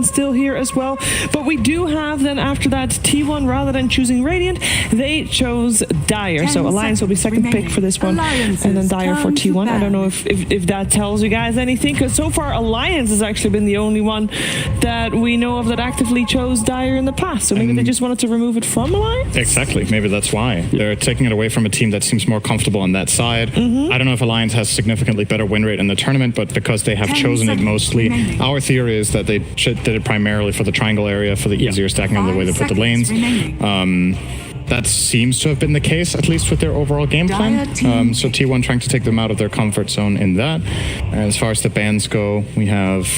happen still here as well. But we do have then after that T1, rather than choosing Radiant, they chose Dire. So Alliance will be second pick for this one, and then Dire for T1. I don't know if that tells you guys anything, because so far Alliance has actually been the only one that we know of that actively chose Dire in the past. So maybe they just wanted to remove it from Alliance? Exactly. Maybe that's why. They're taking it away from a team that seems more comfortable on that side. I don't know if Alliance has significantly better win rate in the tournament, but because they have chosen it mostly, our theory is that they did it primarily for the triangle area, for the easier stacking of the way they put the lanes. That seems to have been the case, at least with their overall game plan. So T1 trying to take them out of their comfort zone in that. As far as the bans go, we have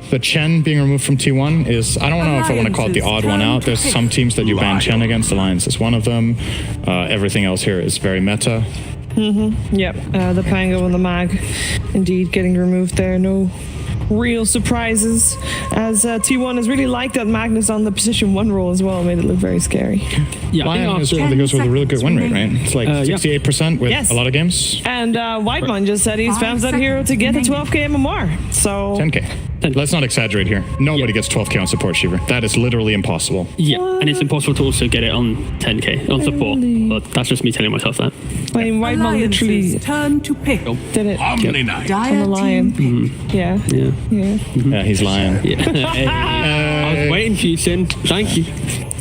the Chen being removed from T1 is, I don't know if I want to call it the odd one out. There's some teams that you ban Chen against. Alliance is one of them. Everything else here is very meta. Yep, the Pango and the Mag indeed getting removed there. No real surprises, as T1 has really liked that Magnus on the position 1 role as well. Made it look very scary. Yeah, Lion is one that goes with a really good win rate, right? It's like 68% with a lot of games. And Whiteman just said he spams that hero to get the 12k MMR. So 10k. Let's not exaggerate here. Nobody gets 12k on support, Shiver. That is literally impossible. Yeah, and it's impossible to also get it on 10k on support. But that's just me telling myself that. I mean, Whiteman literally turn to pick. did it on the Lion. Yeah, he's lying. I was waiting for you, Sin. Thank you.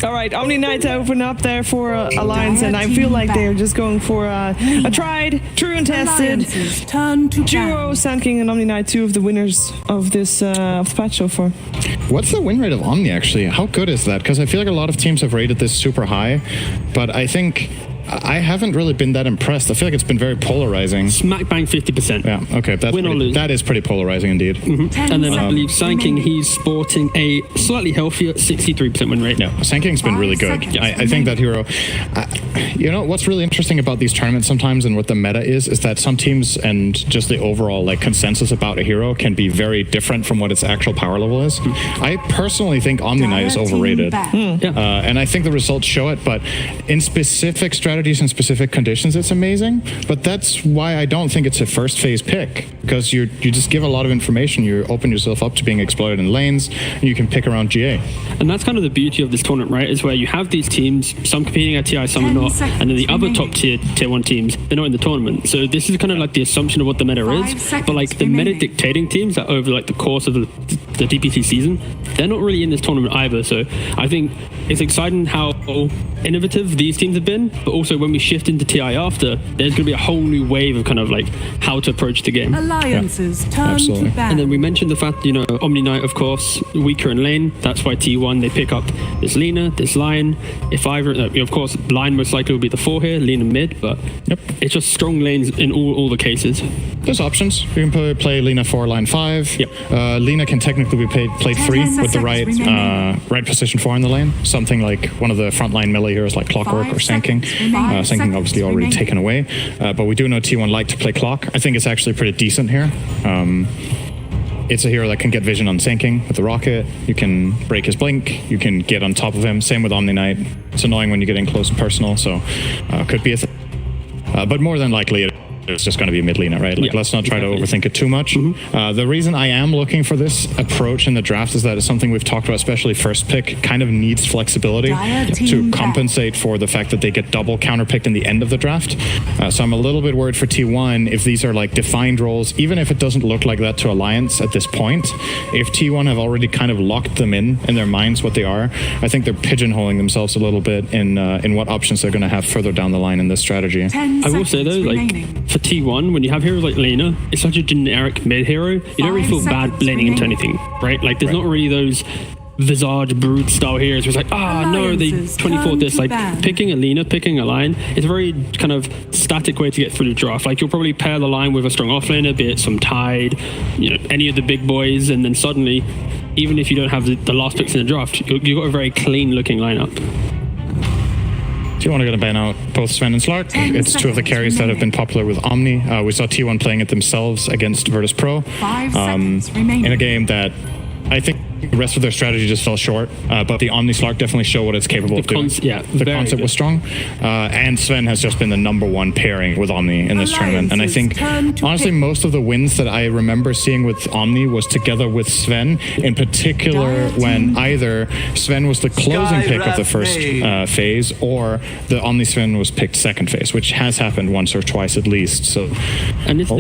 All right, Omni Knight to open up there for Alliance, and I feel like they're just going for a tried, true and tested duo. Sand King and Omni Knight, 2 of the winners of this of the patch so far. What's the win rate of Omni, actually? How good is that? Because I feel like a lot of teams have rated this super high, but I think I haven't really been that impressed. I feel like it's been very polarizing. Smack bang 50%. Yeah, okay. That is pretty polarizing indeed. And then I believe Sand King, he's sporting a slightly healthier 63% win rate. Yeah, Sand King's been really good. I think that hero... you know, what's really interesting about these tournaments sometimes and what the meta is that some teams and just the overall like consensus about a hero can be very different from what its actual power level is. I personally think Omni Knight is overrated. And I think the results show it, but in specific strategies and specific conditions, it's amazing. But that's why I don't think it's a first phase pick, because you just give a lot of information. You open yourself up to being exploited in lanes, and you can pick around GA. And that's kind of the beauty of this tournament, right? Is where you have these teams, some competing at TI, some are not, and then the other top tier 1 teams, they're not in the tournament. So this is kind of like the assumption of what the meta is. But like the meta dictating teams that over like the course of the DPC season, they're not really in this tournament either. So I think it's exciting how innovative these teams have been, but also when we shift into TI after, there's going to be a whole new wave of kind of like how to approach the game. Alliances turn to ban. And then we mentioned the fact, you know, Omni Knight, of course, weaker in lane. That's why T1, they pick up this Lina, this Lion. If either, of course, Lion most likely will be the 4 here, Lina mid, but it's just strong lanes in all the cases. There's options. You can play Lina 4, Line 5. Lina can technically be played 3 with the right position 4 in the lane. Something like one of the frontline melee heroes like Clockwork or Sand King. Sand King obviously already taken away. But we do know T1 like to play Clock. I think it's actually pretty decent here. It's a hero that can get vision on Sand King with the rocket. You can break his blink. You can get on top of him. Same with Omni Knight. It's annoying when you get in close and personal, so could be a thing. But more than likely, it's just going to be mid Lina, right? Like, let's not try to overthink it too much. The reason I am looking for this approach in the draft is that it's something we've talked about, especially first pick, kind of needs flexibility to compensate for the fact that they get double counterpicked in the end of the draft. So I'm a little bit worried for T1 if these are like defined roles, even if it doesn't look like that to Alliance at this point. If T1 have already kind of locked them in their minds what they are, I think they're pigeonholing themselves a little bit in what options they're going to have further down the line in this strategy. I will say though, like for T1, when you have heroes like Lina, it's such a generic mid hero. You don't really feel bad laning into anything, right? Like there's not really those Visage Brood style heroes where it's like, no, they 24 this. Like picking a Lina, picking a Lion, it's a very kind of static way to get through the draft. Like you'll probably pair the Lion with a strong offlaner, be it some Tide, you know, any of the big boys, and then suddenly, even if you don't have the last picks in the draft, you've got a very clean looking lineup. T1 are going to ban out both Sven and Slark. It's 2 of the carries that have been popular with Omni. We saw T1 playing it themselves against Virtus Pro in a game that I think The rest of their strategy just fell short, but the Omni Slark definitely showed what it's capable of doing. The concept was strong, and Sven has just been the #1 pairing with Omni in this tournament. And I think, honestly, most of the wins that I remember seeing with Omni was together with Sven, in particular when either Sven was the closing pick of the first phase, or the Omni Sven was picked second phase, which has happened once or twice at least. So, and it's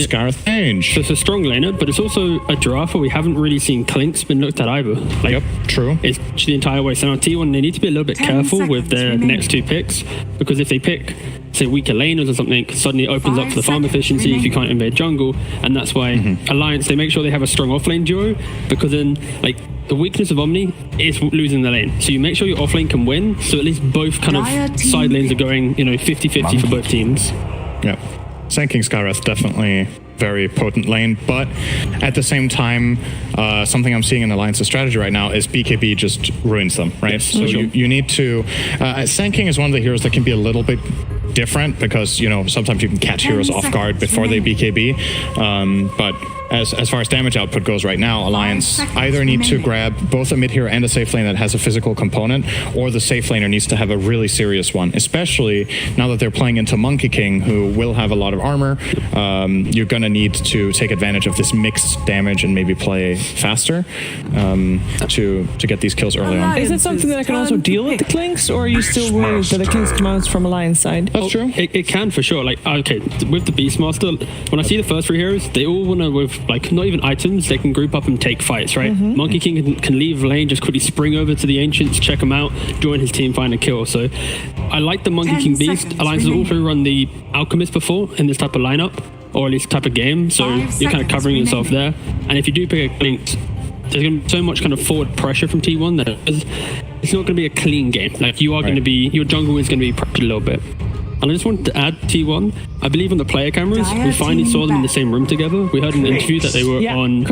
Scarth Ange. So it's a strong laner, but it's also a draft where we haven't really seen Clink's been looked at either. Like, yep, true. It's the entire way. So now T1, they need to be a little bit careful with their next 2 picks, because if they pick, say, weaker laners or something, suddenly it opens up for the farm efficiency if you can't invade jungle, and that's why Alliance, they make sure they have a strong offlane duo, because then, like, the weakness of Omni is losing the lane. So you make sure your offlane can win, so at least both kind of side lanes are going, 50-50 for both teams. Yeah. Sanking Skywrath definitely very potent lane, but at the same time, something I'm seeing in Alliance's strategy right now is BKB just ruins them, right? Yes, so sure. you need to... Sanking is one of the heroes that can be a little bit different, because, sometimes you can catch heroes off guard before they BKB, but as far as damage output goes right now, Alliance either need to grab both a mid hero and a safe lane that has a physical component, or the safe laner needs to have a really serious one, especially now that they're playing into Monkey King, who will have a lot of armor. You're going to need to take advantage of this mixed damage and maybe play faster to get these kills early on. Is it something that can also deal with the Clinks, or are you still worried that the Clinks come out from Alliance side? That's true. It can for sure. Like, okay, with the Beastmaster, when I see the first 3 heroes, they all want to, with like not even items, they can group up and take fights, right? Monkey King can leave lane, just quickly spring over to the Ancients, check them out, join his team, find a kill. So I like the Monkey King Beast. Alliance has also run the Alchemist before in this type of lineup, or at least type of game, so you're kind of covering yourself there. And if you do pick a Clint, there's going to be so much kind of forward pressure from T1 that it's not going to be a clean game. Like, you are going to be, your jungle is going to be pressured a little bit. And I just wanted to add T1, I believe on the player cameras, we finally saw them in the same room together. We heard in the interview that they were on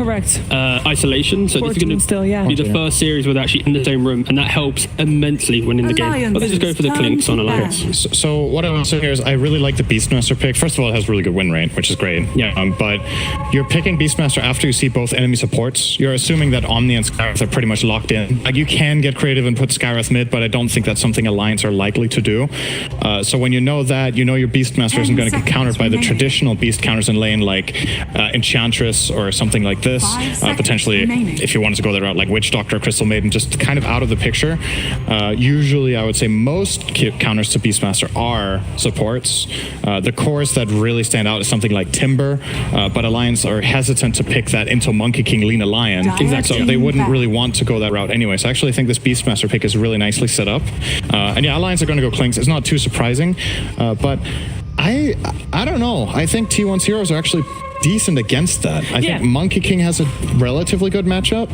isolation, so this is going to be the first series where they're actually in the same room, and that helps immensely winning the game. But they just go for the Clinks on Alliance. So what I want to say here is I really like the Beastmaster pick. First of all, it has really good win rate, which is great. Yeah. But you're picking Beastmaster after you see both enemy supports. You're assuming that Omni and Skywrath are pretty much locked in. Like, you can get creative and put Skywrath mid, but I don't think that's something Alliance are likely to do. So when you know that, your Beastmaster isn't going to get countered by the traditional Beast counters in lane, like Enchantress or something like this. Potentially, if you wanted to go that route, like Witch Doctor, Crystal Maiden, just kind of out of the picture. Usually, I would say most counters to Beastmaster are supports. The cores that really stand out is something like Timber, but Alliance are hestant to pick that into Monkey King Lina Lion. Exactly. So they wouldn't really want to go that route anyway. So I actually think this Beastmaster pick is really nicely set up. And yeah, Alliance are going to go Clinks. It's not too surprising, but I don't know. I think T1's heroes are actually decent against that. I think Monkey King has a relatively good matchup,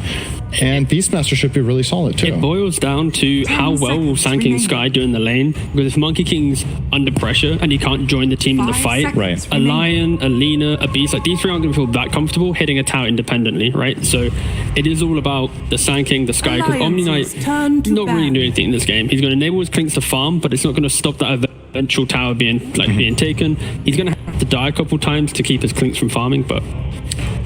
and Beastmaster should be really solid too. It boils down to how well will Sanking Sky do in the lane, because if Monkey King's under pressure and he can't join the team in the fight, right, a Lion, a Lina, a Beast, like these 3 aren't going to feel that comfortable hitting a tower independently, right? So it is all about the Sanking, the Sky, because Omni Knight not really doing anything in this game. He's going to enable his Clinks to farm, but it's not going to stop that eventual tower being taken. He's going to have to die a couple times to keep his Clinks from farming, but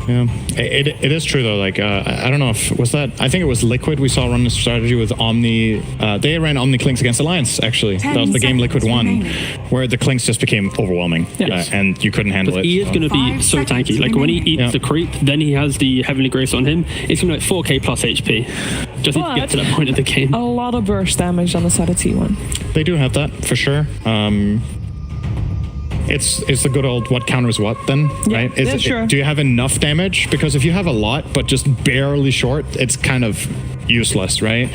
yeah, it is true though. Like, I don't know if was that. I think it was Liquid. We saw run this strategy with Omni. They ran Omni Clinks against Alliance. Actually, that was the game Liquid won, where the Clinks just became overwhelming, and you couldn't handle it. He is going to be so tanky. Like, when he eats the creep, then he has the Heavenly Grace on him. It's going to be like 4k plus HP. Just to get to that point of the game. A lot of burst damage on the side of T1. They do have that for sure. It's the good old what counters what then, right? Do you have enough damage? Because if you have a lot but just barely short, it's kind of useless, right?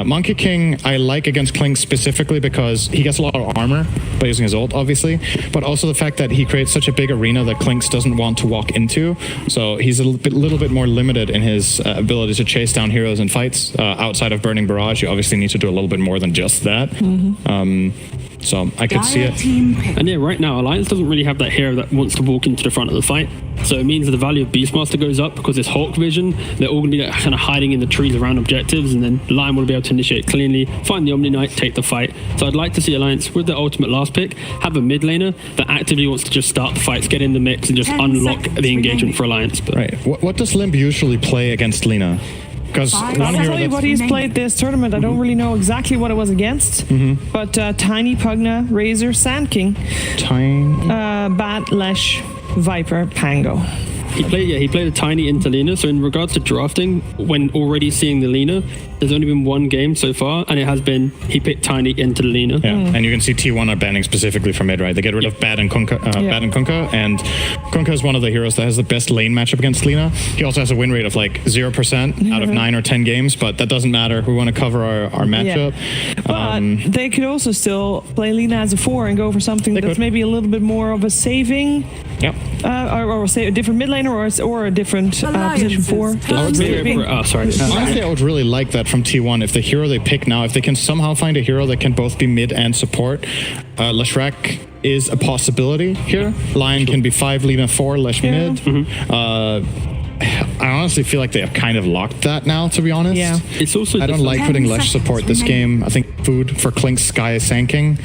Monkey King I like against Clink specifically because he gets a lot of armor by using his ult, obviously, but also the fact that he creates such a big arena that Clinks doesn't want to walk into, so he's a little bit more limited in his ability to chase down heroes in fights. Outside of Burning Barrage, you obviously need to do a little bit more than just that. So I could see it. Team pick. And yeah, right now, Alliance doesn't really have that hero that wants to walk into the front of the fight. So it means that the value of Beastmaster goes up because it's Hawk Vision. They're all going to be like, kind of hiding in the trees around objectives, and then Lion will be able to initiate cleanly, find the Omni Knight, take the fight. So I'd like to see Alliance, with their ultimate last pick, have a mid laner that actively wants to just start the fights, get in the mix, and just 10 unlock seconds the engagement remaining. for Alliance. But Right. What does Limp usually play against Lina? Because I'll one I'll hero tell you that's what he's played this tournament. I don't really know exactly what it was against, but Tiny, Pugna, Razor, Sand King, tiny. Bat, Lesh, Viper, Pango. he played a tiny into Lina. So in regards to drafting, when already seeing the Lina, there's only been one game so far, and it has been he picked tiny into the Lina. Yeah, and you can see T1 are banning specifically for mid, right? They get rid of Bad and Kunkka, and Kunkka is one of the heroes that has the best lane matchup against Lina. He also has a win rate of like 0% out of 9 or 10 games, but that doesn't matter. We want to cover our matchup. But they could also still play Lina as a 4 and go for something that's could. maybe a little bit more of a saving, Yep. or say a different mid laner or a different position 4. Honestly, I would really like that from T1. If the hero they pick now, if they can somehow find a hero that can both be mid and support, Leshrac is a possibility here. Lion can be 5, Lina 4, Lesh mid. I honestly feel like they have kind of locked that now, to be honest. Yeah. It's also I don't just like 10 putting Lesh seconds support this remaining. game. I think food for Klink's Sky is Sanking.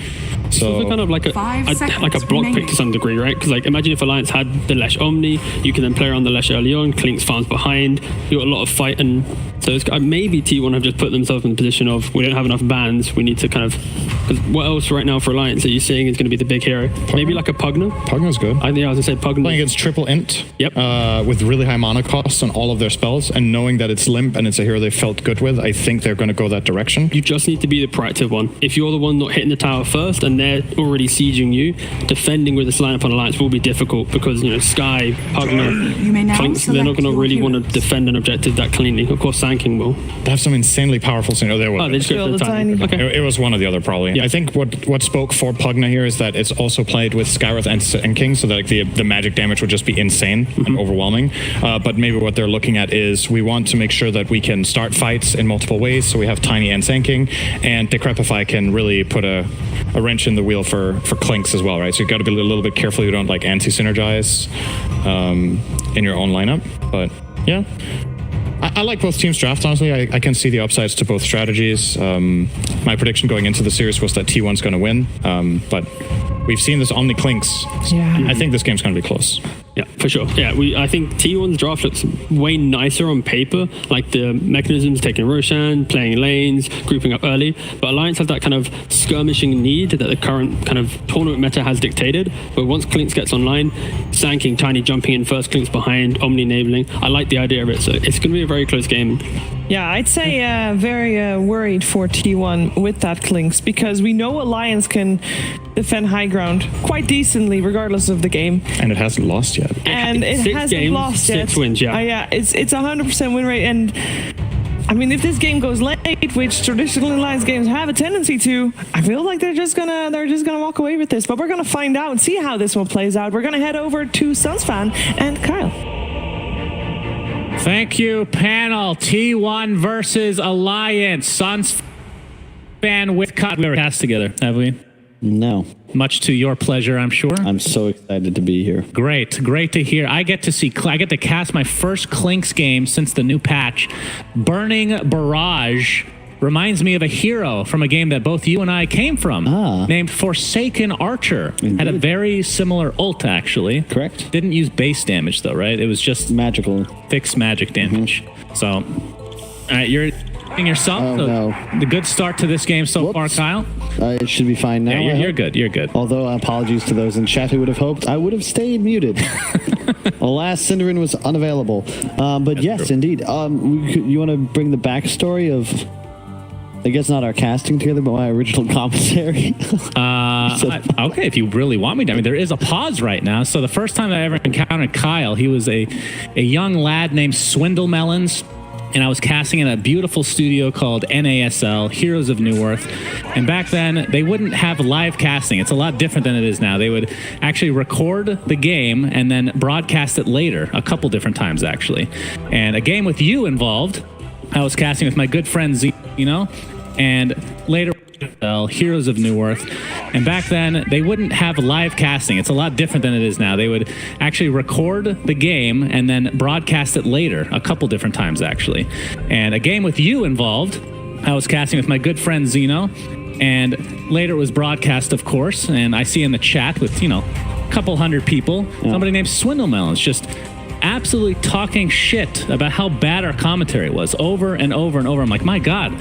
It's also kind of like a 5 seconds like a block pick remaining. to some degree, right? Because like imagine if Alliance had the Lesh Omni, you can then play around the Lesh early on. Klink's farms behind. You got a lot of fight, and so it's, maybe T1 have just put themselves in the position of we don't have enough bans. We need to kind of. Because what else right now for Alliance are you seeing is going to be the big hero? Maybe like a Pugna. Pugna's good. I was gonna say Pugna. Playing against triple int, Yep. with really high mana costs on all of their spells, and knowing that it's Limp and it's a hero they felt good with, I think they're going to go that direction. You just need to be the proactive one. If you're the one not hitting the tower first and they're already sieging you, defending with this lineup on Alliance will be difficult because, you know, Sky, Pugna, You may now Clinks, they're not select going to your really want to heroes. defend an objective that cleanly. Of course, Sanking will. They have some insanely powerful scenario. There Oh, they just go for the tiny. Okay. It was one or the other, probably. Yeah. I think what spoke for Pugna here is that it's also played with Skywrath and King, so that like, the magic damage would just be insane and overwhelming. But maybe what they're looking at is we want to make sure that we can start fights in multiple ways, so we have Tiny and Sanking, and Decrepify can really put a wrench in the wheel for Klinks as well, right? So you got to be a little bit careful you don't like anti-synergize in your own lineup. But yeah. I like both teams' drafts, honestly. I can see the upsides to both strategies. My prediction going into the series was that T1's going to win, but we've seen this Omni Klinks. Yeah. I think this game's going to be close. Yeah, for sure. Yeah, I think T1's draft looks way nicer on paper, like the mechanisms taking Roshan, playing lanes, grouping up early. But Alliance has that kind of skirmishing need that the current kind of tournament meta has dictated. But once Klinks gets online, Sanking, Tiny jumping in first, Klinks behind, Omni enabling. I like the idea of it. So it's going to be a very close game. Yeah, I'd say very worried for T1 with that Klinks, because we know Alliance can defend high ground quite decently regardless of the game. And it hasn't lost yet. And it 6 hasn't games, lost yet. 6 wins, yeah. Yeah, it's 100% win rate. And I mean, if this game goes late, which traditional Alliance games have a tendency to, I feel like they're just gonna walk away with this. But we're gonna find out and see how this one plays out. We're gonna head over to Sunsfan and Kyle. Thank you, panel. T1 versus Alliance. Suns fan with cut. We were cast together, have we? No. Much to your pleasure, I'm sure. I'm so excited to be here. Great to hear. I get to cast my first Klinks game since the new patch. Burning Barrage reminds me of a hero from a game that both you and I came from, named Forsaken Archer. Indeed. Had a very similar ult, actually. Correct. Didn't use base damage, though, right? It was just Magical. fixed magic damage. So, all right, you're yourself. Oh, So no. the good start to this game so far, Whoops. Kyle. It should be fine now. Yeah, I you're hope. good. You're good. Although apologies to those in chat who would have hoped I would have stayed muted. Alas, Cinderin was unavailable. But yes, true. indeed. You want to bring the backstory of, I guess not our casting together, but my original commentary? Okay, if you really want me to. I mean, there is a pause right now. So the first time I ever encountered Kyle, he was a young lad named Swindle Melons. And I was casting in a beautiful studio called NASL, Heroes of Neworth. And back then, they wouldn't have live casting. It's a lot different than it is now. They would actually record the game and then broadcast it later, a couple different times, actually. And a game with you involved, I was casting with my good friend Zeno, and later ESL, Heroes of New Earth. And back then, they wouldn't have live casting. It's a lot different than it is now. They would actually record the game and then broadcast it later, a couple different times, actually. And a game with you involved, I was casting with my good friend Zeno. And later it was broadcast, of course. And I see in the chat with, a couple hundred people, somebody named Swindlemelons just absolutely talking shit about how bad our commentary was over and over and over. I'm like, my God,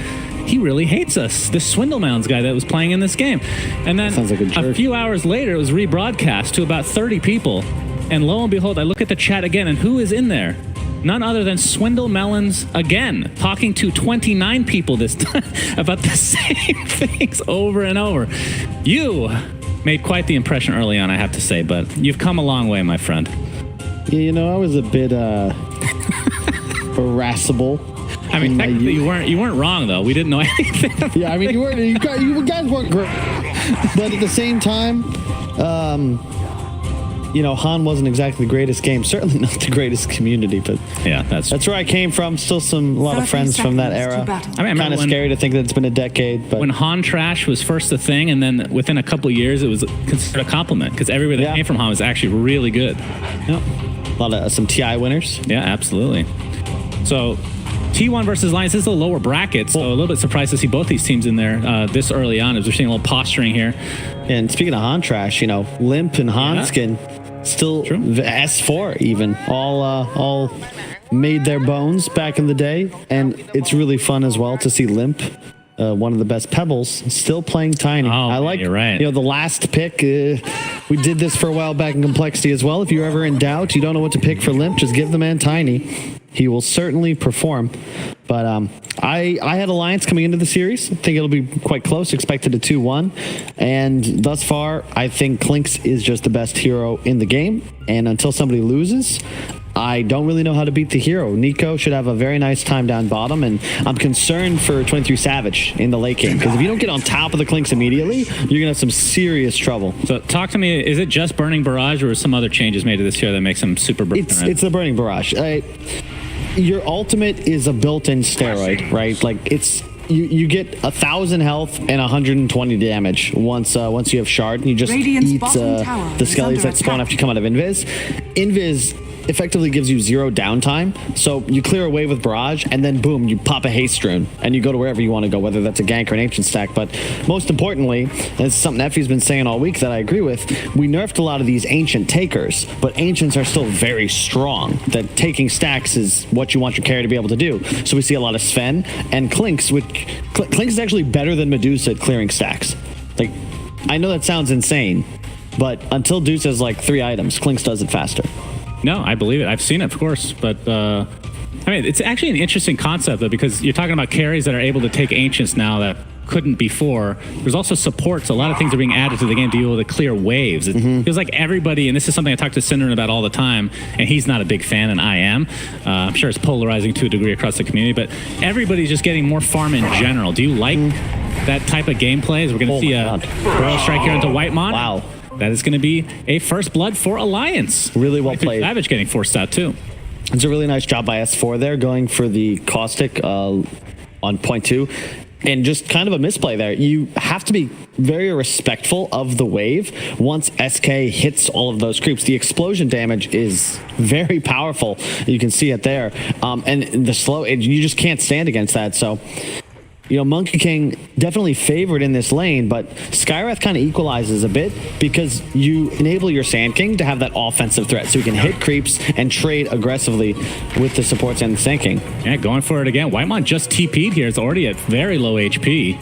he really hates us. This Swindlemelons guy that was playing in this game. And then Sounds like a few hours later, it was rebroadcast to about 30 people. And lo and behold, I look at the chat again, and who is in there? None other than Swindlemelons again, talking to 29 people this time about the same things over and over. You made quite the impression early on, I have to say, but you've come a long way, my friend. Yeah, I was a bit irascible. I mean, technically, you weren't wrong though. We didn't know anything. Yeah, I mean, you guys weren't great, but at the same time, Han wasn't exactly the greatest game. Certainly not the greatest community, but yeah, that's where I came from. Still a lot of friends from that era. I mean, kind of scary to think that it's been a decade. But when Han Trash was first a thing, and then within a couple of years, it was considered a compliment because everybody that came from Han was actually really good. Yep. A lot of some TI winners. Yeah, absolutely. So T1 versus Lions, this is a lower bracket, so a little bit surprised to see both these teams in there this early on as we're seeing a little posturing here. And speaking of Han Trash, Limp and Hanskin still S4 even all made their bones back in the day, and it's really fun as well to see Limp, one of the best Pebbles, still playing Tiny. I like, you're right. The last pick. We did this for a while back in Complexity as well. If you're ever in doubt, you don't know what to pick for Limp, just give the man Tiny. He will certainly perform. But I had Alliance coming into the series. I think it'll be quite close. Expected a 2-1. And thus far, I think Clinks is just the best hero in the game. And until somebody loses, I don't really know how to beat the hero. Nico should have a very nice time down bottom, and I'm concerned for 23 Savage in the late game, because if you don't get on top of the Clinks immediately, you're going to have some serious trouble. So talk to me, is it just Burning Barrage, or some other changes made to this hero that makes him super broken? It's the Burning Barrage. Your ultimate is a built-in steroid, right? Like, it's... You get 1,000 health and 120 damage once you have Shard, and you just eat the skellies that spawn after you come out of Invis. Invis effectively gives you 0 downtime, so you clear a wave with Barrage, and then boom, you pop a Haste Rune, and you go to wherever you want to go, whether that's a gank or an Ancient stack. But most importantly, and it's something Effie's been saying all week that I agree with, we nerfed a lot of these Ancient takers, but Ancients are still very strong. That taking stacks is what you want your carry to be able to do. So we see a lot of Sven and Clinks, which Clinks is actually better than Medusa at clearing stacks. Like, I know that sounds insane, but until Deuce has like 3 items, Clinks does it faster. No, I believe it. I've seen it, of course, but I mean, it's actually an interesting concept though, because you're talking about carries that are able to take Ancients now that couldn't before. There's also supports. A lot of things are being added to the game to be able to clear waves. It feels like everybody, and this is something I talk to Synderen about all the time, and he's not a big fan, and I am. I'm sure it's polarizing to a degree across the community, but everybody's just getting more farm in general. Do you like that type of gameplay? As we're going to see a Burrow Strike here into Whitemon. Wow. That is going to be a first blood for Alliance. Really well played. Savage getting forced out too. It's a really nice job by S4 there, going for the Caustic on point 2. And just kind of a misplay there. You have to be very respectful of the wave once SK hits all of those creeps. The explosion damage is very powerful. You can see it there. And the slow, you just can't stand against that. So, Monkey King definitely favored in this lane, but Skywrath kind of equalizes a bit because you enable your Sand King to have that offensive threat, so you can hit creeps and trade aggressively with the supports and the Sand King. Yeah, going for it again. Whitemon just TP'd here. It's already at very low HP.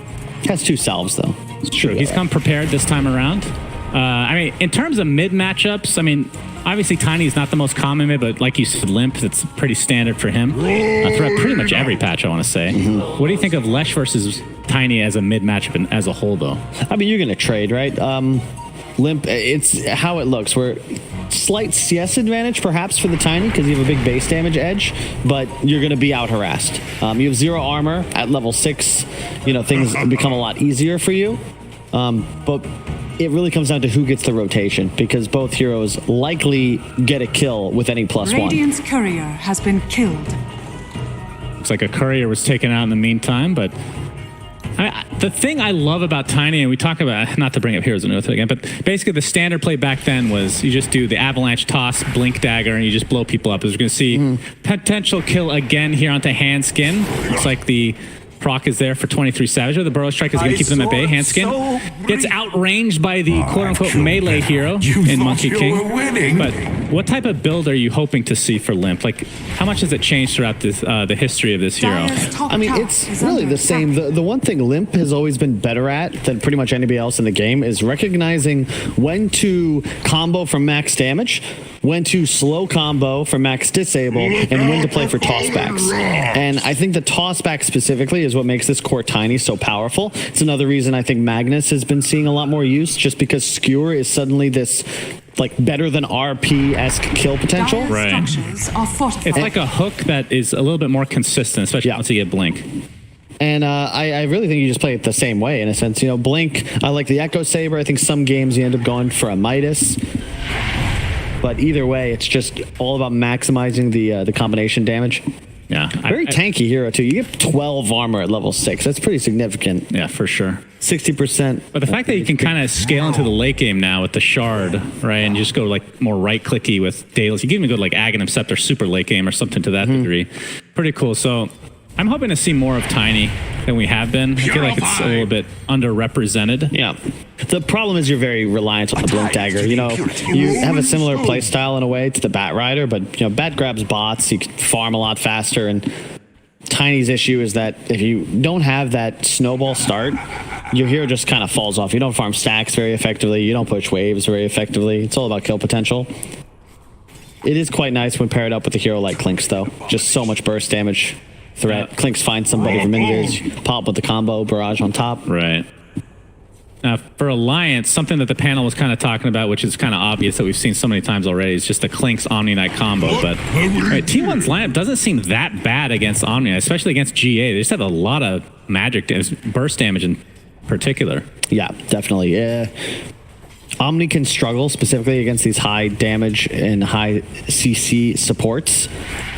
Has 2 salves, though. It's true. He's come prepared this time around. I mean, in terms of mid matchups, I mean, obviously Tiny is not the most common mid, but like you said, Limp, it's pretty standard for him. Throughout pretty much every patch, I want to say. What do you think of Lesh versus Tiny as a mid matchup and as a whole, though? I mean, you're going to trade, right? Limp, it's how it looks. We're slight CS advantage, perhaps, for the Tiny, because you have a big base damage edge, but you're going to be out harassed. You have 0 armor at level 6. Things become a lot easier for you. But it really comes down to who gets the rotation, because both heroes likely get a kill with any +1. Radiant's courier has been killed. Looks like a courier was taken out in the meantime, but The thing I love about Tiny, and we talk about, not to bring up Heroes of North again, but basically the standard play back then was you just do the avalanche toss, blink dagger, and you just blow people up. As we're going to see, potential kill again here onto Hand Skin. Looks like the proc is there for 23 Savage. The Burrow Strike is going to keep them at bay. Hand Skin gets outranged by the quote-unquote melee hero in Monkey King. But what type of build are you hoping to see for Limp? Like, how much has it changed throughout this, the history of this hero? I mean, it's really the same. The one thing Limp has always been better at than pretty much anybody else in the game is recognizing when to combo for max damage, when to slow combo for max disable, and when to play for tossbacks. And I think the tossback specifically is what makes this core Tiny so powerful. It's another reason I think Magnus has been seeing a lot more use, just because Skewer is suddenly this like better than RP-esque kill potential. Right. It's like a hook that is a little bit more consistent, especially once you get Blink. And I really think you just play it the same way in a sense. You know, Blink, I like the Echo Saber. I think some games you end up going for a Midas. But either way, it's just all about maximizing the combination damage. Yeah. Very tanky hero, too. You get 12 armor at level 6. That's pretty significant. Yeah, for sure. 60%. But the fact that you can kind of scale into the late game now with the Shard, right, and just go like more right-clicky with Daedalus. You can even go like Aghanim Scepter super late game or something to that degree. Pretty cool. So I'm hoping to see more of Tiny than we have been. I feel like it's a little bit underrepresented. Yeah. The problem is you're very reliant on the Blink Dagger. You know, you have a similar play style in a way to the Bat Rider, but, you know, Bat grabs bots, you can farm a lot faster, and Tiny's issue is that if you don't have that snowball start, your hero just kind of falls off. You don't farm stacks very effectively, you don't push waves very effectively. It's all about kill potential. It is quite nice when paired up with a hero like Clinks, though. Just so much burst damage threat. Yeah. Clinks finds somebody for minions, pop with the combo, barrage on top. Right. Now, for Alliance, something that the panel was kind of talking about, which is kind of obvious that we've seen so many times already, is just the Clinks Omni Knight combo. But right, T1's lineup doesn't seem that bad against Omni Knight, especially against GA. They just have a lot of magic burst damage in particular. Yeah, definitely. Yeah. Omni can struggle specifically against these high damage and high CC supports.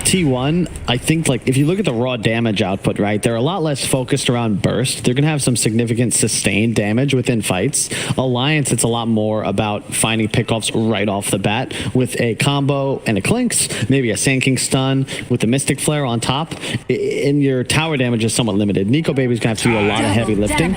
T1, I think, like, if you look at the raw damage output, right, they're a lot less focused around burst. They're going to have some significant sustained damage within fights. Alliance, it's a lot more about finding pickoffs right off the bat with a combo and a Clinks, maybe a Sand King stun with the Mystic Flare on top. And your tower damage is somewhat limited. Nico Baby's going to have to do a lot of heavy lifting.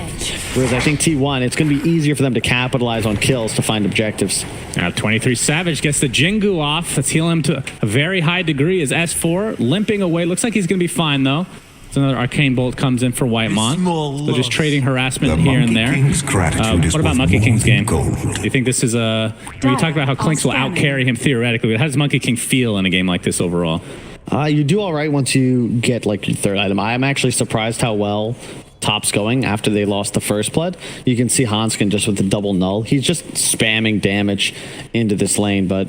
Whereas I think T1, it's going to be easier for them to capitalize on kills to find objectives. Now 23 Savage gets the Jingu off. Let's heal him to a very high degree as S4 limping away. Looks like he's going to be fine, though. So another Arcane Bolt comes in for Whitemon. So just trading harassment here and there. What about Monkey King's game? Do you think this is a... You talked about how Clinks will out-carry him theoretically, but how does Monkey King feel in a game like this overall? You do all right once you get, like, your third item. I am actually surprised how well top's going after they lost the first blood. You can see Hanskin just with the double null. He's just spamming damage into this lane, but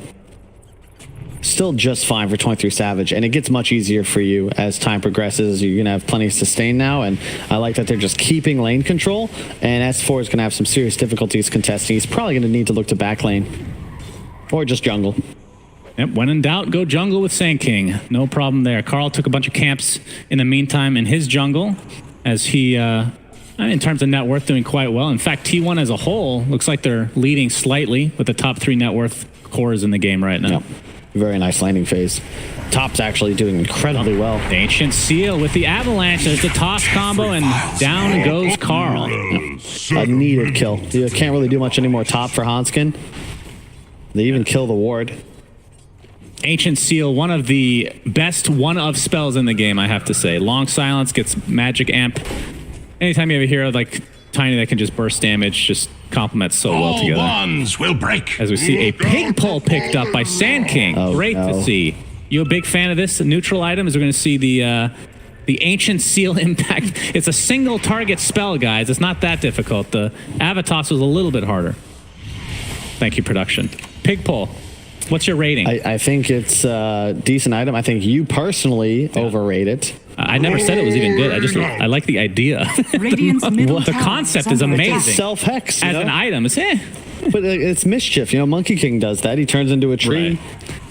still just fine for 23 Savage, and it gets much easier for you as time progresses. You're going to have plenty of sustain now, and I like that they're just keeping lane control, and S4 is going to have some serious difficulties contesting. He's probably going to need to look to back lane or just jungle. Yep, when in doubt, go jungle with Sand King. No problem there. Carl took a bunch of camps in the meantime in his jungle, as he, in terms of net worth, doing quite well. In fact, T1 as a whole looks like they're leading slightly with the top 3 net worth cores in the game right now. Yep. Very nice landing phase. Top's actually doing incredibly well. Ancient Seal with the Avalanche. There's the toss combo, and down goes Carl. A needed kill. You can't really do much anymore top for Hanskin. They even kill the ward. Ancient Seal, one of the best one-of spells in the game, I have to say. Long Silence gets magic amp. Anytime you have a hero like Tiny that can just burst damage, just complements so well together. Bonds will break. As we see a pig pole picked up by Sand King. Great to see. You a big fan of this neutral item? As we're going to see the Ancient Seal impact. It's a single target spell, guys. It's not that difficult. The Avatos was a little bit harder. Thank you, production. Pig pole. What's your rating? I think it's a decent item. I think you personally overrate it. I never said it was even good. I like the idea. The concept is amazing. It's self-hex. As an item, it's But it's mischief. You know, Monkey King does that. He turns into a tree. Right.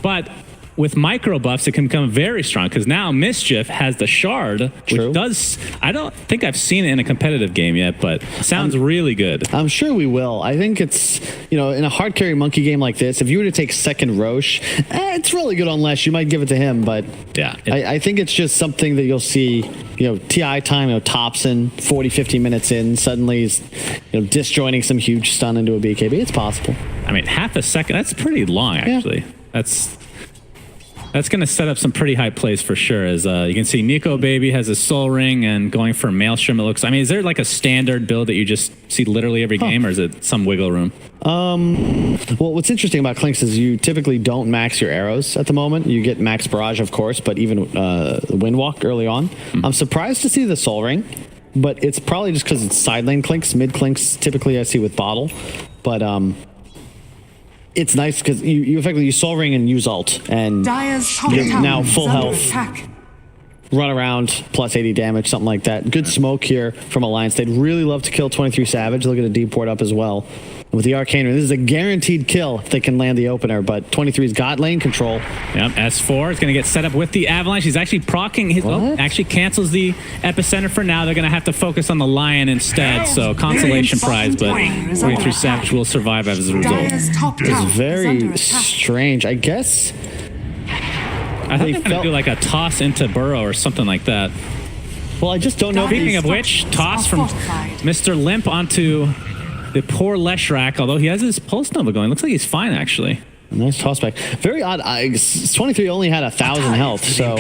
But with micro buffs, it can become very strong because now Mischief has the shard, True. which does. I don't think I've seen it in a competitive game yet, but sounds really good. I'm sure we will. I think it's, in a hard carry monkey game like this, if you were to take second Roche, it's really good on Lesh. You might give it to him, but Yeah, I think it's just something that you'll see, TI time, Thompson, 40, 50 minutes in, suddenly he's, disjoining some huge stun into a BKB. It's possible. I mean, half a second. That's pretty long, actually. That's going to set up some pretty high plays for sure. As you can see, Nico Baby has a Soul Ring and going for Maelstrom. It looks. I mean, is there like a standard build that you just see literally every game, or is it some wiggle room? Well, what's interesting about Clinks is you typically don't max your arrows at the moment. You get max barrage, of course, but even Windwalk early on. I'm surprised to see the Soul Ring, but it's probably just because it's side lane Clinks. Mid Clinks typically I see with Bottle, but it's nice because you effectively Soul Ring and use ult, and you're now full health. Run around, plus 80 damage, something like that. Good smoke here from Alliance. They'd really love to kill 23 Savage. Look at a deep port up as well. With the Arcane Ring, this is a guaranteed kill if they can land the opener, but 23's got lane control. Yep, S4 is going to get set up with the Avalanche. He's actually proccing his... Oh, actually cancels the Epicenter for now. They're going to have to focus on the Lion instead, so consolation prize, but 23 Savage will survive as a result. It's very strange. I guess... I think they're going to do like a toss into Burrow or something like that. Well, I just don't know. Speaking of which, toss from Mr. Limp onto the poor Leshrac, although he has his Pulse Nova going. Looks like he's fine, actually. Nice toss back. Very odd. 23 only had 1,000 health, so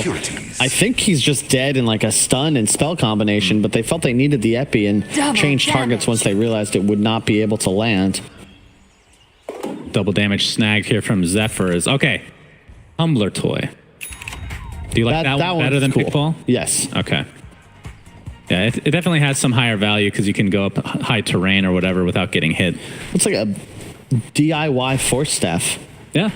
I think he's just dead in like a stun and spell combination, but they felt they needed the Epi and changed targets once they realized it would not be able to land. Double damage snagged here from Zephyr is... Okay. Humbler Toy. Do you like that one better than cool. Pickball? Yes. Okay. Yeah, it definitely has some higher value because you can go up high terrain or whatever without getting hit. It's like a DIY Force Staff. Yeah,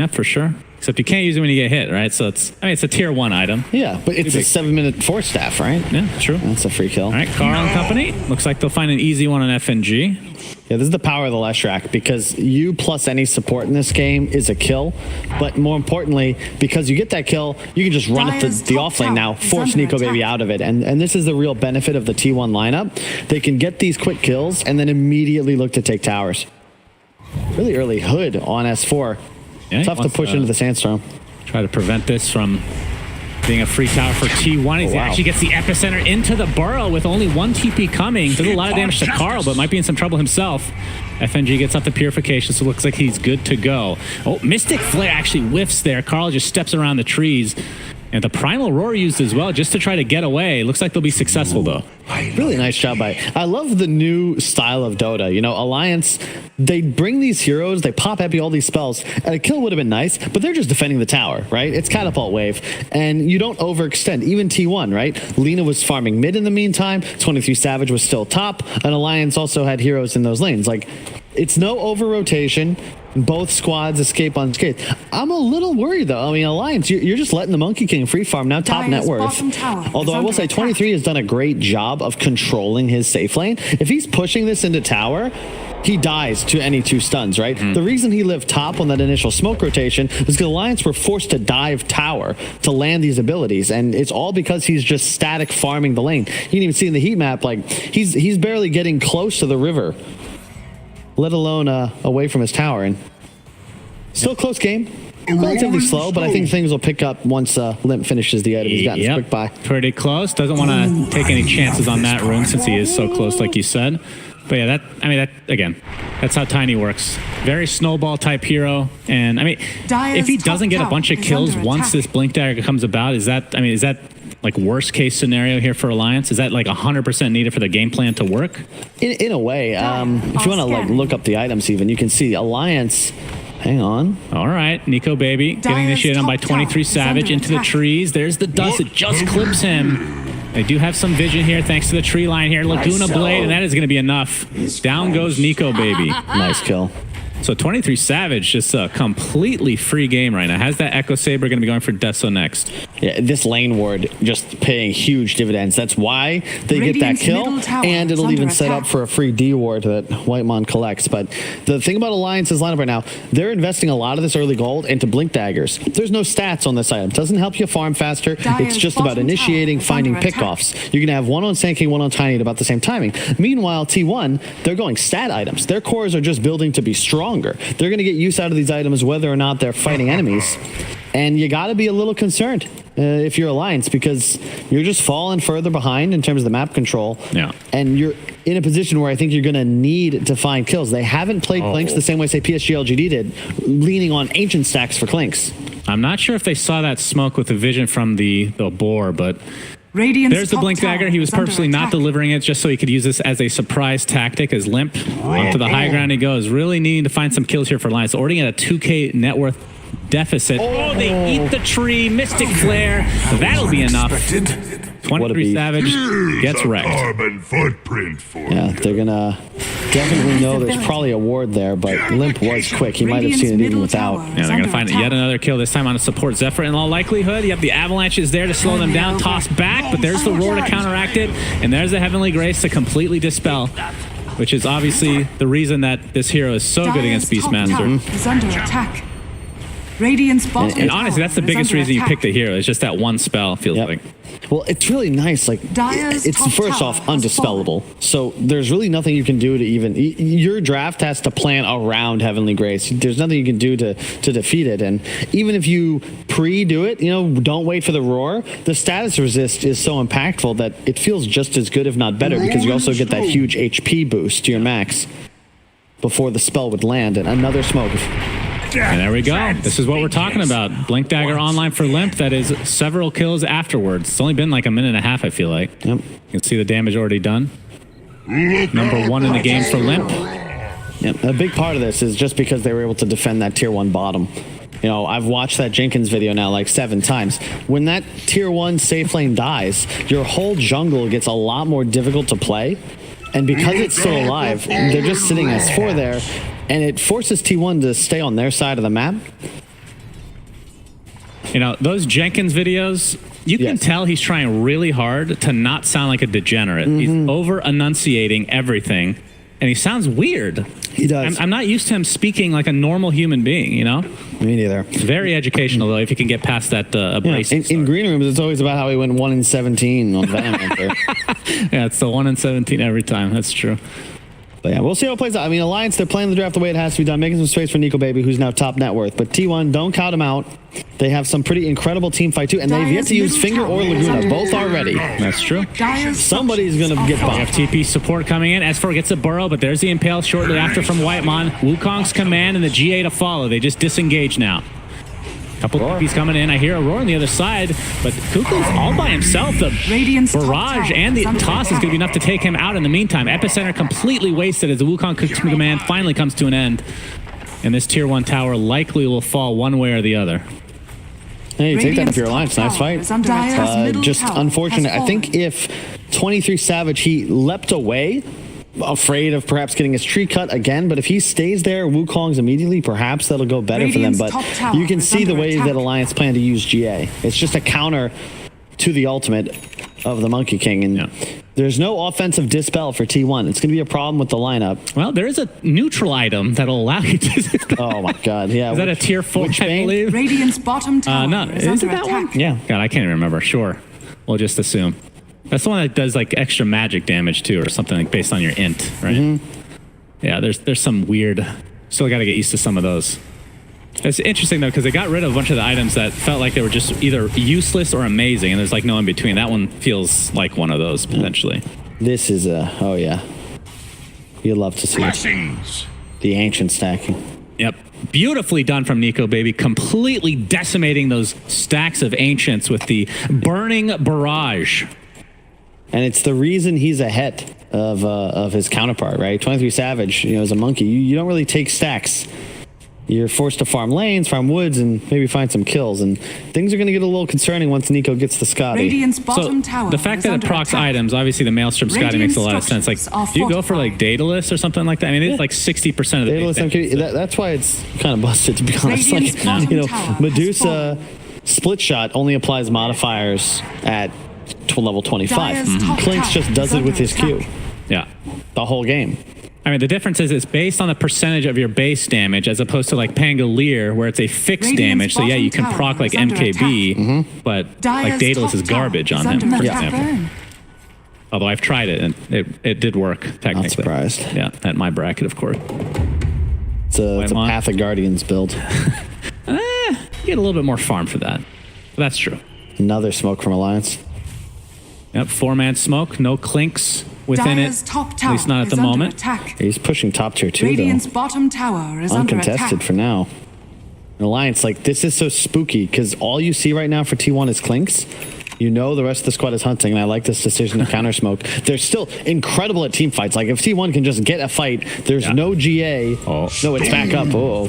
for sure. Except you can't use it when you get hit, right? So it's a tier 1 item. Yeah, but it's a 7-minute Force Staff, right? Yeah, true. That's a free kill. All right, Carl and company. Looks like they'll find an easy one on FNG. Yeah, this is the power of the Leshrac, because you plus any support in this game is a kill. But more importantly, because you get that kill, you can just run up the off lane now, force Nico Baby out of it. And this is the real benefit of the T1 lineup. They can get these quick kills and then immediately look to take towers. Really early Hood on S4. Yeah, tough to push into the Sandstorm. Try to prevent this from being a free tower for T1. He actually gets the Epicenter into the Burrow with only 1 TP coming. Does a lot of damage to Carl, but might be in some trouble himself. FNG gets up the Purification, so it looks like he's good to go. Oh, Mystic Flare actually whiffs there. Carl just steps around the trees. And the Primal Roar used as well just to try to get away. Looks like they'll be successful, though. Really nice job by... I love the new style of Dota. Alliance, they bring these heroes, they pop Epi all these spells, and a kill would have been nice, but they're just defending the tower, right? It's Catapult Wave, and you don't overextend. Even T1, right? Lina was farming mid in the meantime, 23 Savage was still top, and Alliance also had heroes in those lanes. Like, it's no over-rotation. Both squads escape unscathed. I'm a little worried, though. I mean, Alliance, you're just letting the Monkey King free farm, now top net worth. Although I will say 23 has done a great job of controlling his safe lane. If he's pushing this into tower, he dies to any 2 stuns, right? The reason he lived top on that initial smoke rotation was because Alliance were forced to dive tower to land these abilities, and it's all because he's just static farming the lane. You can even see in the heat map, like, he's barely getting close to the river, let alone away from his tower. And still a close game, relatively slow, but I think things will pick up once Limp finishes the item. He's gotten his quick buy. Pretty close. Doesn't want to take any chances on that rune since he is so close, like you said. But yeah, again, that's how Tiny works. Very snowball type hero. And I mean, if he doesn't get a bunch of kills once this Blink Dagger comes about, is that like worst case scenario here for Alliance? Is that like 100% needed for the game plan to work? In a way, if you want to like look up the items even, you can see Alliance. Hang on. All right, Nico Baby getting initiated on by 23 Savage into the trees. There's the dust. It just clips him. They do have some vision here thanks to the tree line here. Laguna Blade, and that is going to be enough. Down goes Nico Baby. Nice kill. So 23 Savage, just a completely free game right now. How's that Echo Saber going to be going for Deso next? Yeah, this lane ward just paying huge dividends. That's why they get that kill, and it'll even set up for a free D ward that Whitemon collects. But the thing about Alliance's lineup right now, they're investing a lot of this early gold into Blink Daggers. There's no stats on this item. It doesn't help you farm faster. It's just about initiating, finding pickoffs. You're going to have one on Sand King, one on Tiny at about the same timing. Meanwhile, T1, they're going stat items. Their cores are just building to be stronger. They're going to get use out of these items whether or not they're fighting enemies. And you got to be a little concerned if you're Alliance, because you're just falling further behind in terms of the map control. Yeah. And you're in a position where I think you're going to need to find kills. They haven't played Clinks the same way, say, PSG LGD did, leaning on ancient stacks for Clinks. I'm not sure if they saw that smoke with the vision from the boar, but there's the Blink Dagger. He was purposely not delivering it just so he could use this as a surprise tactic as Limp. Onto the high ground he goes. Really needing to find some kills here for Alliance. Already at a 2K net worth deficit. Oh, they eat the tree. Mystic Flare. That'll be enough. 23 Savage gets wrecked. Carbon footprint for Yeah, they're going to definitely know there's probably a ward there, but Limp was quick. He might have seen it even without. Yeah, they're going to find yet another kill, this time on a support Zephyr in all likelihood. You have the Avalanches there to slow them down, toss back, but there's the Roar to counteract it, and there's the Heavenly Grace to completely dispel, which is obviously the reason that this hero is so good against Beastmaster. Is under attack. Radiant's bottom And honestly, that's the biggest reason you pick the hero. It's just that one spell, feels like. Well, it's really nice. Like, it's first off undispellable. So there's really nothing you can do to even... Your draft has to plan around Heavenly Grace. There's nothing you can do to defeat it. And even if you pre-do it, you know, don't wait for the Roar, the status resist is so impactful that it feels just as good, if not better, because you also get that huge HP boost to your max before the spell would land. And another smoke. And there we go. This is what we're talking about. Blink Dagger online for Limp. That is several kills afterwards. It's only been like a minute and a half, I feel like. Yep. You can see the damage already done. Number 1 in the game for Limp. Yep. A big part of this is just because they were able to defend that tier 1 bottom. You know, I've watched that Jenkins video now like 7 times. When that tier 1 safe lane dies, your whole jungle gets a lot more difficult to play. And because it's still alive, they're just sitting as 4 there, and it forces T1 to stay on their side of the map. You know, those Jenkins videos, you can tell he's trying really hard to not sound like a degenerate. He's over-enunciating everything, and he sounds weird. He does. I'm not used to him speaking like a normal human being, you know? Me neither. Very educational, though, if you can get past that abrasive in green rooms, it's always about how he went 1 in 17 on Venom. Yeah, it's the 1 in 17 every time. That's true. But yeah, we'll see how it plays out. I mean, Alliance, they're playing the draft the way it has to be done, making some space for Nico Baby, who's now top net worth. But T1, don't count him out. They have some pretty incredible team fight, too. And they've yet to use Finger or Laguna. Both are ready. That's true. Somebody's going to get buffed. FTP support coming in. S4 gets a burrow, but there's the Impale shortly after from Whitemon. Wukong's command and the GA to follow. They just disengage now. Couple TPs coming in. I hear a roar on the other side, but Kukul's all by himself. The barrage and the toss is going to be enough to take him out in the meantime. Epicenter completely wasted as the Wukong command finally comes to an end. And this tier 1 tower likely will fall one way or the other. Hey, you take that if you're Alliance. Nice fight. Just unfortunate. I think if 23 Savage, he leapt away, afraid of perhaps getting his tree cut again, but if he stays there, Wukong's immediately, perhaps that'll go better for them. But you can see the way that Alliance plan to use GA. It's just a counter to the ultimate of the Monkey King, and there's no offensive dispel for T1. It's going to be a problem with the lineup. Well, there is a neutral item that'll allow you to... Oh my god, yeah. Is that a tier 4, I believe? Radiant's bottom tower no, is it that one? Yeah. God, I can't even remember. Sure. We'll just assume. That's the one that does like extra magic damage too, or something like based on your int, right? Yeah, there's some weird. Still got to get used to some of those. It's interesting though because they got rid of a bunch of the items that felt like they were just either useless or amazing, and there's like no in between. That one feels like one of those potentially. This is oh yeah. You'd love to see it. The ancient stacking. Yep. Beautifully done from Nico Baby, completely decimating those stacks of ancients with the burning barrage. And it's the reason he's ahead of his counterpart, right? 23 Savage, you know, as a monkey, you don't really take stacks you're forced to farm lanes, farm woods, and maybe find some kills. And things are going to get a little concerning once Nico gets the Scotty. Radiant's bottom So tower the fact is that it under procs attack. items, obviously the Maelstrom Scotty Radiant makes a lot of sense. Like, structures do you are go for like fortified. Daedalus or something like that? I mean, it's like 60% of the Daedalus base damage, MKB, that's why it's kind of busted, to be honest. Radiant's bottom You know, tower has Medusa split shot only applies modifiers at level 25. Dire's top Clinks tower just does is it with under his Q attack. Yeah. the whole game. I mean, the difference is it's based on the percentage of your base damage as opposed to like Pangolier, where it's a fixed Radiant's damage. So yeah, you can bottom proc tower like is under MKB, but like Dire's Daedalus top is garbage tower on is him, under for attack. example. Although I've tried it and it did work technically. Not surprised. Yeah, at my bracket, of course. It's a Whitemon. Path of Guardians build. You get a little bit more farm for that. But that's true. Another smoke from Alliance. Yep, 4-man smoke, no clinks within Dire's it. top At tower least not at is the under moment. attack. He's pushing top tier 2, Radiant's though. bottom tower is under Uncontested attack. for now. Alliance, like, this is so spooky because all you see right now for T1 is clinks. You know the rest of the squad is hunting, and I like this decision to counter smoke. They're still incredible at team fights. Like, if T1 can just get a fight, there's no GA. Oh. No, it's back up. Oh.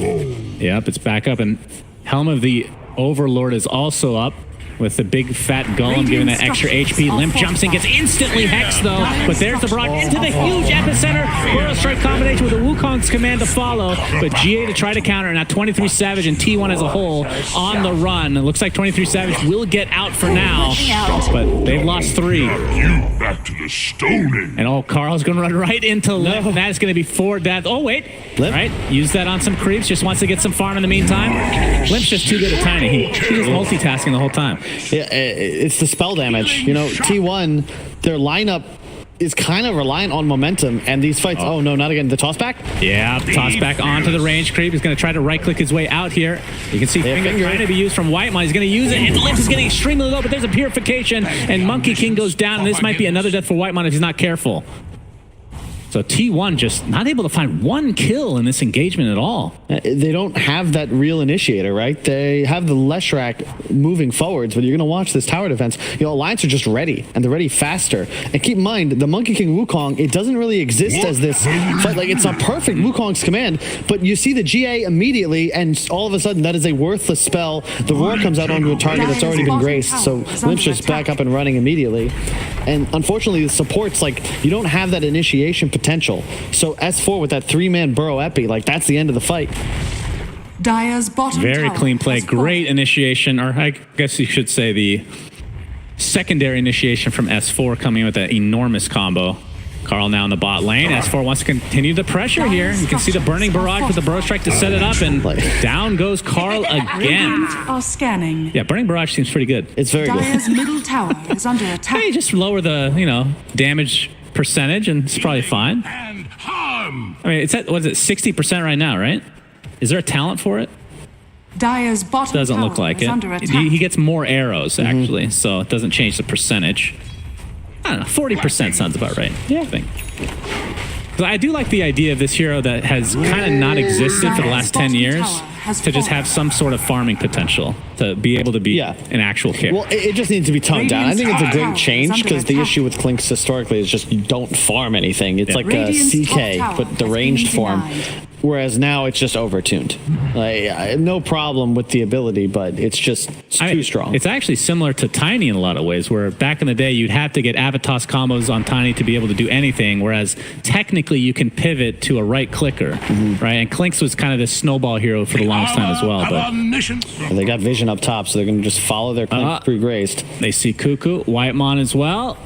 Yep, it's back up, and Helm of the Overlord is also up with the big fat golem giving that extra HP. Limp jumps in, gets instantly hexed though, but there's the Brock into the huge epicenter. Burrow strike combination with the Wukong's command to follow, but GA to try to counter. Now 23 Savage and T1 as a whole on the run. It looks like 23 Savage will get out for now, but they've lost 3. You back to the stoning. And Carl's going to run right into Limp. That is going to be 4 deaths. Oh, wait. Limp? Right. Use that on some creeps. Just wants to get some farm in the meantime. Limp's just too good at Tiny. He's just multitasking the whole time. Yeah, it's the spell damage. You know, T1, their lineup is kind of reliant on momentum, and these fights, oh no, not again, the toss back? Yeah, toss back onto the range creep. He's going to try to right-click his way out here. You can see Finger trying to be used from Whitemon. He's going to use it, and Limp is getting extremely low, but there's a purification, and Monkey King goes down, and this might be another death for Whitemon if he's not careful. So T1 just not able to find 1 kill in this engagement at all. They don't have that real initiator, right? They have the Leshrac moving forwards, but you're going to watch this tower defense. You know, Alliance are just ready, and they're ready faster. And keep in mind, the Monkey King Wukong, it doesn't really exist as this fight. Like, it's a perfect Wukong's command, but you see the GA immediately, and all of a sudden, that is a worthless spell. The roar comes out onto a target that's already been graced, so Limp's just back up and running immediately. And unfortunately, the supports, like, you don't have that initiation potential. So S4 with that 3-man Burrow Epi, like, that's the end of the fight. Dire's bottom Very tower clean play. has fallen. Great initiation, or I guess you should say the secondary initiation from S4 coming in with an enormous combo. Carl now in the bot lane. S4 wants to continue the pressure here. You can see the burning barrage with the Burrow Strike to set it up, and down goes Carl again. Radiant are scanning. Yeah, burning barrage seems pretty good. It's very good. Dire's middle tower is under attack. Hey, just lower the, damage percentage, and it's probably fine. And harm. I mean, it's at, what is it, 60% right now, right? Is there a talent for it? Dire's bottom Doesn't tower look like is it. under attack. He gets more arrows, actually, so it doesn't change the percentage. I don't know, 40% sounds about right. Yeah. I think. 'Cause I do like the idea of this hero that has kind of not existed for the last 10 years to just have some sort of farming potential, to be able to be an actual kick. Well, it just needs to be toned down. I think it's a great Radiant's change top because tower the is issue with Clinks historically is just you don't farm anything. It's like a Radiant's CK, top but the tower ranged has been form. denied. Whereas now it's just overtuned. Like, no problem with the ability, but it's just too strong. It's actually similar to Tiny in a lot of ways, where back in the day you'd have to get Avatos combos on Tiny to be able to do anything, whereas technically you can pivot to a right clicker, right? And Clinks was kind of this snowball hero for the longest time as well. But They got vision up top, so they're going to just follow their Clink through Graced. they see Cuckoo, Whitemon as well.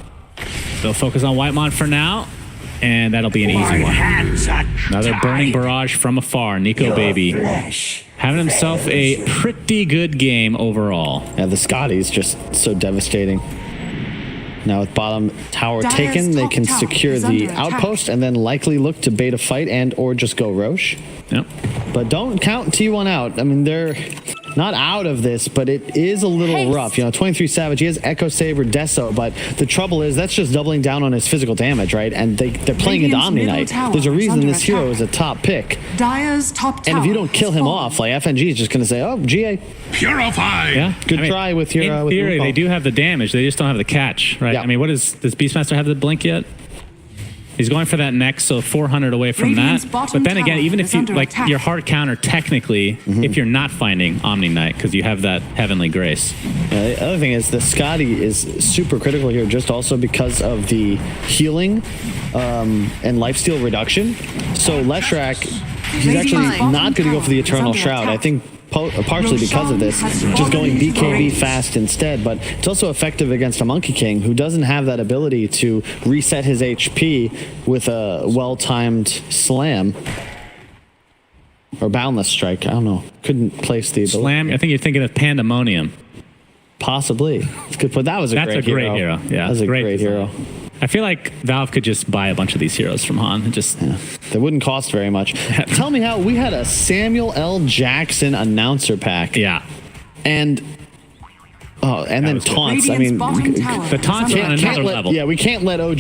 They'll focus on Whitemon for now, and that'll be an easy one. Another burning barrage from afar. Nico Baby having himself a pretty good game overall. Yeah, the Scotty's just so devastating. Now with bottom tower Dire's taken, they top can tower secure is the under attack. outpost and then likely look to bait a fight and or just go Roche. Yep. But don't count T1 out. I mean, they're not out of this, but it is a little rough. 23 Savage, he has Echo Saber, Deso, but the trouble is that's just doubling down on his physical damage, right? And they're playing into Radiant's Omni middle Knight. tower There's a is reason under this hero attack. is a top pick. Dire's top tower And if you don't kill has him fallen. off, like FNG is just going to say, oh, GA. Purify. Yeah. Good try with your In with theory, Wukong. they do have the damage. They just don't have the catch, right? Yeah. I mean, does Beastmaster have the blink yet? He's going for that next, so 400 away from Radiant's that. bottom But then again, tower even if is you under like attack. your hard counter, technically, if you're not finding Omni Knight, because you have that Heavenly Grace. The other thing is the Scotty is super critical here, just also because of the healing and lifesteal reduction. So Leshrac, he's actually not going to go for the Eternal Shroud. I think partially because of this, just going BKB fast instead. But it's also effective against a Monkey King who doesn't have that ability to reset his HP with a well-timed slam. Or Boundless Strike, I don't know. Couldn't place the ability. Slam, I think you're thinking of Pandemonium. Possibly. It's good, but that was That's a great hero. Yeah, that was a great hero. I feel like Valve could just buy a bunch of these heroes from Han. And just They wouldn't cost very much. Tell me how we had a Samuel L. Jackson announcer pack. yeah. And then was good. taunts. I Radiant's mean, bottom tower The taunts is are on under another let, level. yeah, we can't let OG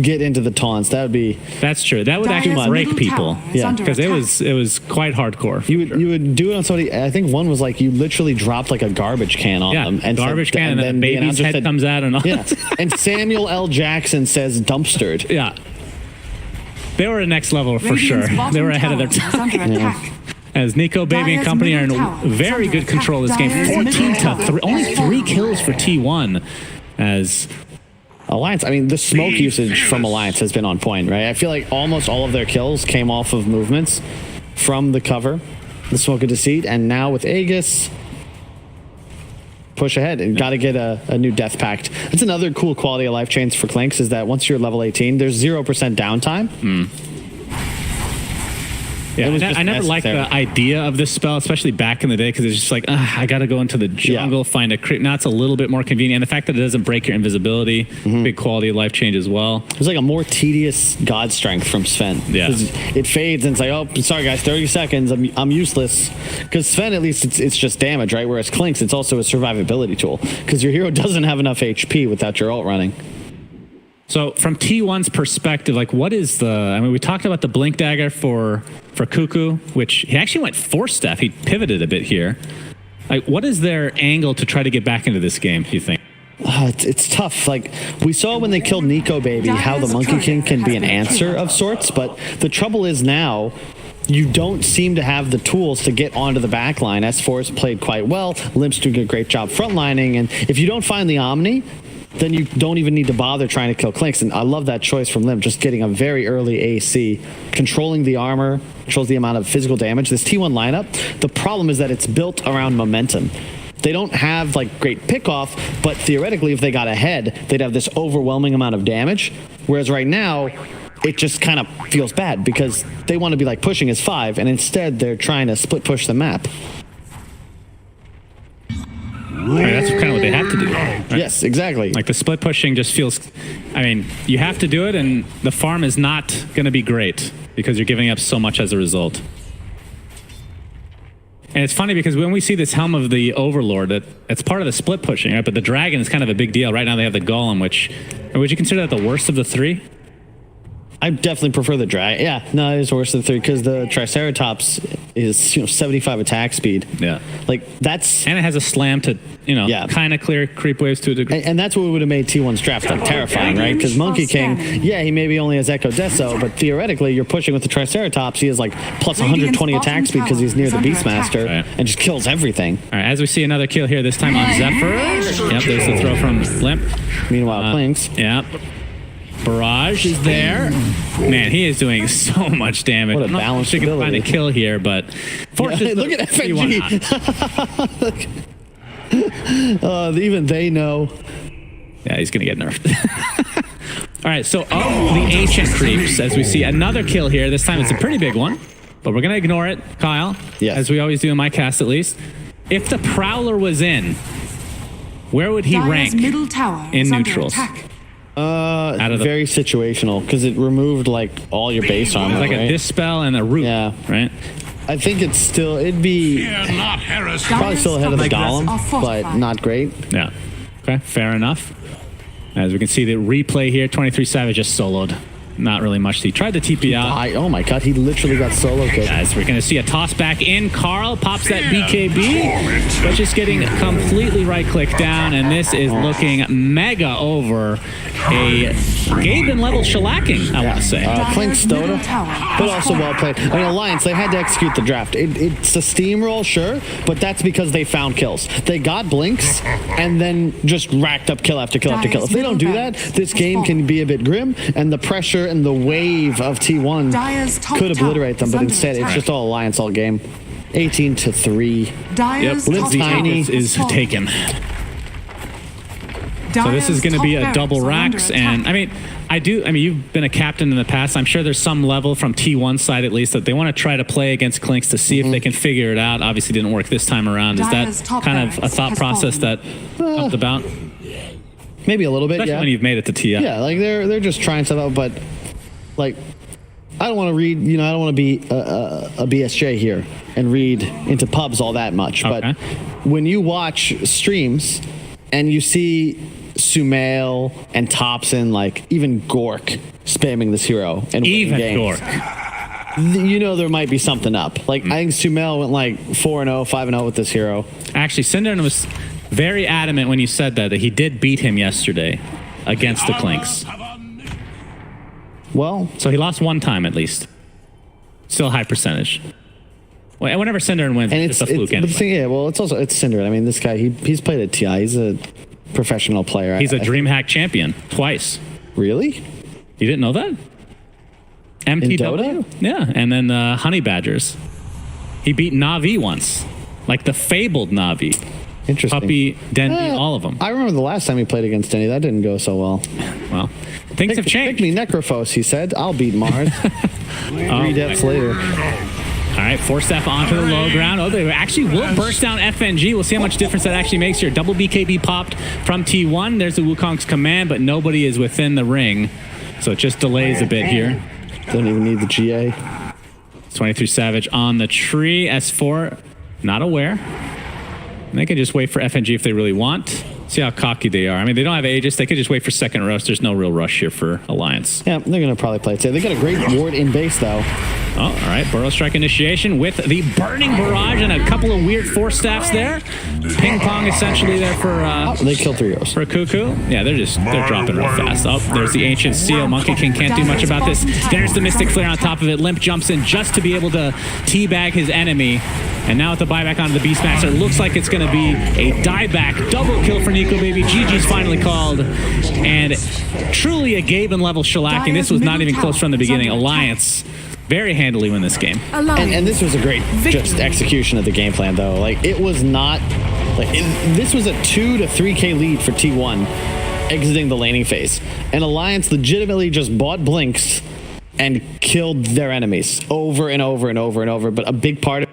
get into the taunts. That would be That's true. That would actually Dire's break middle people. tower is Yeah, under Because attack. it was quite hardcore. you would do it on somebody. I think one was like you literally dropped like a garbage can on Yeah, them and garbage said, can, and then the baby's announcer head said- comes out and all. Yeah, and Samuel L. Jackson says dumpstered. Yeah. They were a next level for Radiant's sure. bottom They were ahead of their tower is time. under attack. As Nico, Baby, and Dire's company are in middle tower is very under good attack. control of this game. Dire's 14 middle to tower 3. Only is 3 fallen. kills for T1. As Alliance, I mean, the smoke usage from Alliance has been on point, right? I feel like almost all of their kills came off of movements from the cover, the Smoke of Deceit, and now with Aegis, push ahead and got to get a new Death Pact. That's another cool quality of life change for Clinks is that once you're level 18, there's 0% downtime. yeah, It was I just never liked necessary. the idea of this spell, especially back in the day, because it's just like, I got to go into the jungle, find a creep. Now it's a little bit more convenient. And the fact that it doesn't break your invisibility, big quality of life change as well. It was like a more tedious God Strength from Sven. Yeah. 'Cause it fades and it's like, oh, sorry guys, 30 seconds, I'm useless. Because Sven, at least, it's just damage, right? Whereas Clinks, it's also a survivability tool. Because your hero doesn't have enough HP without your ult running. So from T1's perspective, like what is the, I mean, we talked about the Blink Dagger for Cuckoo, which he actually went 4-step. He pivoted a bit here. Like what is their angle to try to get back into this game, do you think? It's tough. Like, we saw when they killed Nico Baby how the Monkey King can be an answer of sorts, but the trouble is now you don't seem to have the tools to get onto the back line. S4 has played quite well. Limp's doing a great job frontlining, and if you don't find the Omni, then you don't even need to bother trying to kill Clinks. And I love that choice from Limp, just getting a very early AC, controlling the armor, controls the amount of physical damage. This T1 lineup, the problem is that it's built around momentum. They don't have like great pickoff, but theoretically, if they got ahead, they'd have this overwhelming amount of damage. Whereas right now, it just kind of feels bad because they want to be like pushing as 5, and instead they're trying to split push the map. I mean, that's kind of what they have to do. Right? Yes, exactly. Like the split pushing just feels, I mean, you have to do it, and the farm is not going to be great because you're giving up so much as a result. And it's funny because when we see this Helm of the Overlord, it's part of the split pushing, right? But the Dragon is kind of a big deal. Right now they have the Golem, which, would you consider that the worst of the 3? I definitely prefer the drag. Yeah, no, it is worse than 3 because the Triceratops is 75 attack speed. Yeah. Like that's And it has a slam to, Yeah. kind of clear creep waves to a degree. and that's what would have made T1's draft like terrifying, right? Because Monkey King, yeah, he maybe only has Echo Deso, but theoretically you're pushing with the Triceratops. He has like plus 120 attack speed because he's near the Beastmaster Right. and just kills everything. All right, as we see another kill here, this time on Zephyr. Yep, there's the throw from Limp. Meanwhile, Clinks. Yep. Barrage is there. Man, he is doing so much damage. What a I'm not balanced sure he can find a ability. kill here, but Yeah, look at FNG. Even they know. Yeah, he's going to get nerfed. All right, so the Ancient Creeps, as we see another kill here. This time it's a pretty big one, but we're going to ignore it, Kyle, Yes. as we always do in my cast at least. If the Prowler was in, where would he Dire's rank middle tower in is under neutrals? attack. Out of the, Very situational because it removed like all your base armor. like right? a Dispel and a Root, Yeah. right? I think it'd be Fear not heresy. probably still ahead of the Dire's Golem, are but fortified. not great. Yeah. Okay, fair enough. As we can see the replay here, 23 Savage just soloed. Not really much. He tried to TP out. Oh my god, he literally got solo killed. Guys, we're going to see a toss back in. Carl pops that BKB, but just getting completely right click down, and this is looking mega over a Gaben level shellacking, I want to say. Clink's Middle Dota, tower but also well played. I mean, Alliance, they had to execute the draft. It's a steamroll, sure, but that's because they found kills. They got blinks and then just racked up kill after kill after kill. If they don't do that, this game can be a bit grim, and the pressure and the wave of T1 could obliterate them, but instead it's just all Alliance all game. 18-3. Dyer's Yep, top the tower is fallen. taken. So this is going to be a double racks, and I mean, you've been a captain in the past. I'm sure there's some level from T1 side at least that they want to try to play against Clinks to see if they can figure it out. Obviously, didn't work this time around. Is that kind of a thought process that comes about? Maybe a little bit, Especially yeah. when you've made it to TI. Yeah, like they're just trying stuff out, but like I don't want to read, I don't want to be a BSJ here and read into pubs all that much. Okay. But when you watch streams and you see Sumail and Thompson, like even Gork spamming this hero and Even winning games, Gork. there might be something up. Like I think Sumail went like 4-0, 5-0 with this hero. Actually, Cinderin was very adamant when you said that he did beat him yesterday against the Clinks. Well, So he lost one time at least. Still high percentage. Whenever Cinderin wins, and it's just a fluke but the anyway. thing, it's Cinder. I mean, this guy, he's played at TI. He's a professional player. He's a DreamHack champion twice. Really? You didn't know that? MTW? Dota? Yeah, and then the Honey Badgers. He beat Na'Vi once. Like the fabled Na'Vi. Interesting. Puppy, Denby, all of them. I remember the last time he played against Denny. That didn't go so well. Well, things have changed. Pick me Necrophos, he said. I'll beat Mars. 3 deaths later. All right, force F onto the low ground. Oh, they actually will burst down FNG. We'll see how much difference that actually makes here. Double BKB popped from T1. There's the Wukong's command, but nobody is within the ring. So it just delays a bit here. Don't even need the GA. 23 Savage on the tree. S4, not aware. They can just wait for FNG if they really want. See how cocky they are. I mean, they don't have Aegis. They could just wait for second roast. There's no real rush here for Alliance. Yeah, they're going to probably play it safe. They got a great ward in base, though. Oh, all right. Burrow Strike initiation with the Burning Barrage and a couple of weird force staffs there. Ping pong essentially there for They killed 3 heroes. for Cuckoo. Yeah, they're dropping real fast. Oh, there's the Ancient Seal. Monkey King can't do much about this. There's the Mystic Flare on top of it. Limp jumps in just to be able to teabag his enemy. And now with the buyback onto the Beastmaster, looks like it's going to be a dieback. Double kill for Nico Baby. GG's finally called. And truly a Gaben level shellacking. This was not even close from the beginning. Alliance very handily win this game. And this was a great just execution of the game plan, though. Like, it was not... this was a 2 to 3k lead for T1 exiting the laning phase. And Alliance legitimately just bought blinks and killed their enemies over and over and over and over. But a big part of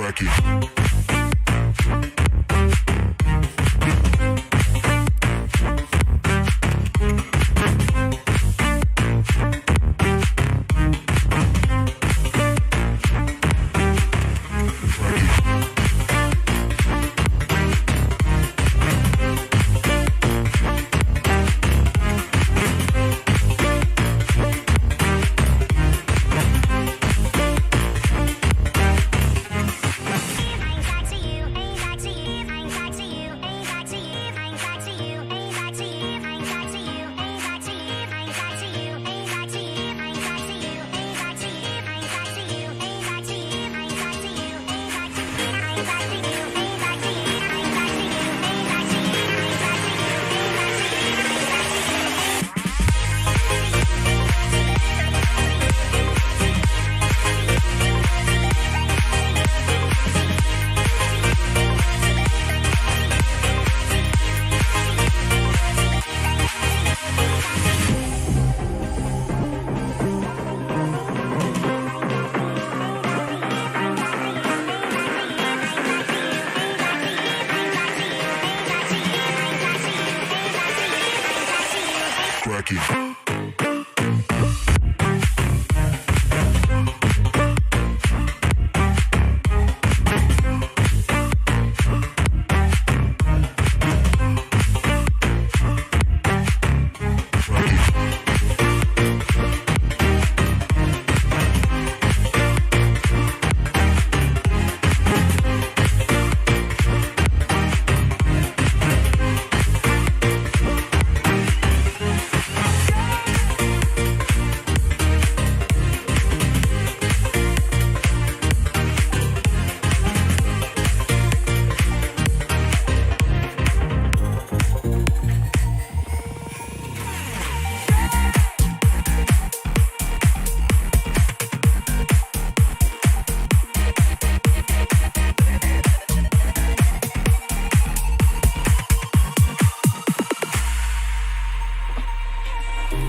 Cracky. Cracky.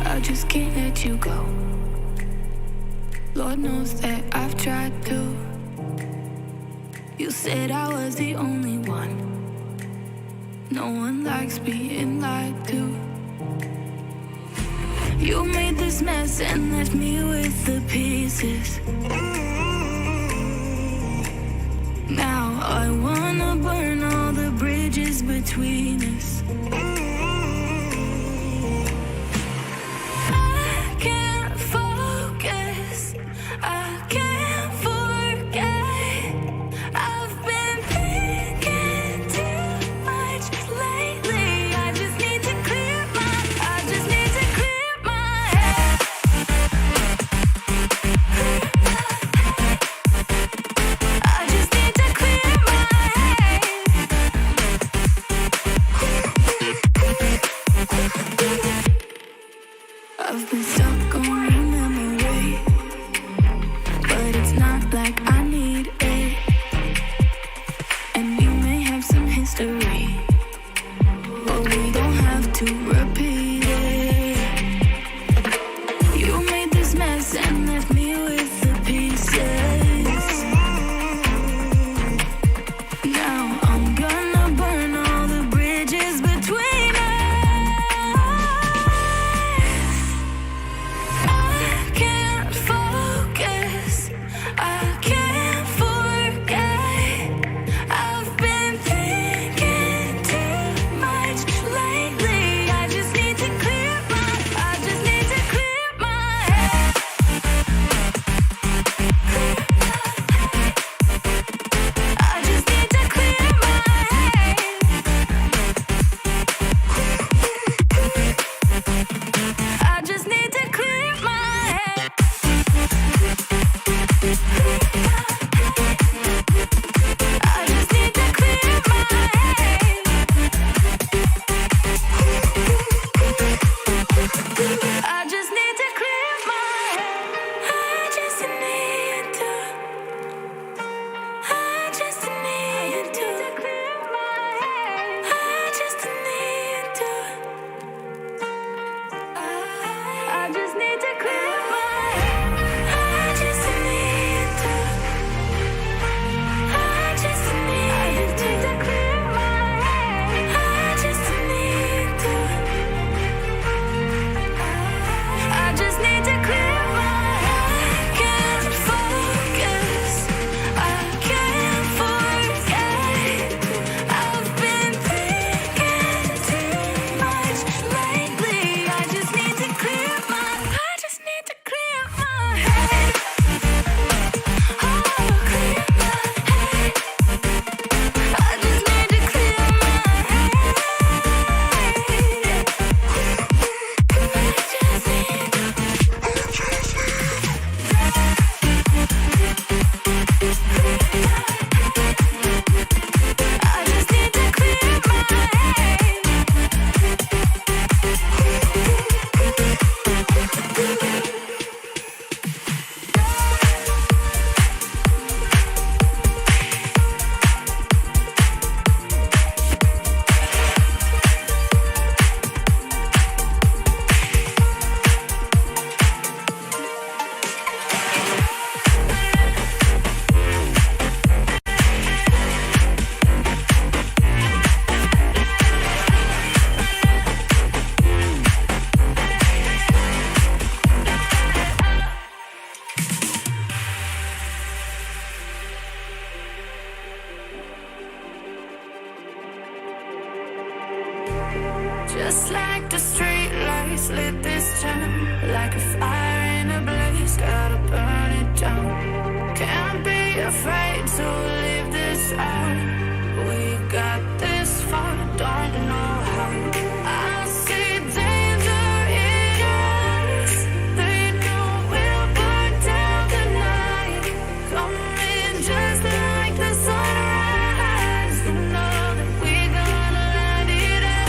I just can't let you go. Lord knows that I've tried to. You said I was the only one. No one likes being lied to. You made this mess and left me with the pieces. Now I wanna burn all the bridges between us. Just like the street lights lit this town, like a fire in a blaze, gotta burn it down. Can't be afraid to leave this out. We got this far, don't know how. I see danger in your eyes. They know we'll burn down the night. Coming just like the sunrise. You know that we're gonna light it up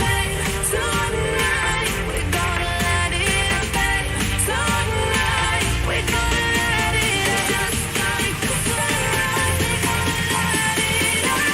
tonight. We're gonna light it up tonight. We're gonna light it up just like the sunrise. We're gonna light it up.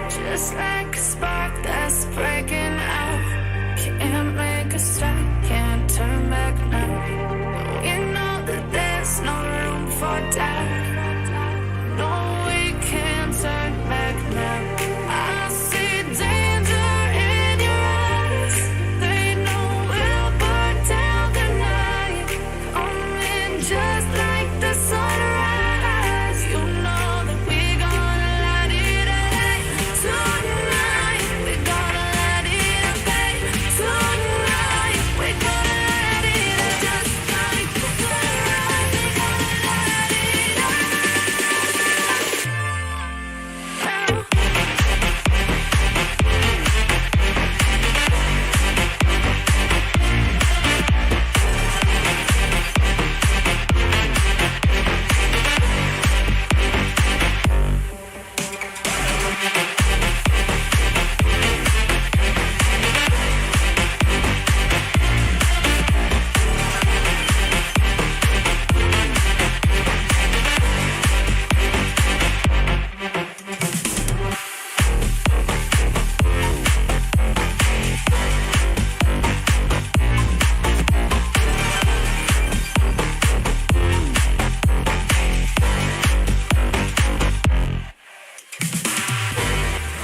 Just like a spark that's breaking out. Can't make a stop, can't turn back now. We know that there's no room for doubt. No, we can't turn back now. I see danger in your eyes. They know we'll burn down the night. Coming just like the sunrise. You know that we're gonna light it up tonight. We're gonna light it up tonight. We're gonna light it up just like the sunrise. We're gonna light it up.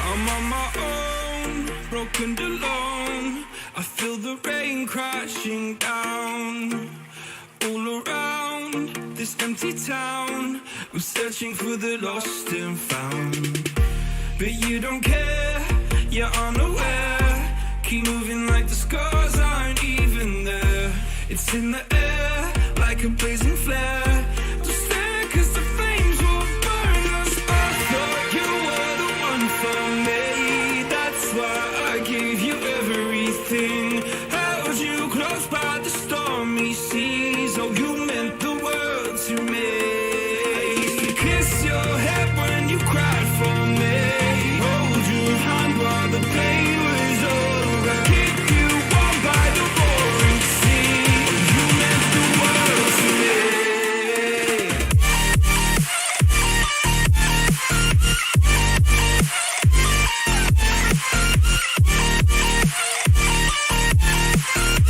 I'm on my own, broken alone. I feel the rain crashing down all around this empty town. I'm searching for the lost and found, but you don't care, you're unaware. Keep moving like the scars aren't even there. It's in the air like a blazing flare. Just stare 'cause the flames will burn us. I thought you were the one for me. That's why I gave you everything. Held you close by the stormy seas. Oh, you meant the world to me. I used to kiss your head when you cried for me. Hold your hand while the pain was over. Keep you warm by the roaring sea. You meant the world to me.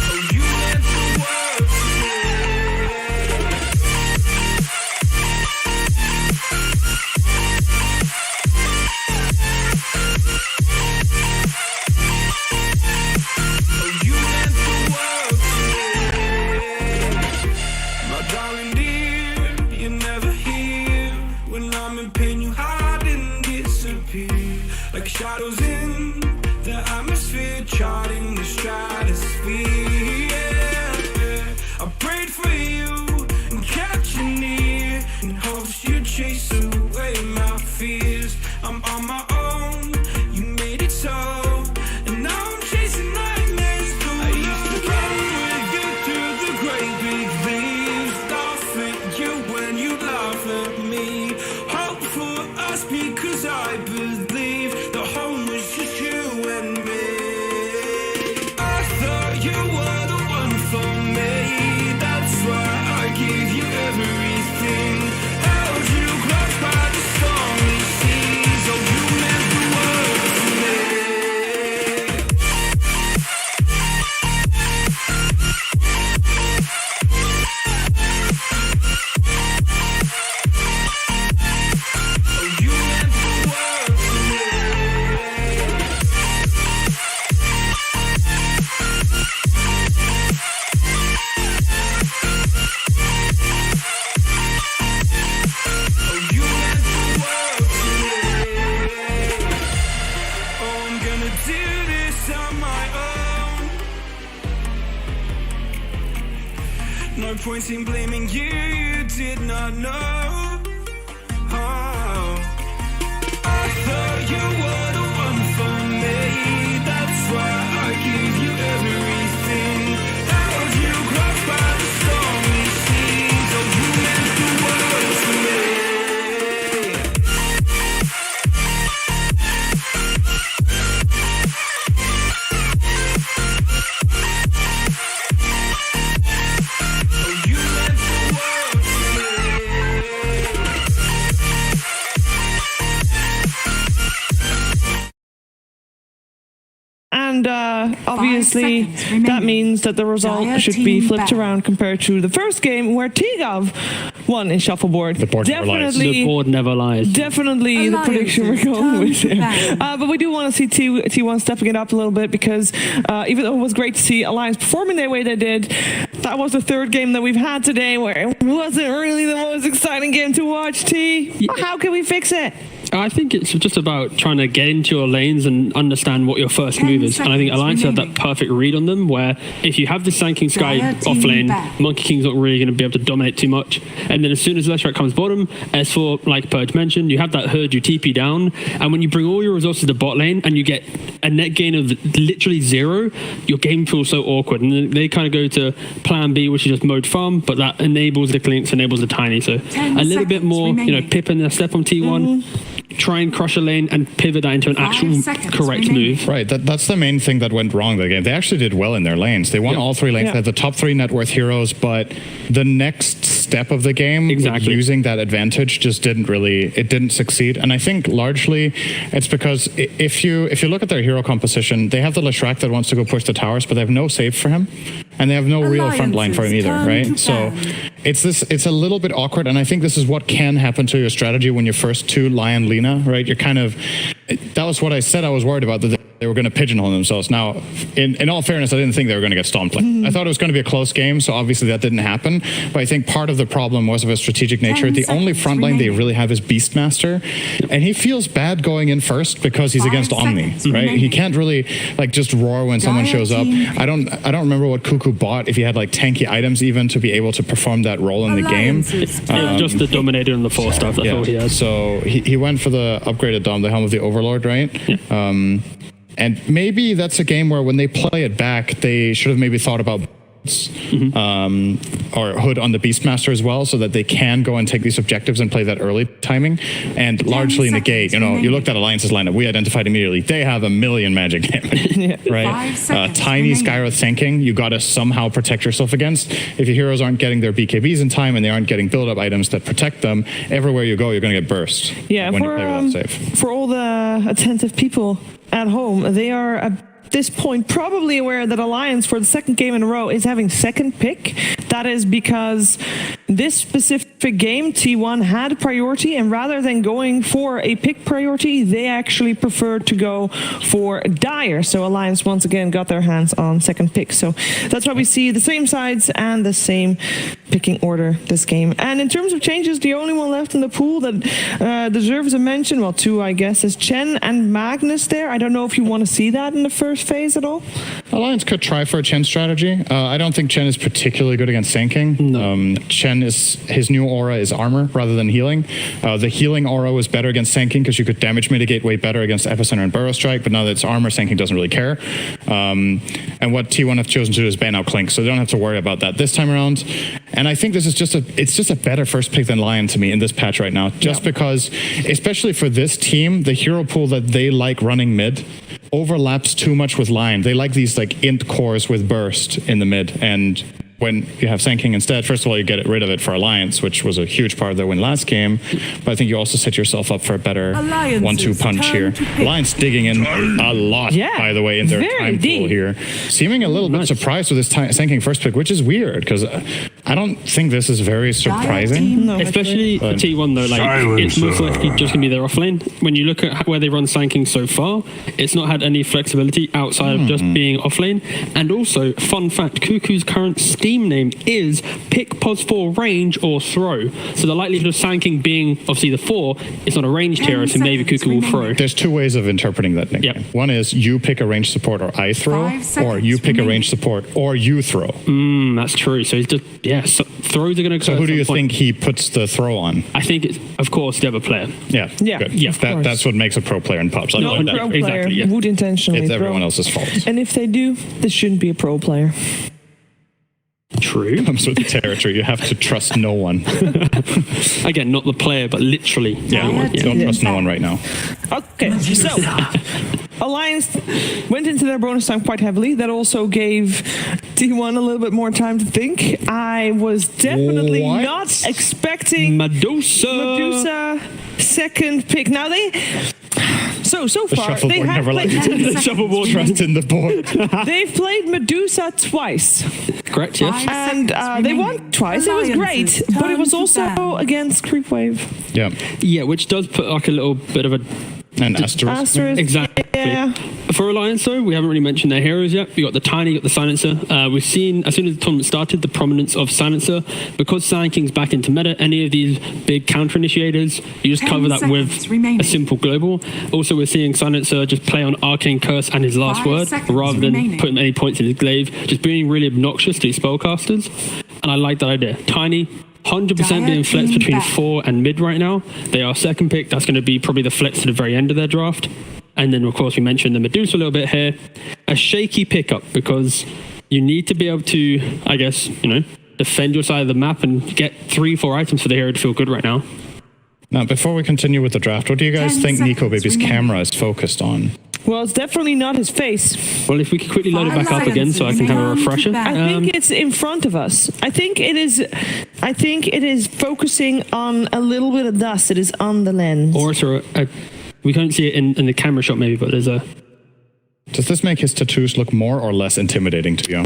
Oh, you meant the world to me. Oh, you meant the world to me. My darling dear, you're never here. When I'm in pain, you hide and disappear. Like shadows in the atmosphere, charting the stratosphere. Yeah. I prayed for you and kept you near, in hopes you'd chase away my fears. I'm on my own, you made it so, and now I'm chasing nightmares through. I used to run with you through the great big leaves, laugh at you when you laugh at me. Hope for us because I believe the home was just you and me. I thought you were the one for me. That's why no point in blaming you, you did not know. Oh, I thought you were the one for me. That's why I give you everything. Held you close by the stormy seas. Oh, you meant the world to me. And obviously, that means that the result Dire should be team flipped back. around compared to the first game where T-Gov won in shuffleboard. The board never lies. The board never lies. Definitely the prediction we're going with here. Alliances But we do want to see T1 stepping it up a little bit because even though it was great to see Alliance performing the way they did, that was the third game that we've had today where it wasn't really the most exciting game to watch, T. How can we fix it? I think it's just about trying to get into your lanes and understand what your first 10 move is. And I think seconds Alliance had that remaining. perfect read on them where if you have the Sanking Sky Dire team off lane, back. Monkey King's not really going to be able to dominate too much. And then as soon as Leshrac comes bottom, S4, like Purge mentioned, you have that herd, you TP down. And when you bring all your resources to the bot lane and you get a net gain of literally 0, your game feels so awkward. And then they kind of go to plan B, which is just mode farm, but that enables the Clinks, enables the Tiny. So 10 a little bit seconds more, remaining. Pip and a step on T1. Try and crush a lane and pivot that into an 5 actual seconds correct remaining. move. Right, that's the main thing that went wrong that game. They actually did well in their lanes. They won all 3 lanes. Yeah. They had the top 3 net worth heroes, but the next step of the game, Exactly. using that advantage, just didn't succeed. And I think largely it's because if you look at their hero composition, they have the Leshrac that wants to go push the towers, but they have no save for him, and they have no real front line for him either, Alliances right? So turn to it's a little bit awkward, and I think this is what can happen to your strategy when you first 2 Lion Lina, right? You're kind of, that was what I said I was worried about, that they were going to pigeonhole themselves. Now, in all fairness, I didn't think they were going to get stomped. I thought it was going to be a close game, so obviously that didn't happen. But I think part of the problem was of a strategic nature. 10 The only seconds front line they remaining. really have is Beastmaster, and he feels bad going in first because he's 5 against Omni, seconds right? He remaining. can't really just roar when someone Dire shows up. team. I don't remember what Cuckoo bought, if he had tanky items even to be able to perform that role in the game. Alliances It turn was just the to Dominator and the 4 stuff. That's all he had. So he went for the upgraded Dom, the Helm of the Overlord, right? And maybe that's a game where when they play it back, they should have maybe thought about or Hood on the Beastmaster as well, so that they can go and take these objectives and play that early timing and largely negate. seconds You remaining. looked at Alliance's lineup. We identified immediately they have a million magic damage, right? 5 seconds Tiny remaining. Skyroth Sanking, you got to somehow protect yourself against. If your heroes aren't getting their BKBs in time and they aren't getting build-up items that protect them, everywhere you go, you're going to get burst. Yeah, when you play without save. for all the attentive people at home, they are at this point probably aware that Alliance for the second game in a row is having second pick. That is because this specific game, T1 had priority, and rather than going for a pick priority, they actually preferred to go for Dire. So Alliance once again got their hands on second pick. So that's why we see the same sides and the same picking order this game. And in terms of changes, the only one left in the pool that deserves a mention, well, 2 I guess, is Chen and Magnus there. I don't know if you want to see that in the first phase at all. Alliance could try for a Chen strategy. I don't think Chen is particularly good against Sanking. Chen his new aura is armor rather than healing. The healing aura was better against Sanking because you could damage mitigate way better against Epicenter and Burrow Strike, but now that it's armor, Sanking doesn't really care. And what T1 have chosen to do is ban out Clink, so they don't have to worry about that this time around. And I think this is just a better first pick than Lion to me in this patch right now, just because, especially for this team, the hero pool that they like running mid overlaps too much with Lion. They like these int cores with burst in the mid, and when you have Sanking instead, first of all, you get rid of it for Alliance, which was a huge part of their win last game, but I think you also set yourself up for a better Alliances 1-2 punch turn here. to pick. Alliance digging in a lot, Yeah, by the way, in their very time pool deep. here. Seeming a little bit surprised with this Sanking first pick, which is weird, because I don't think this is very surprising. No, Especially for T1 though, it's most likely just going to be their offlane. When you look at where they run Sanking so far, it's not had any flexibility outside of just being offlane. And also, fun fact, Cuckoo's current Steam team name is pick +4 range or throw. So the likelihood of Sand being obviously the 4, it's not a ranged hero, so maybe Cuckoo will throw. There's two ways of interpreting that nickname. Yep. One is you pick a range support or I throw, 5 seconds or you pick a range support or you throw. That's true. So he's just, so throws are going to. So who do you think he puts the throw on? I think it's, of course, the other player. Yeah, Yeah, good. of course. That's what makes a pro player in pubs. I No, love no, that. Pro player exactly, yeah. would intentionally It's throw. everyone else's fault. And if they do, this shouldn't be a pro player. True. Comes with the territory. You have to trust no one. Again, not the player, but literally. Yeah, no one. don't trust no one right now. Okay, so Alliance went into their bonus time quite heavily. That also gave T1 a little bit more time to think. I was definitely What? not expecting Medusa second pick. Now so The far they shuffleboard have never lets you played, do the shuffleboard. Trust in the board. they've played Medusa twice. Correct, yes. 5 And seconds they won remaining. twice. It was great, Alliances but it was turn to also ban. against Creepwave. Yeah, Yeah, which does put like a little bit of a... and asterisk. Asterisk. Exactly. Yeah. For Alliance, though, we haven't really mentioned their heroes yet. We got the Tiny, got the Silencer. We've seen, as soon as the tournament started, the prominence of Silencer. Because Sand King's back into meta, any of these big counter initiators, you just 10 cover that with seconds remaining. a simple global. Also, we're seeing Silencer just play on Arcane Curse and his last 5 word, seconds rather than remaining. putting any points in his glaive, just being really obnoxious to these spellcasters. And I like that idea. Tiny, 100% being flexed between 4 and mid right now. They are second pick. That's going to be probably the flex to the very end of their draft. And then, of course, we mentioned the Medusa a little bit here. A shaky pickup because you need to be able to, I guess, defend your side of the map and get 3-4 items for the hero to feel good right now. Now, before we continue with the draft, what do you guys 10 think Nico seconds Baby's remaining. camera is focused on? Well, it's definitely not his face. Well, if we could quickly load it back up again so I can have a refresher. I think it's in front of us. I think it is focusing on a little bit of dust. It is on the lens. Or it's we can't see it in the camera shot maybe, but there's a... Does this make his tattoos look more or less intimidating to you?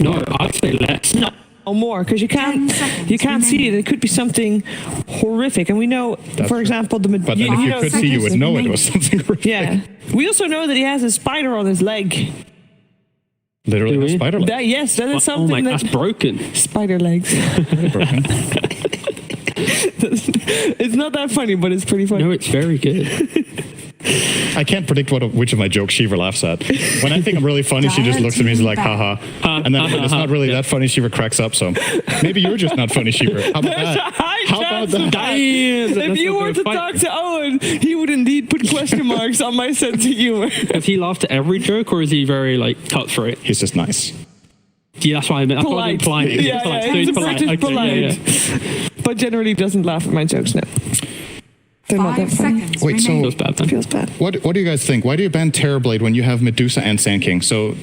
No, I'd say less. No, more, because you 10 can't seconds see it. It could be something horrific, and we know, for example, the. But then if you could see, you would know it was something horrific. Yeah, we also know that he has a spider on his leg. Literally Do a we? spider leg. Yes, that is Oh something my, that that's broken. spider legs. Broken. It's not that funny, but it's pretty funny. No, it's very good. I can't predict which of my jokes Shiva laughs at. When I think I'm really funny, she just looks at me and is like, haha. And then when it's not really that funny, Shiva cracks up. So maybe you're just not funny, Shiva. How about There's a that? high How chance about of that? that. If you were to talk to Owen, he would indeed put question marks on my sense of humor. Does he laugh at every joke, or is he very cutthroat? He's just nice. Yeah, that's what I meant. That's what I meant. Polite. Yeah, Polite. yeah, So he's a polite. British Okay, polite. yeah. But generally doesn't laugh at my jokes now. They're not 5 that funny. seconds Wait, so- remaining. Feels bad then. Feels bad. What do you guys think? Why do you ban Terrorblade when you have Medusa and Sand King? So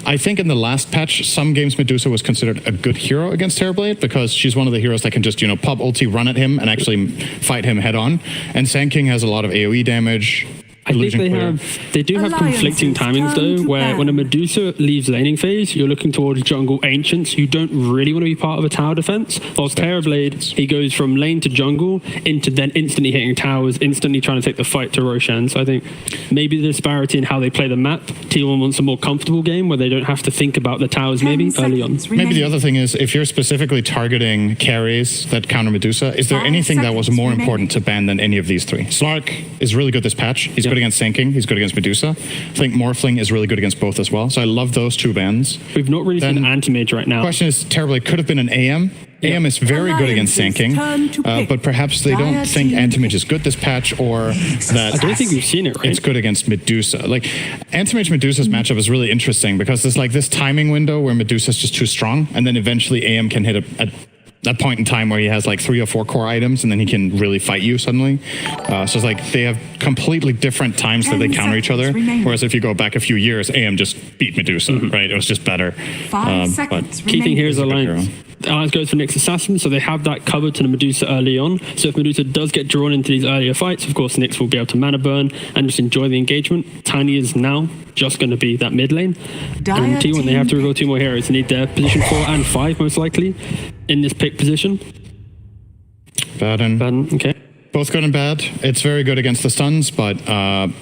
I think in the last patch, some games Medusa was considered a good hero against Terrorblade because she's one of the heroes that can just, pop ulti, run at him, and actually fight him head on. And Sand King has a lot of AoE damage. I think illusion clear. they do have conflicting timings though, where when a Medusa leaves laning phase, you're looking towards jungle ancients who don't really want to be part of a tower defense. Whilst Terrorblade, he goes from lane to jungle into then instantly hitting towers, instantly trying to take the fight to Roshan. So I think maybe the disparity in how they play the map, T1 wants a more comfortable game where they don't have to think about the towers maybe 10 early on. seconds Maybe the remaining. other thing is, if you're specifically targeting carries that counter Medusa, is there 5 anything that was seconds more remaining. important to ban than any of these three? Slark is really good this patch. He's good against Sand King. He's good against Medusa. I think Morphling is really good against both as well. So I love those two bans. We've not really seen Then- anti-mage right now. Question is, Terrorblade could have been an AM. AM is very good against Sand King, Alliances turn to pick. but perhaps they don't Dire think team Anti-Mage is good this patch, or that I don't think we've seen it, right? it's good against Medusa. Like Anti-Mage Medusa's matchup is really interesting because there's like this timing window where Medusa's just too strong, and then eventually AM can hit a point in time where he has like 3 or 4 core items, and then he can really fight you suddenly. So it's like they have completely different times that they 10 counter each other. seconds remaining. Whereas if you go back a few years, AM just beat Medusa, right? It was just better. 5 but seconds Key thing here is remaining. Alliance. Alliance goes for Nyx Assassin, so they have that covered to the Medusa early on. So if Medusa does get drawn into these earlier fights, of course Nyx will be able to mana burn and just enjoy the engagement. Tiny is now just going to be that mid lane. Dire And T1, they have to team reveal 2 more heroes. They need their position 4 and 5 most likely in this pick position. Baden. Okay. Both good and bad. It's very good against the stuns, but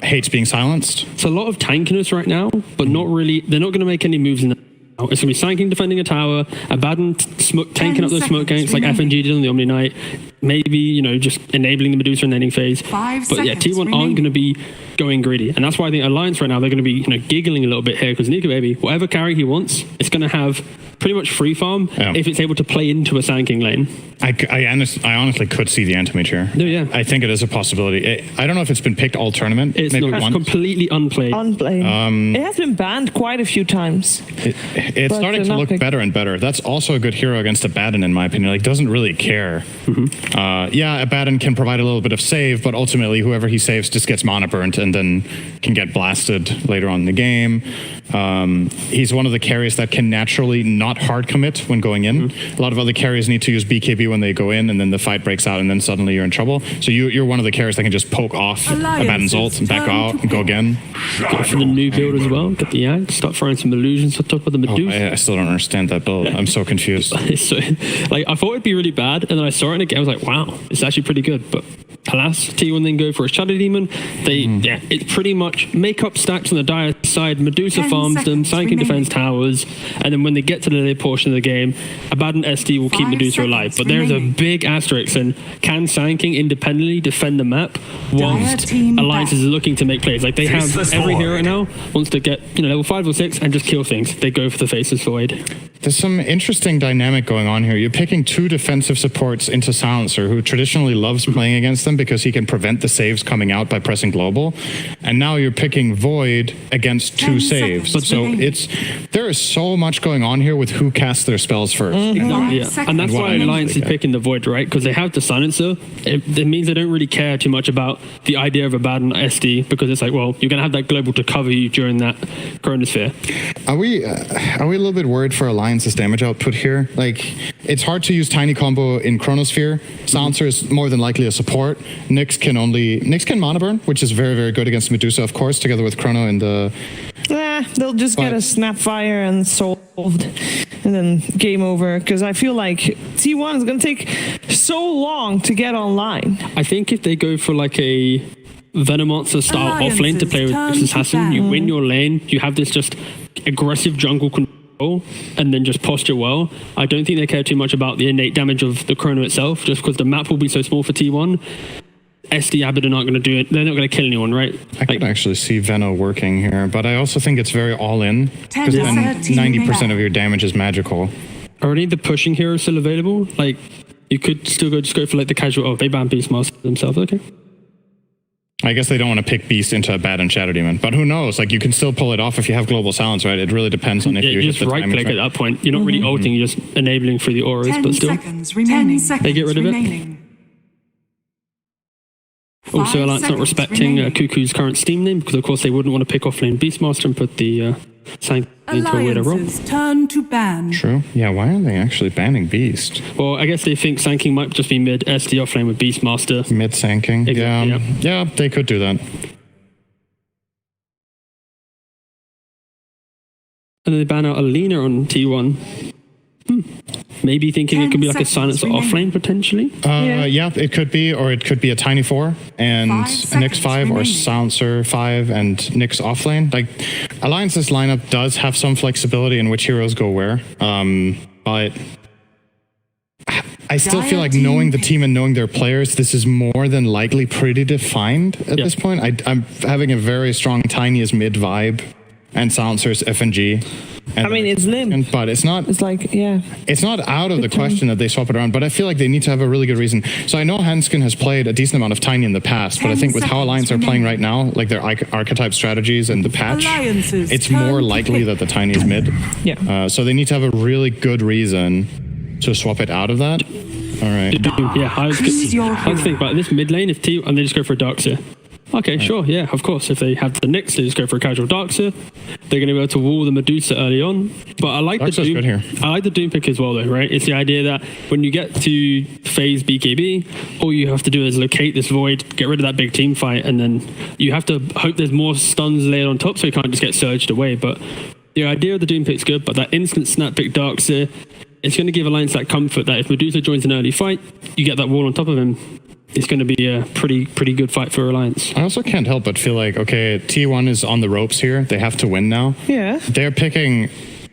hates being silenced. It's a lot of tankiness right now, but not really. They're not going to make any moves in the It's going to be Sanking defending a tower, Abaddon tanking up those smoke ganks like FNG did on the Omni Knight, maybe, just enabling the Medusa in the ending phase. But yeah, T1 aren't going to be going greedy. And that's why I think Alliance right now, they're going to be giggling a little bit here because Nika Baby, whatever carry he wants, it's going to have pretty much free farm if it's able to play into a Sanking lane. I honestly could see the Antimage here. No, yeah. I think it is a possibility. I don't know if it's been picked all tournament. It's completely unplayed. It has been banned quite a few times. It's starting to look better and better. That's also a good hero against Abaddon, in my opinion. Like, doesn't really care. Abaddon can provide a little bit of save, but ultimately whoever he saves just gets mana burnt and then can get blasted later on in the game. He's one of the carries that can naturally not hard commit when going in. A lot of other carries need to use BKB when they go in, and then the fight breaks out, and then suddenly you're in trouble. So you're one of the carries that can just poke off Abaddon's ult and back out and go again. Go for the new build as well. Get the Yank. Start throwing some illusions on top of the Medusa. I still don't understand that build. I'm so confused. I thought it'd be really bad, and then I saw it in a game. I was like, wow, it's actually pretty good. But alas, T1 then go for a Shadow Demon. It's pretty much make up stacks on the Dire side. Medusa farms them, Sanking defends towers, and then when they get to the later portion of the game, Abaddon SD will keep Medusa alive. But there's a big asterisk, and can Sanking independently defend the map whilst Alliance is looking to make plays? Like, they have every hero right now wants to get level 5 or 6 and just kill things. They go for the Faceless Void. There's some interesting dynamic going on here. You're picking 2 defensive supports into Silencer, who traditionally loves playing against them because he can prevent the saves coming out by pressing global. And now you're picking Void against 2 saves. So there is so much going on here with who casts their spells first. Exactly, yeah. And that's why Alliance is picking the Void, right? Because they have the Silencer. It means they don't really care too much about the idea of Abaddon SD, because it's like, well, you're going to have that global to cover you during that Chronosphere. Are we a little bit worried for Alliance's damage output here? Like, it's hard to use Tiny Combo in Chronosphere. Silencer is more than likely a support. Nyx can mana burn, which is very, very good against Medusa, of course, together with Chrono in the... They'll just get a Snapfire and solved, and then game over, because I feel like T1 is going to take so long to get online. I think if they go for like a Venomonster style offlane to play with Assassin, you win your lane, you have this just aggressive jungle control, and then just posture well. I don't think they care too much about the innate damage of the Chrono itself, just because the map will be so small for T1. SD Abaddon aren't going to do it. They're not going to kill anyone, right? I could actually see Veno working here, but I also think it's very all-in, because then 90% of your damage is magical. Are any of the pushing heroes still available? Like, you could still just go for like the casual, they ban Beastmaster themselves, okay. I guess they don't want to pick Beast into Abaddon Shadow Demon, but who knows? Like, you can still pull it off if you have Global Silence, right? It really depends on if you just hit the right-click at that point. You're not really ulting, you're just enabling through the auras, but still. 10 seconds they get rid of it. Also, Alliance not respecting Cuckoo's current Steam name, because of course they wouldn't want to pick off lane Beastmaster and put the Sanking into a weirder role. Turn to ban. True. Yeah, why are they actually banning Beast? Well, I guess they think Sanking might just be mid SD offlane with Beastmaster. Mid Sanking. Exactly, yeah, they could do that. And then they ban out Alina on T1. Maybe thinking it could be like a Silencer offlane potentially? Yeah, it could be, or it could be a Tiny 4 and a Nyx 5 or Silencer 5 and Nyx offlane. Like, Alliance's lineup does have some flexibility in which heroes go where, but I still feel like knowing the team and knowing their players, this is more than likely pretty defined at this point. I'm having a very strong Tiny as mid vibe and Silencer's FNG. I mean, it's limp. But it's not... It's like, yeah. It's not out of the question that they swap it around, but I feel like they need to have a really good reason. So I know Hanskin has played a decent amount of Tiny in the past, but I think with how Alliance are playing right now, like their archetype strategies and the patch, it's more likely that the Tiny is mid. Yeah. So they need to have a really good reason to swap it out of that. All right. Yeah, I was thinking about this mid lane, if T, and they just go for a Darkseer. Okay, sure, yeah, of course. If they have the Nyx, they just go for a casual Darkseer. They're going to be able to wall the Medusa early on. But I like the Doom. Good here. I like the Doom pick as well, though, right? It's the idea that when you get to phase BKB, all you have to do is locate this Void, get rid of that big team fight, and then you have to hope there's more stuns laid on top so you can't just get surged away. But the idea of the Doom pick's good, but that instant snap pick Darkseer, it's going to give Alliance that comfort that if Medusa joins an early fight, you get that wall on top of him. It's going to be a pretty good fight for Alliance. I also can't help but feel like, okay, T1 is on the ropes here. They have to win now. Yeah. They're picking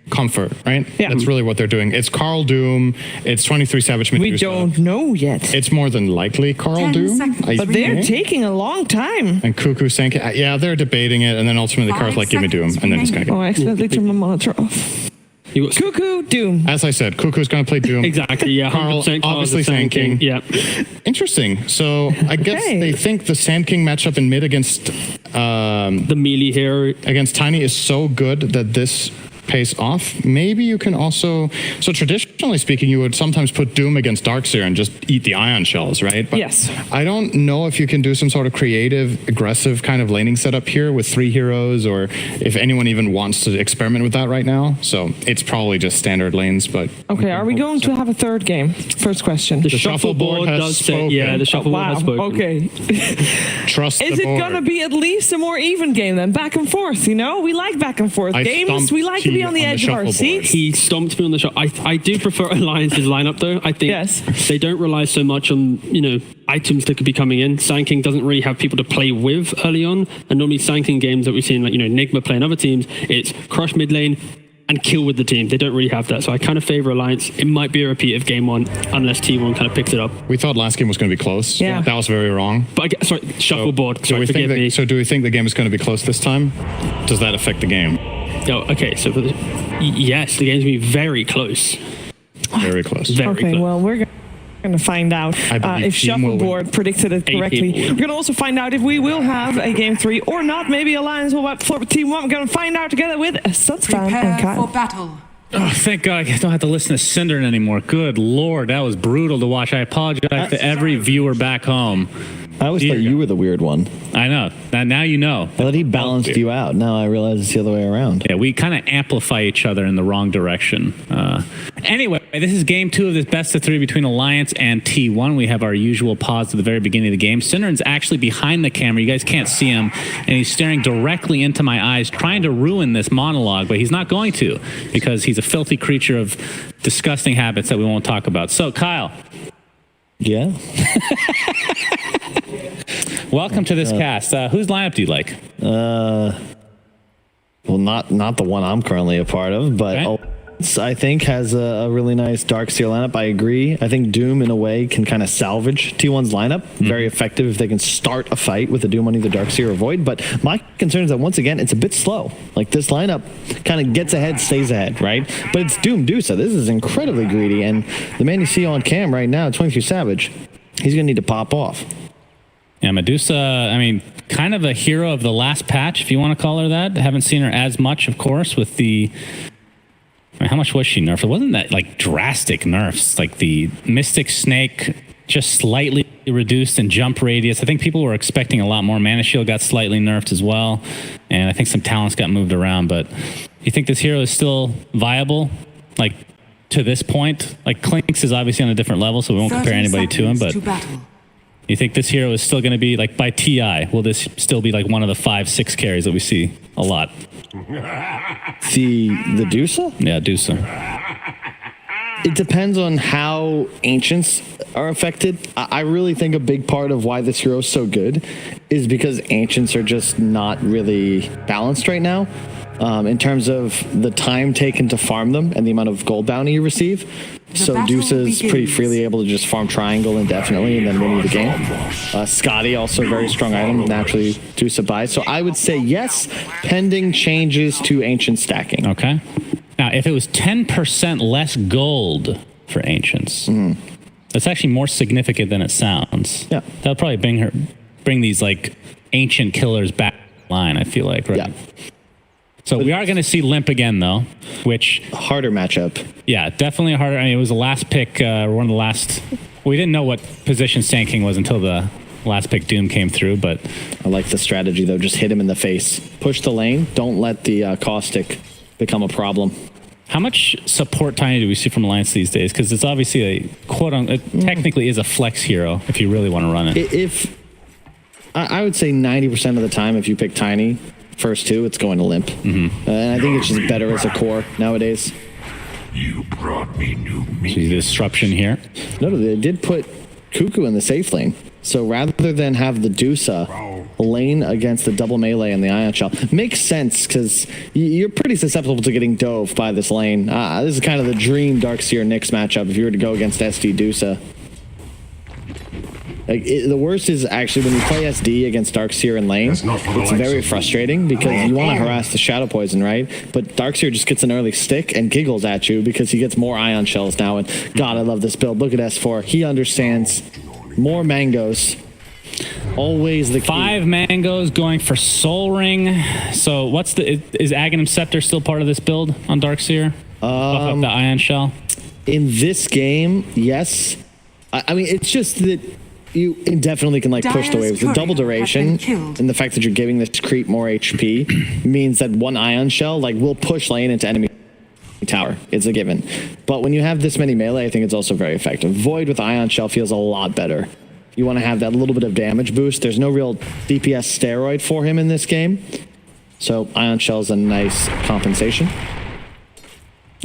comfort, right? Yeah. That's really what they're doing. It's Carl Doom. It's 23 Savage Medusa. We don't know yet. It's more than likely Carl 10 Doom. seconds. But they're taking a long time. And Cuckoo sank it. Yeah, they're debating it, and then ultimately Carl's 5 like, give me Doom, seconds and then he's going to Oh, go. I accidentally turned my monitor off. You got Cuckoo, Doom. As I said, Cuckoo's going to play Doom. exactly, yeah. Carl 100% Carl's obviously the Sand King. sanking. Yeah. Interesting. So I guess Okay. they think the Sand King matchup in mid against The melee hero. Tiny is so good that this pays off. Maybe you can also, so traditionally speaking, you would sometimes put Doom against Darkseer and just eat the ion shells, right? But Yes. I don't know if you can do some sort of creative, aggressive kind of laning setup here with 3 heroes, or if anyone even wants to experiment with that right now. So it's probably just standard lanes, but Okay, are we going to have a third game? First question. The, shuffleboard shuffleboard has does say, spoken. yeah, the shuffleboard Wow, has spoken. okay. trust Is the it board. going to be at least a more even game then? Back and forth, you know? We like back and forth I games. stomped We like to be T on the on the edge of our shuffleboard. seats. He stomped me on the shot. I do prefer Alliance's lineup though. I think Yes. they don't rely so much on, items that could be coming in. Sand King doesn't really have people to play with early on. And normally Sand King games that we've seen, like, Nigma playing other teams, it's crush mid lane and kill with the team. They don't really have that. So I kind of favor Alliance. It might be a repeat of game 1 unless T1 kind of picks it up. We thought last game was going to be close. Yeah. That was very wrong. But sorry, shuffleboard. So Sorry, forgive me. do we think the game is going to be close this time? Does that affect the game? Oh, okay. So yes, the game's going to be very close. Very close. Very Okay, close. well, we're going to find out I believe if team will win. Shuffleboard predicted it correctly. people We're win. going to also find out if we will have a game 3 or not. Maybe Alliance will wipe the floor with Team 1. We're going to find out together with Sunsfan and Prepare Kyle. for battle. Oh, thank God I don't have to listen to Cinderin anymore. Good Lord, that was brutal to watch. I apologize to every viewer back home. I always thought you were the weird one. I know. Now you know. I thought he balanced you out. Now I realize it's the other way around. Yeah, we kind of amplify each other in the wrong direction. Anyway, this is game 2 of this best of 3 between Alliance and T1. We have our usual pause at the very beginning of the game. Cinderin's actually behind the camera. You guys can't see him. And he's staring directly into my eyes, trying to ruin this monologue, but he's not going to because he's a filthy creature of disgusting habits that we won't talk about. So, Kyle, Yeah. welcome to this cast. Whose lineup do you like? Well, not the one I'm currently a part of, but Okay. Alliance, I think has a really nice Darkseer lineup. I agree. I think Doom in a way can kind of salvage T1's lineup. Very effective if they can start a fight with a Doom on either Darkseer or Void. But my concern is that once again it's a bit slow. Like this lineup kind of gets ahead, stays ahead, right? But it's Doom Dusa. This is incredibly greedy, and the man you see on cam right now, 23 Savage, he's gonna need to pop off. Yeah, Medusa, I mean, kind of a hero of the last patch, if you want to call her that. I haven't seen her as much, of course, with the... I mean, how much was she nerfed? It wasn't that, like, drastic nerfs. Like, the Mystic Snake just slightly reduced in jump radius. I think people were expecting a lot more. Mana Shield got slightly nerfed as well. And I think some talents got moved around. But you think this hero is still viable? Like, to this point? Like, Clinks is obviously on a different level, so we won't compare 30 anybody to him. seconds But to battle. you think this hero is still going to be, like, by TI, will this still be, like, one of the 5-6 carries that we see a lot? The Dusa? Yeah, Dusa. It depends on how ancients are affected. I really think a big part of why this hero is so good is because ancients are just not really balanced right now in terms of the time taken to farm them and the amount of gold bounty you receive. So battle Dusa is pretty begins. freely able to just farm triangle indefinitely and then win you the game. Scotty, also a very strong item, naturally Dusa buys. So I would say yes, pending changes to ancient stacking. Okay. Now, if it was 10% less gold for Ancients, that's actually more significant than it sounds. Yeah. That'll probably bring these, like, Ancient killers back line, I feel like, right? Yeah. So we are going to see Limp again, though, which... Harder matchup. Yeah, definitely a harder... I mean, it was the last pick, one of the last... We didn't know what position Sand King was until the last pick Doom came through, but... I like the strategy, though. Just hit him in the face. Push the lane. Don't let the caustic become a problem. How much support Tiny do we see from Alliance these days? Because it's obviously a it technically is a flex hero if you really want to run it. If I would say 90% of the time, if you pick Tiny first 2, it's going to Limp. And I think it's just better as a core nowadays. You brought me new meat. See the disruption here. No, they did put Cuckoo in the safe lane. So rather than have the Dusa lane against the double melee and the Ion Shell. Makes sense, because you're pretty susceptible to getting dove by this lane. This is kind of the dream Darkseer Nyx matchup if you were to go against SD Dusa. Like, the worst is actually when you play SD against Darkseer in lane, it's very frustrating because you want to harass the Shadow Poison, right? But Darkseer just gets an early stick and giggles at you because he gets more Ion Shells now. And God, I love this build. Look at S4. He understands more mangoes. Always the key. 5 mangoes going for Soul Ring. So is Aghanim Scepter still part of this build on Darkseer? Buff up the Ion Shell? In this game, yes. I mean, it's just that you definitely can push the waves. The double duration and the fact that you're giving this creep more HP means that one Ion Shell will push lane into enemy tower. It's a given. But when you have this many melee, I think it's also very effective. Void with Ion Shell feels a lot better. You want to have that little bit of damage boost. There's no real DPS steroid for him in this game. So Ion Shell is a nice compensation.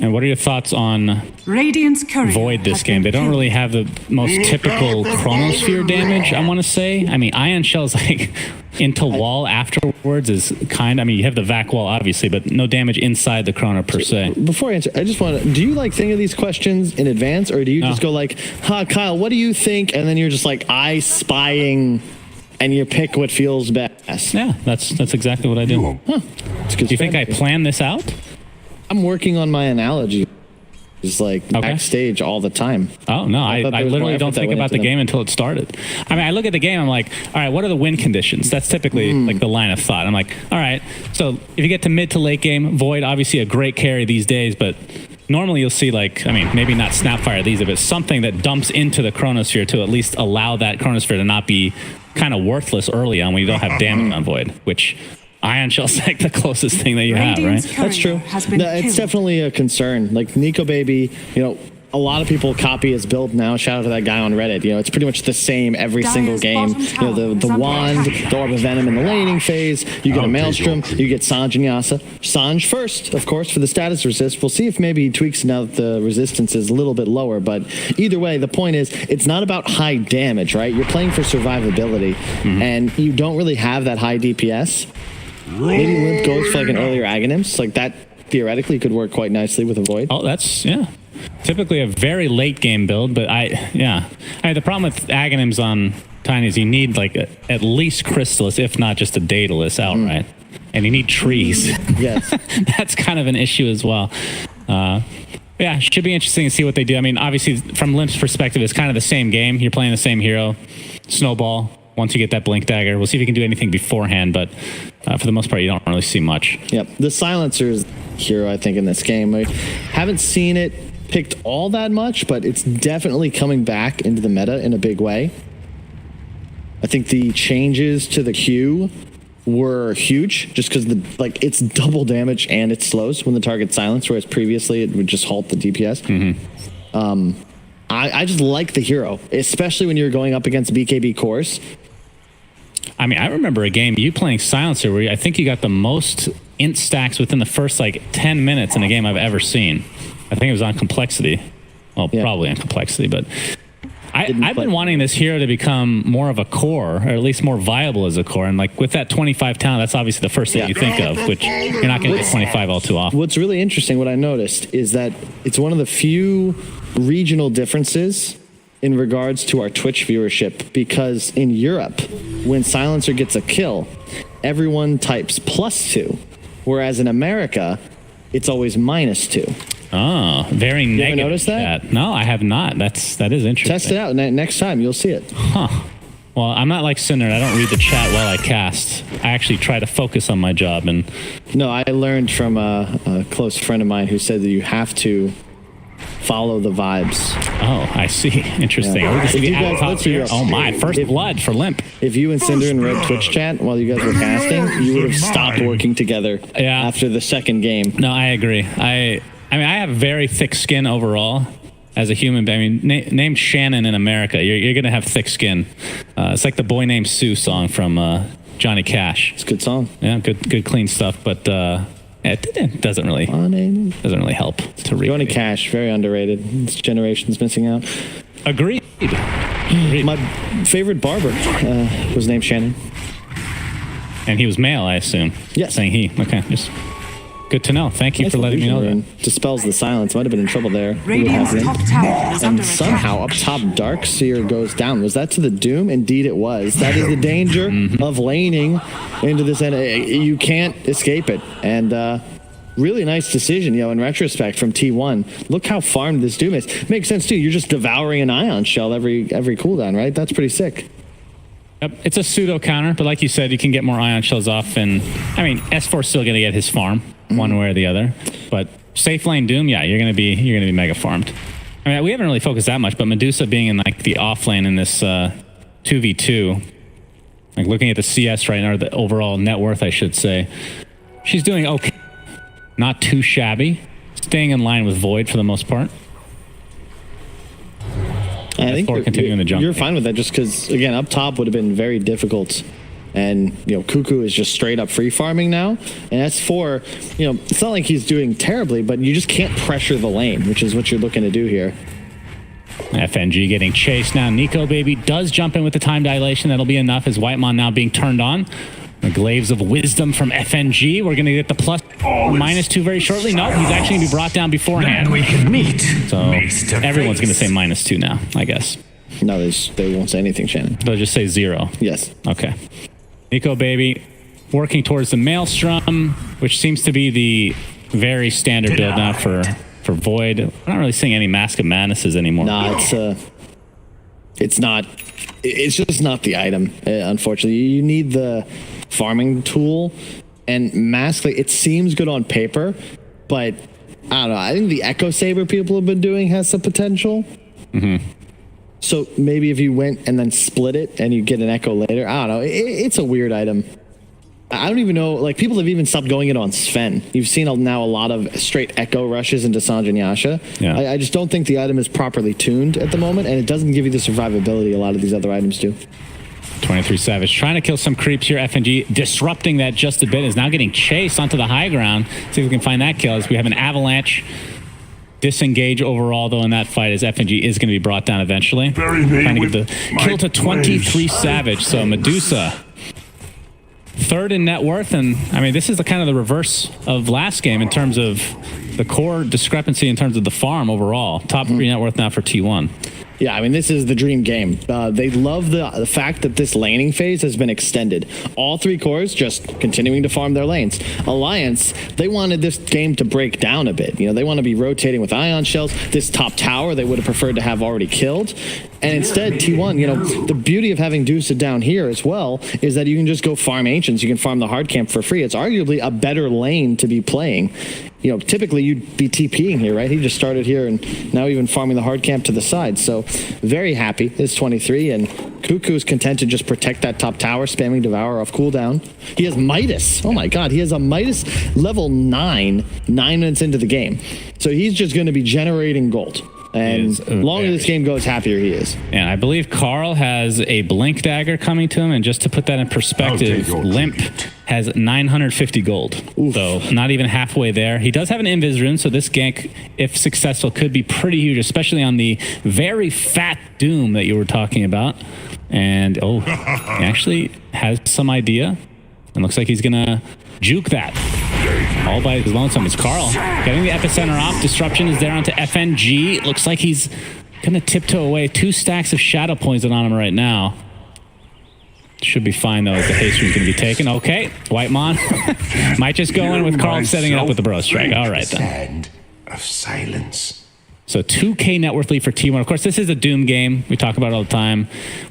And what are your thoughts on Void this game? They don't really have the most typical Chronosphere damage, I want to say. I mean, Ion Shell's into wall afterwards is you have the vac wall, obviously, but no damage inside the Chrono per se. Before I answer, I just want to, do you think of these questions in advance, or do you just go Kyle, what do you think? And then you're just I spying, and you pick what feels best. Yeah, that's exactly what I do. Huh. Do you think I planned this out? I'm working on my analogy. Just backstage all the time. Oh, no, I literally don't think about the game until it started. I mean, I look at the game, I'm like, all right, what are the win conditions? That's typically the line of thought. I'm like, all right, so if you get to mid to late game, Void, obviously a great carry these days, but normally you'll see maybe not Snapfire these, but something that dumps into the Chronosphere to at least allow that Chronosphere to not be kind of worthless early on when you don't have damage on Void, which Ion Shell's the closest thing that you have, right? That's true. It's definitely a concern. Nico Baby, a lot of people copy his build now. Shout out to that guy on Reddit. It's pretty much the same every single game. The wand, the Orb of Venom in the laning phase. You get a Maelstrom. You get Sanj and Yasa. Sanj first, of course, for the status resist. We'll see if maybe he tweaks now that the resistance is a little bit lower. But either way, the point is, it's not about high damage, right? You're playing for survivability, and you don't really have that high DPS. Maybe Limp goes for an earlier Aghanims. That theoretically could work quite nicely with a Void. Oh, that's, typically a very late game build, but the problem with Aghanims on Tiny is you need at least Crystallis, if not just a Daedalus outright. And you need trees. Yes. That's kind of an issue as well. Should be interesting to see what they do. I mean, obviously, from Limp's perspective, it's kind of the same game. You're playing the same hero. Snowball. Once you get that Blink Dagger, we'll see if you can do anything beforehand, but for the most part, you don't really see much. Yep. The Silencer is the hero, I think, in this game. I haven't seen it picked all that much, but it's definitely coming back into the meta in a big way. I think the changes to the Q were huge, just because it's double damage and it slows when the target's silenced, whereas previously it would just halt the DPS. I just like the hero, especially when you're going up against BKB cores. I mean, I remember a game you playing Silencer where I think you got the most int stacks within the first 10 minutes in a game I've ever seen. I think it was on Complexity. Well, probably on Complexity, but I've been wanting this hero to become more of a core, or at least more viable as a core. And with that 25 talent, that's obviously the first thing you think of, which you're not going to get 25 all too often. What's really interesting, what I noticed, is that it's one of the few regional differences in regards to our Twitch viewership, because in Europe, when Silencer gets a kill, everyone types +2, whereas in America, it's always -2. Oh, very negative. You ever noticed that? No, I have not. That is interesting. Test it out. Next time, you'll see it. Huh. Well, I'm not like Cinder. I don't read the chat while I cast. I actually try to focus on my job. No, I learned from a close friend of mine who said that you have to follow the vibes. Oh, I see. Interesting. Oh my, first blood for Limp. If you and Cinder and Red Twitch chat while you guys were casting, you would have stopped working together after the second game. No, I agree. I mean, I have very thick skin overall as a human. I mean, named Shannon in America, you're going to have thick skin. It's like the Boy Named Sue song from Johnny Cash. It's a good song. Yeah, good clean stuff, but it doesn't really help to read. Johnny Cash, very underrated. This generation's missing out. Agreed. My favorite barber was named Shannon. And he was male, I assume. Yes. Saying he. Okay. Just good to know. Thank you for letting me know that. Dispels the silence. Might have been in trouble there. Radiant's top tower is under And somehow up top, Dark Seer goes down. Was that to the doom? Indeed it was. That is the danger of laning into this end. You can't escape it. And really nice decision, in retrospect from T1. Look how farmed this doom is. Makes sense too. You're just devouring an ion shell every cooldown, right? That's pretty sick. Yep, it's a pseudo counter, but like you said, you can get more ion shells off, and I mean, S4's still going to get his farm one way or the other. But safe lane Doom, yeah, you're going to be mega farmed. I mean, we haven't really focused that much, but Medusa being in like the off lane in this 2v2, like looking at the CS right now, or the overall net worth, I should say, she's doing okay, not too shabby, staying in line with Void for the most part. I think continuing the jump. You're fine with that just because, again, up top would have been very difficult. And, Cuckoo is just straight up free farming now. And S4, it's not like he's doing terribly, but you just can't pressure the lane, which is what you're looking to do here. FNG getting chased now. Nico Baby does jump in with the time dilation. That'll be enough as Whitemon now being turned on. The glaives of wisdom from FNG. We're going to get the plus -2 very shortly. No, he's actually going to be brought down beforehand. Then we can meet. So everyone's going to say -2 now, I guess. No, they won't say anything, Shannon. They'll just say 0. Yes. Okay. Nico Baby working towards the Maelstrom, which seems to be the very standard build now for Void. I'm not really seeing any Mask of Madnesses anymore. Nah, it's not. It's just not the item, unfortunately. You need the farming tool, and Mask, it seems good on paper, but I don't know. I think the Echo Saber people have been doing has some potential. So maybe if you went and then split it and you get an Echo later, I don't know. It's a weird item. I don't even know, people have even stopped going it on Sven. You've seen now a lot of straight Echo rushes into Sange and Yasha. Yeah. I just don't think the item is properly tuned at the moment, and it doesn't give you the survivability a lot of these other items do. 23 Savage trying to kill some creeps here. FNG disrupting that just a bit, is now getting chased onto the high ground. See if we can find that kill as we have an avalanche. Disengage overall, though, in that fight, as FNG is going to be brought down eventually. Trying to get the kill to 23 Savage. So Medusa, third in net worth, and I mean, this is the kind of the reverse of last game in terms of the core discrepancy in terms of the farm overall. Top 3 net worth now for T1. Yeah, I mean, this is the dream game. They love the fact that this laning phase has been extended. All 3 cores just continuing to farm their lanes. Alliance, they wanted this game to break down a bit. They want to be rotating with ion shells. This top tower they would have preferred to have already killed. And instead, T1, the beauty of having Dusa down here as well is that you can just go farm Ancients. You can farm the hard camp for free. It's arguably a better lane to be playing. Typically you'd be TPing here, right? He just started here and now even farming the hard camp to the side. So very happy. It's 23, and Cuckoo is content to just protect that top tower, spamming Devour off cooldown. He has Midas. Oh my God, he has a Midas level 9 minutes into the game. So he's just going to be generating gold. And longer this game goes, happier he is. And I believe Carl has a Blink Dagger coming to him. And just to put that in perspective, Limp has 950 gold. Oof. So not even halfway there. He does have an Invis rune, so this gank, if successful, could be pretty huge, especially on the very fat Doom that you were talking about. And, he actually has some idea. And looks like he's going to juke that. All by his lonesome. It's Carl getting the epicenter off. Disruption is there onto FNG. It looks like he's going to tiptoe away. 2 stacks of shadow poison on him right now. Should be fine, though, as the haste is going to be taken. Okay, Whitemon might just go in with Carl setting it up with the bro strike. All right, then. Of silence. So 2K net worth lead for T1. Of course, this is a Doom game. We talk about it all the time.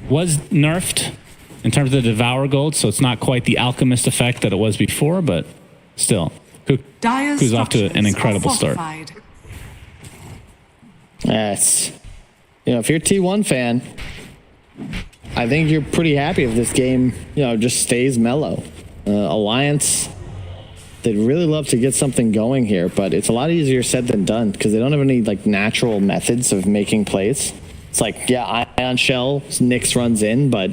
Was nerfed in terms of the Devour gold, so it's not quite the Alchemist effect that it was before, but still. Who's off to an incredible start. Yes. If you're a T1 fan, I think you're pretty happy if this game, just stays mellow. Alliance, they'd really love to get something going here, but it's a lot easier said than done because they don't have any natural methods of making plays. It's ion shell, Nyx runs in, but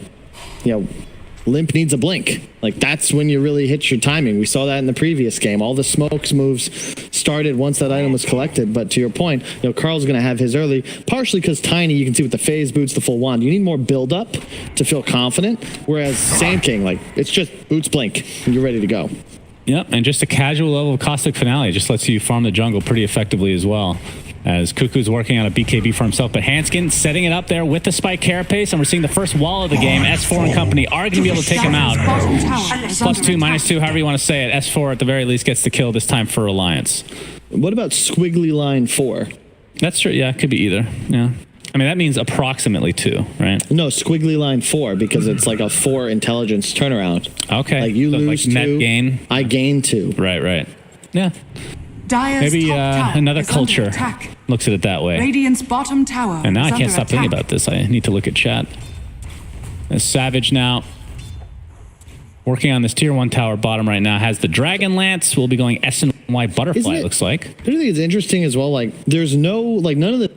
Limp needs a blink. Like, that's when you really hit your timing. We saw that in the previous game. All the smokes moves started once that item was collected. But to your point, Carl's going to have his early, partially because Tiny, you can see with the phase boots, the full wand. You need more build up to feel confident. Whereas Sand King, like, it's just boots blink and you're ready to go. Yep, and just a casual level of Caustic Finale just lets you farm the jungle pretty effectively as well. As Cuckoo's working on a BKB for himself, but Hanskin setting it up there with the spike carapace, and we're seeing the first wall of the game. S4 and company are going to be able to take him out. +2, -2, however you want to say it. S4 at the very least gets the kill this time for Alliance. What about Squiggly Line 4? That's true, yeah, it could be either, yeah. I mean, that means approximately 2, right? No, Squiggly Line 4, because it's like a 4 intelligence turnaround. Okay. Like, you lose like net 2, gain. I gain 2. Right. Yeah. Dyer's Maybe top tower another is under culture attack. looks at it that way. Radiant's bottom tower And now is I can't under stop thinking attack. about this. I need to look at chat. As Savage now working on this tier 1 tower bottom right now has the Dragon Lance. We'll be going SNY Butterfly, it looks like. I think it's interesting as well. Like, there's no, like, none of the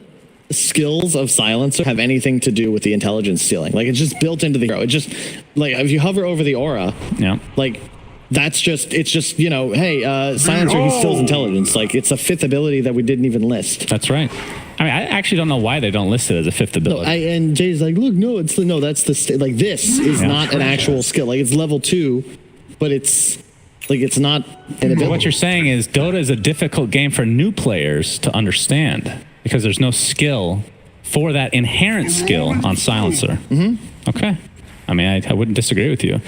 skills of Silencer have anything to do with the intelligence ceiling. Like, it's just built into the hero. It just, like, if you hover over the aura, yeah, like, it's just, hey, Silencer, he steals intelligence. Like, it's a 5th ability that we didn't even list. That's right. I mean, I actually don't know why they don't list it as a 5th ability. And Jay's like, look, that's like, this is not an actual skill. Like, it's level 2, but it's not an ability. What you're saying is Dota is a difficult game for new players to understand because there's no skill for that inherent skill on Silencer. Okay. I mean, I wouldn't disagree with you.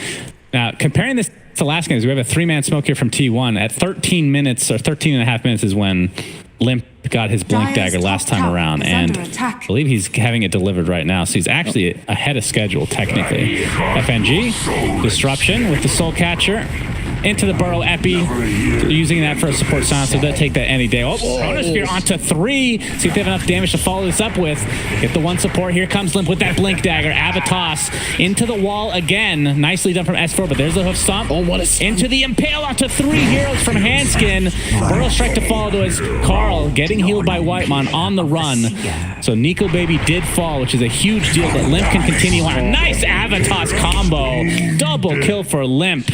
Now, comparing this to last game, we have a 3-man smoke here from T1. At 13 minutes, or 13 and a half minutes is when Limp got his Blink Dagger last time around, and I believe he's having it delivered right now, so he's actually ahead of schedule, technically. FNG, Disruption with the Soul Catcher. Into the Burrow Epi, using that for a support silencer. They'll take that any day. Chronosphere onto 3. See if they have enough damage to follow this up with. Get the 1 support. Here comes Limp with that Blink Dagger. Avatos into the wall again. Nicely done from S4, but there's the hoof stomp. Oh, what a stomp. Into the Impale onto 3 heroes from Hanskin. Burrow strike to follow to his Carl getting healed by Whitemon on the run. So Nico Baby did fall, which is a huge deal, but Limp can continue on. A nice Avatos combo. Double kill for Limp.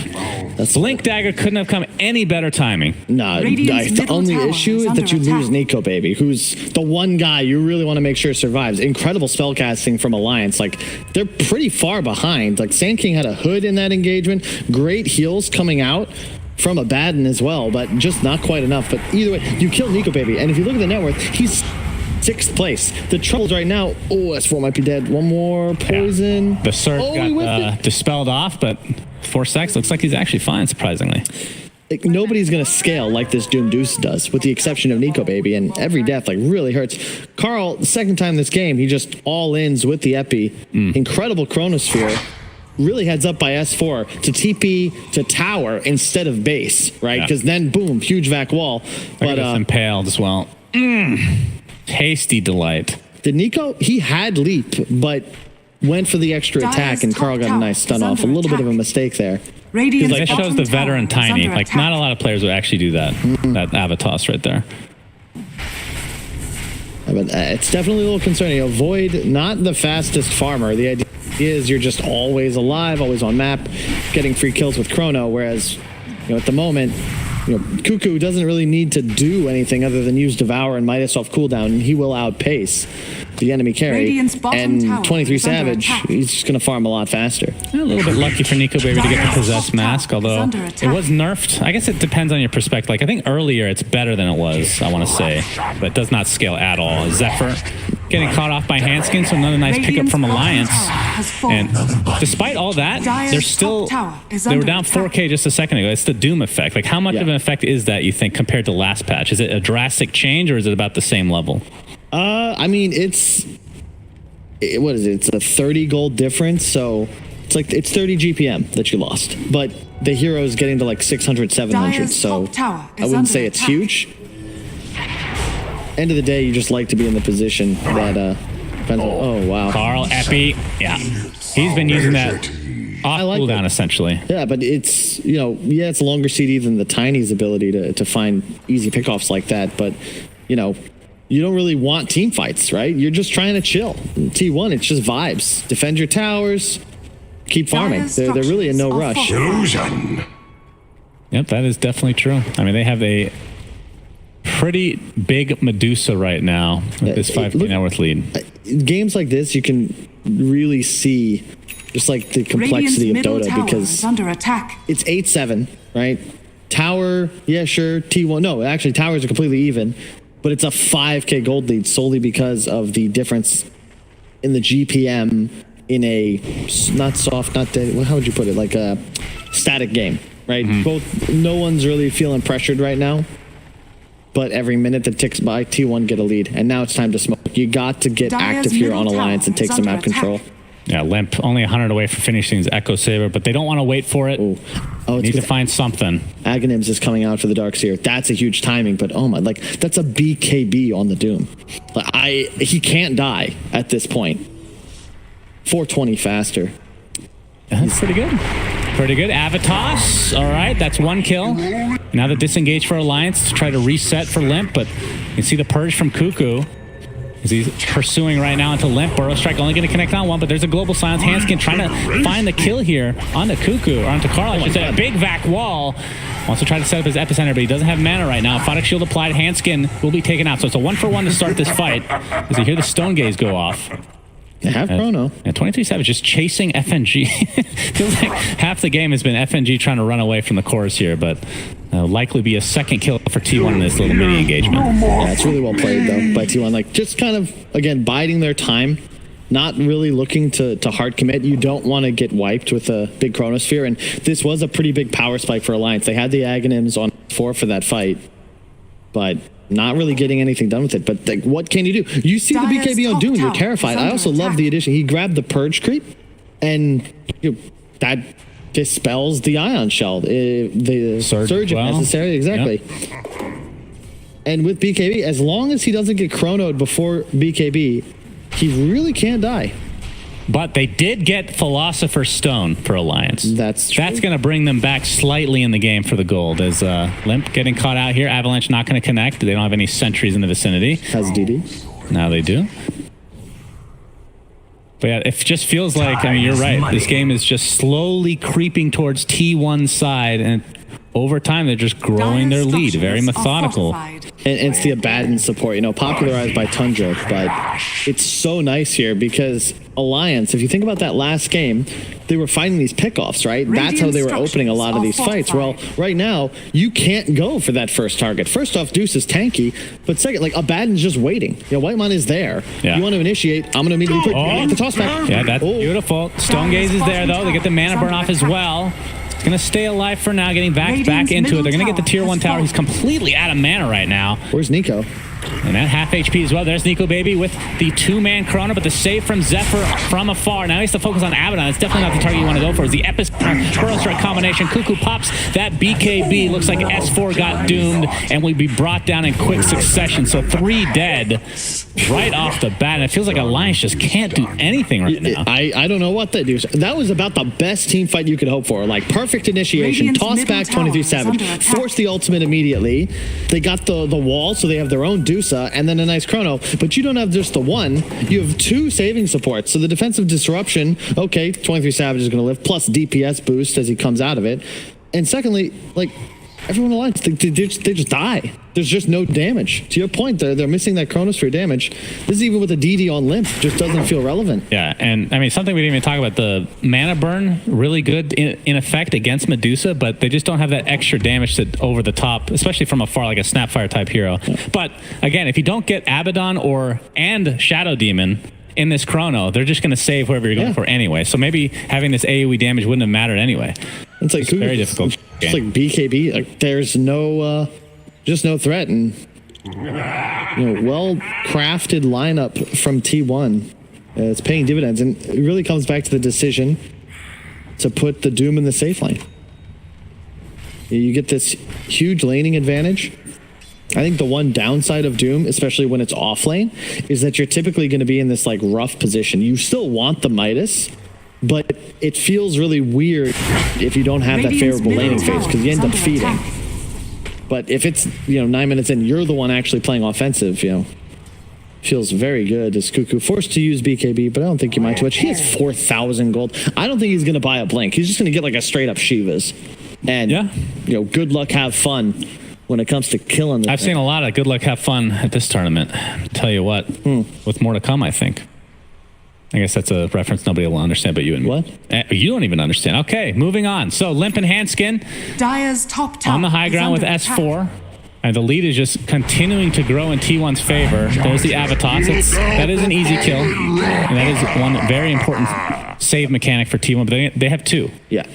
Blink Dagger couldn't have come any better timing. No, the only issue is that you lose Nico Baby, who's the one guy you really want to make sure survives. Incredible spellcasting from Alliance. Like, they're pretty far behind. Like, Sand King had a hood in that engagement. Great heals coming out from Abaddon as well, but just not quite enough. But either way, you kill Nico Baby, and if you look at the net worth, he's 6th place. The troubles right now, S4 might be dead. One more poison. Yeah. The Surf got dispelled off, but 4 seconds looks like he's actually fine, surprisingly. Like, nobody's going to scale like this Doom Deuce does, with the exception of Nico Baby, and every death, like, really hurts. Carl, the second time this game, he just all-ins with the Epi. Incredible Chronosphere. Really heads up by S4 to TP to tower instead of base, right? Because then, boom, huge vac wall. But impaled as well. Tasty delight. Did Nico? He had leap, but went for the extra attack, and Carl got a nice stun off. A little bit of a mistake there. That shows the veteran Tiny. Like, not a lot of players would actually do that. That Avatos right there. But it's definitely a little concerning. Void, not the fastest farmer. The idea is you're just always alive, always on map, getting free kills with Chrono, whereas at the moment, Cuckoo doesn't really need to do anything other than use Devour and Midas off cooldown, and he will outpace the enemy carry. And 23 Savage, he's just going to farm a lot faster. A little bit lucky for Nico Baby to get the Possessed Mask, although it was nerfed. I guess it depends on your perspective. Like, I think earlier it's better than it was, I want to say, but it does not scale at all. Zephyr getting caught off by Hanskin, so another nice pickup from Alliance. And despite all that, they're still, they were down 4K just a second ago. It's the Doom effect. Like, how much of an effect is that, you think, compared to last patch? Is it a drastic change, or is it about the same level? I mean, what is it? It's a 30 gold difference, so it's 30 GPM that you lost. But the hero's getting to like 600, 700, so I wouldn't say it's huge. End of the day, you just like to be in the position that depends on, oh wow. Carl Epi, he's been using that off cooldown essentially. Yeah, but it's it's a longer CD than the Tiny's ability to find easy pickoffs like that. But you don't really want team fights, right? You're just trying to chill. In T1, it's just vibes. Defend your towers, keep farming. They're really in no rush. Illusion. Yep, that is definitely true. I mean, they have a pretty big Medusa right now with this 5k net worth lead. Games like this, you can really see just like the complexity of Dota because under attack. it's 8-7, right? Tower, yeah, sure. T1, no, actually towers are completely even, but it's a 5k gold lead solely because of the difference in the GPM in a not soft, not dead. How would you put it? Like a static game, right? Both, no one's really feeling pressured right now. But every minute that ticks by, T1 get a lead, and now it's time to smoke. You got to get active here on Alliance and take some map control. Yeah, Limp only 100 away from finishing his Echo Saber, but they don't want to wait for it. Oh, need to find something. Aghanims is coming out for the Darkseer. That's a huge timing, but oh my, like that's a BKB on the Doom. Like, he can't die at this point. 420 faster. That's pretty good. Pretty good. Avitas. All right, that's one kill. Now the disengage for Alliance to try to reset for Limp, but you can see the purge from Cuckoo as he's pursuing right now into Limp. Burrow Strike only going to connect on one, but there's a global silence. Hanskin trying to find the kill here onto Cuckoo, or onto Carl. I should say a big vac wall. Wants to try to set up his epicenter, but he doesn't have mana right now. Photic Shield applied. Hanskin will be taken out. So it's a 1-for-1 to start this fight as you hear the Stone Gaze go off. They have Chrono. Yeah, 23 Savage just chasing FNG. Feels like half the game has been FNG trying to run away from the chorus here, but likely be a second kill for T1 in this little mini engagement. Yeah, it's really well played though by T1. Like just kind of again biding their time, not really looking to hard commit. You don't want to get wiped with a big Chronosphere, and this was a pretty big power spike for Alliance. They had the Aghanims on 4 for that fight, but not really getting anything done with it. But like, what can you do? You see the BKB on Doom, you're terrified. I also love the addition. He grabbed the Purge creep, and that dispels the Ion Shell. The Surge if necessary. Exactly. Yep. And with BKB, as long as he doesn't get chronoed before BKB, he really can't die. But they did get Philosopher's Stone for Alliance. That's true. That's going to bring them back slightly in the game for the gold. As Limp getting caught out here. Avalanche not going to connect. They don't have any sentries in the vicinity. Has DD. Now they do. But yeah, it just feels like, I mean, you're right. This game is just slowly creeping towards T1's side, and over time they're just growing their lead. Very methodical. And it's the Abaddon support, you know, popularized by Tundra, but it's so nice here because Alliance, if you think about that last game, they were fighting these pickoffs, right? That's how they were opening a lot of these fights. Well, right now, you can't go for that first target. First off, Deuce is tanky, but second, like, Abaddon's just waiting. You know, Whitemon is there. Yeah. You want to initiate, I'm going to immediately put the toss back. Yeah, that's beautiful. Stone Gaze is there, though. They get the mana burn off as well. He's going to stay alive for now, getting back into it. They're going to get the tier 1 tower. He's completely out of mana right now. Where's Nico? And that half HP as well. There's Nico Baby with the 2-man Chrono, but the save from Zephyr from afar. Now he has to focus on Abaddon. It's definitely not the target you want to go for. It's the epicenter Burrow Strike combination. Cuckoo pops that BKB. Looks like S4 got doomed and will be brought down in quick succession. So 3 dead right off the bat. And it feels like Alliance just can't do anything right now. I don't know what they do. That was about the best team fight you could hope for. Like, perfect initiation, toss back 23 Savage, force the ultimate immediately. They got the wall, so they have their own Dusa, and then a nice Chrono. But you don't have just the one. You have 2 saving supports. So the defensive disruption, okay, 23 Savage is going to live, plus DPS boost as he comes out of it. And secondly, like, everyone Alliance, they just die. There's just no damage. To your point, they're missing that Chronosphere damage. This is even with a DD on Limp, just doesn't feel relevant. Yeah, and I mean, something we didn't even talk about, the mana burn, really good in effect against Medusa, but they just don't have that extra damage that over the top, especially from afar, like a Snapfire type hero. Yeah. But again, if you don't get Abaddon and Shadow Demon in this Chrono, they're just going to save whoever you're going for anyway. So maybe having this AoE damage wouldn't have mattered anyway. It's like very difficult. It's like BKB. Like, there's no, just no threat, and well-crafted lineup from T1. It's paying dividends, and it really comes back to the decision to put the Doom in the safe lane. You get this huge laning advantage. I think the one downside of Doom, especially when it's off lane, is that you're typically going to be in this like rough position. You still want the Midas, but it feels really weird if you don't have that favorable laning phase because you end up feeding. But if it's 9 minutes in, you're the one actually playing offensive, Feels very good as Cuckoo forced to use BKB, but I don't think he might too much. He has 4,000 gold. I don't think he's going to buy a Blink. He's just going to get like a straight up Shivas. And, good luck, have fun when it comes to killing this I've seen a lot of good luck, have fun at this tournament. Tell you what, with more to come, I think. I guess that's a reference nobody will understand but you and me. What? You don't even understand. Okay, moving on. So, Limp and Handskin Dire's top tower on the high ground with S4. And the lead is just continuing to grow in T1's favor. There's the Avatos. That is an easy kill. And that is one very important save mechanic for T1. But they have two. Yeah.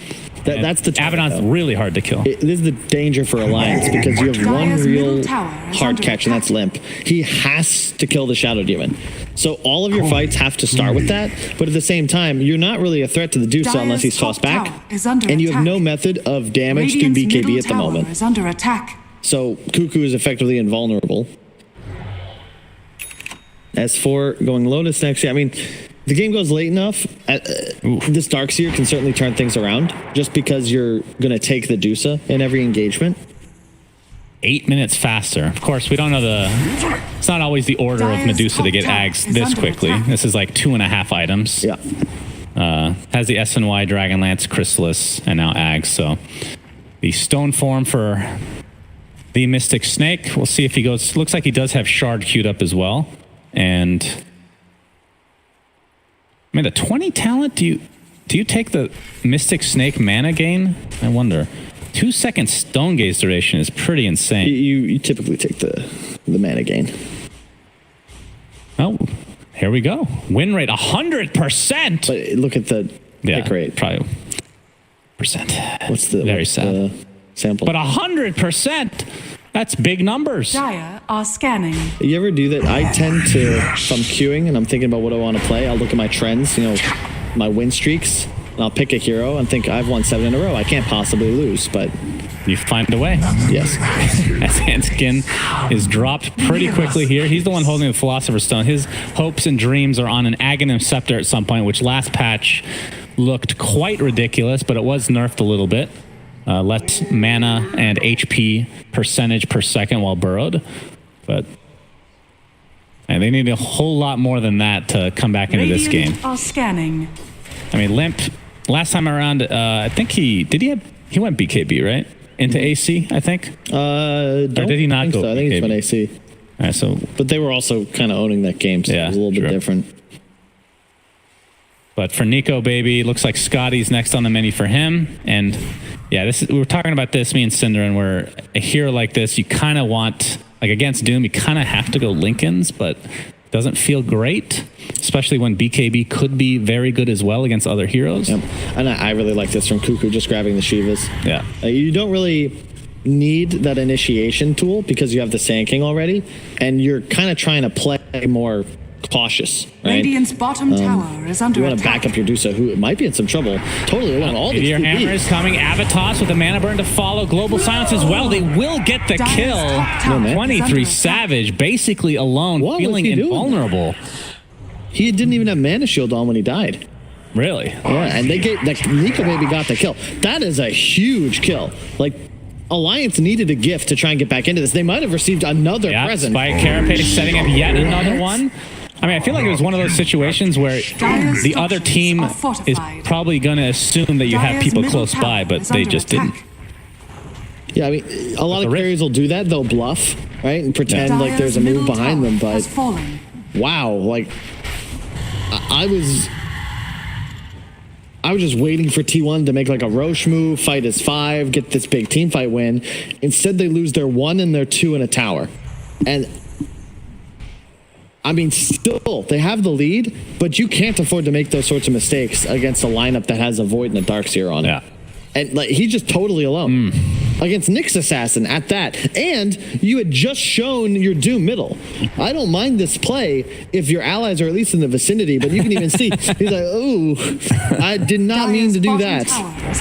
That's the Abaddon's really hard to kill. This is the danger for Alliance because you have one real hard catch, and that's Limp. He has to kill the Shadow Demon. So all of your fights have to start with that, but at the same time, you're not really a threat to the Dusa unless he's tossed back, and you have no method of damage to BKB at the moment. Is under attack. So Cuckoo is effectively invulnerable. S4 going Lotus next year. I mean, the game goes late enough. This Darkseer can certainly turn things around just because you're going to take the Dusa in every engagement. 8 minutes faster. Of course, we don't know it's not always the order of Medusa to get Ags this quickly. This is like 2.5 items. Yeah. Has the SNY, Dragonlance, Chrysalis, and now Ags. So the stone form for the Mystic Snake. We'll see if he goes. Looks like he does have Shard queued up as well. And I mean, the 20 talent, do you take the Mystic Snake mana gain? I wonder. 2 second Stone Gaze duration is pretty insane. You typically take the mana gain. Oh, here we go. Win rate 100%. But look at the pick rate. Probably percent. What's the very sad sample? But 100%. That's big numbers. Dire are scanning. You ever do that? I tend to, if I'm queuing and I'm thinking about what I want to play, I'll look at my trends, my win streaks, and I'll pick a hero and think I've won 7 in a row. I can't possibly lose, but you find a way. Yes. As Handskin is dropped pretty quickly here. He's the one holding the Philosopher's Stone. His hopes and dreams are on an Aghanim Scepter at some point, which last patch looked quite ridiculous, but it was nerfed a little bit. Less mana and HP percentage per second while burrowed. But they need a whole lot more than that to come back into this game. Are scanning. I mean, Limp, last time around, I think he went BKB, right? Into AC, I think? Or did he not go so. I think BKB? he's went AC. All right, but they were also kind of owning that game, so it was a little bit different. But for Nico, baby, looks like Scotty's next on the menu for him. And yeah, we were talking about this, me and Cinder, and where a hero like this, you kind of want, like against Doom, you kind of have to go Lincolns, but it doesn't feel great, especially when BKB could be very good as well against other heroes. Yep. And I really like this from Cuckoo, just grabbing the Shivas. Yeah. You don't really need that initiation tool because you have the Sand King already, and you're kind of trying to play more cautious, right? Radiant's bottom tower is under attack. You want to back up your Dusa, who might be in some trouble. Totally alone. All these Hammer is coming. Avatos with a mana burn to follow. Global Silence as well. They will get the kill. 23 Savage, basically alone, feeling invulnerable. He didn't even have Mana Shield on when he died. Really? Yeah, and they gave Nico maybe got the kill. That is a huge kill. Like, Alliance needed a gift to try and get back into this. They might have received another present. Spike Carapace setting up yet another one. I mean, I feel like it was one of those situations where the other team is probably going to assume that you have people close by, but they just didn't. Yeah, I mean, a lot of carriers will do that. They'll bluff, right, and pretend like there's a move behind them. But wow, like I was just waiting for T1 to make like a Roche move, fight as 5, get this big team fight win. Instead, they lose their 1 and their 2 in a tower, and I mean, still, they have the lead, but you can't afford to make those sorts of mistakes against a lineup that has a Void and a Darkseer on it. Yeah. And like he's just totally alone against Nyx Assassin at that. And you had just shown your Doom middle. I don't mind this play if your allies are at least in the vicinity, but you can even see he's like, ooh, I did not mean to do that.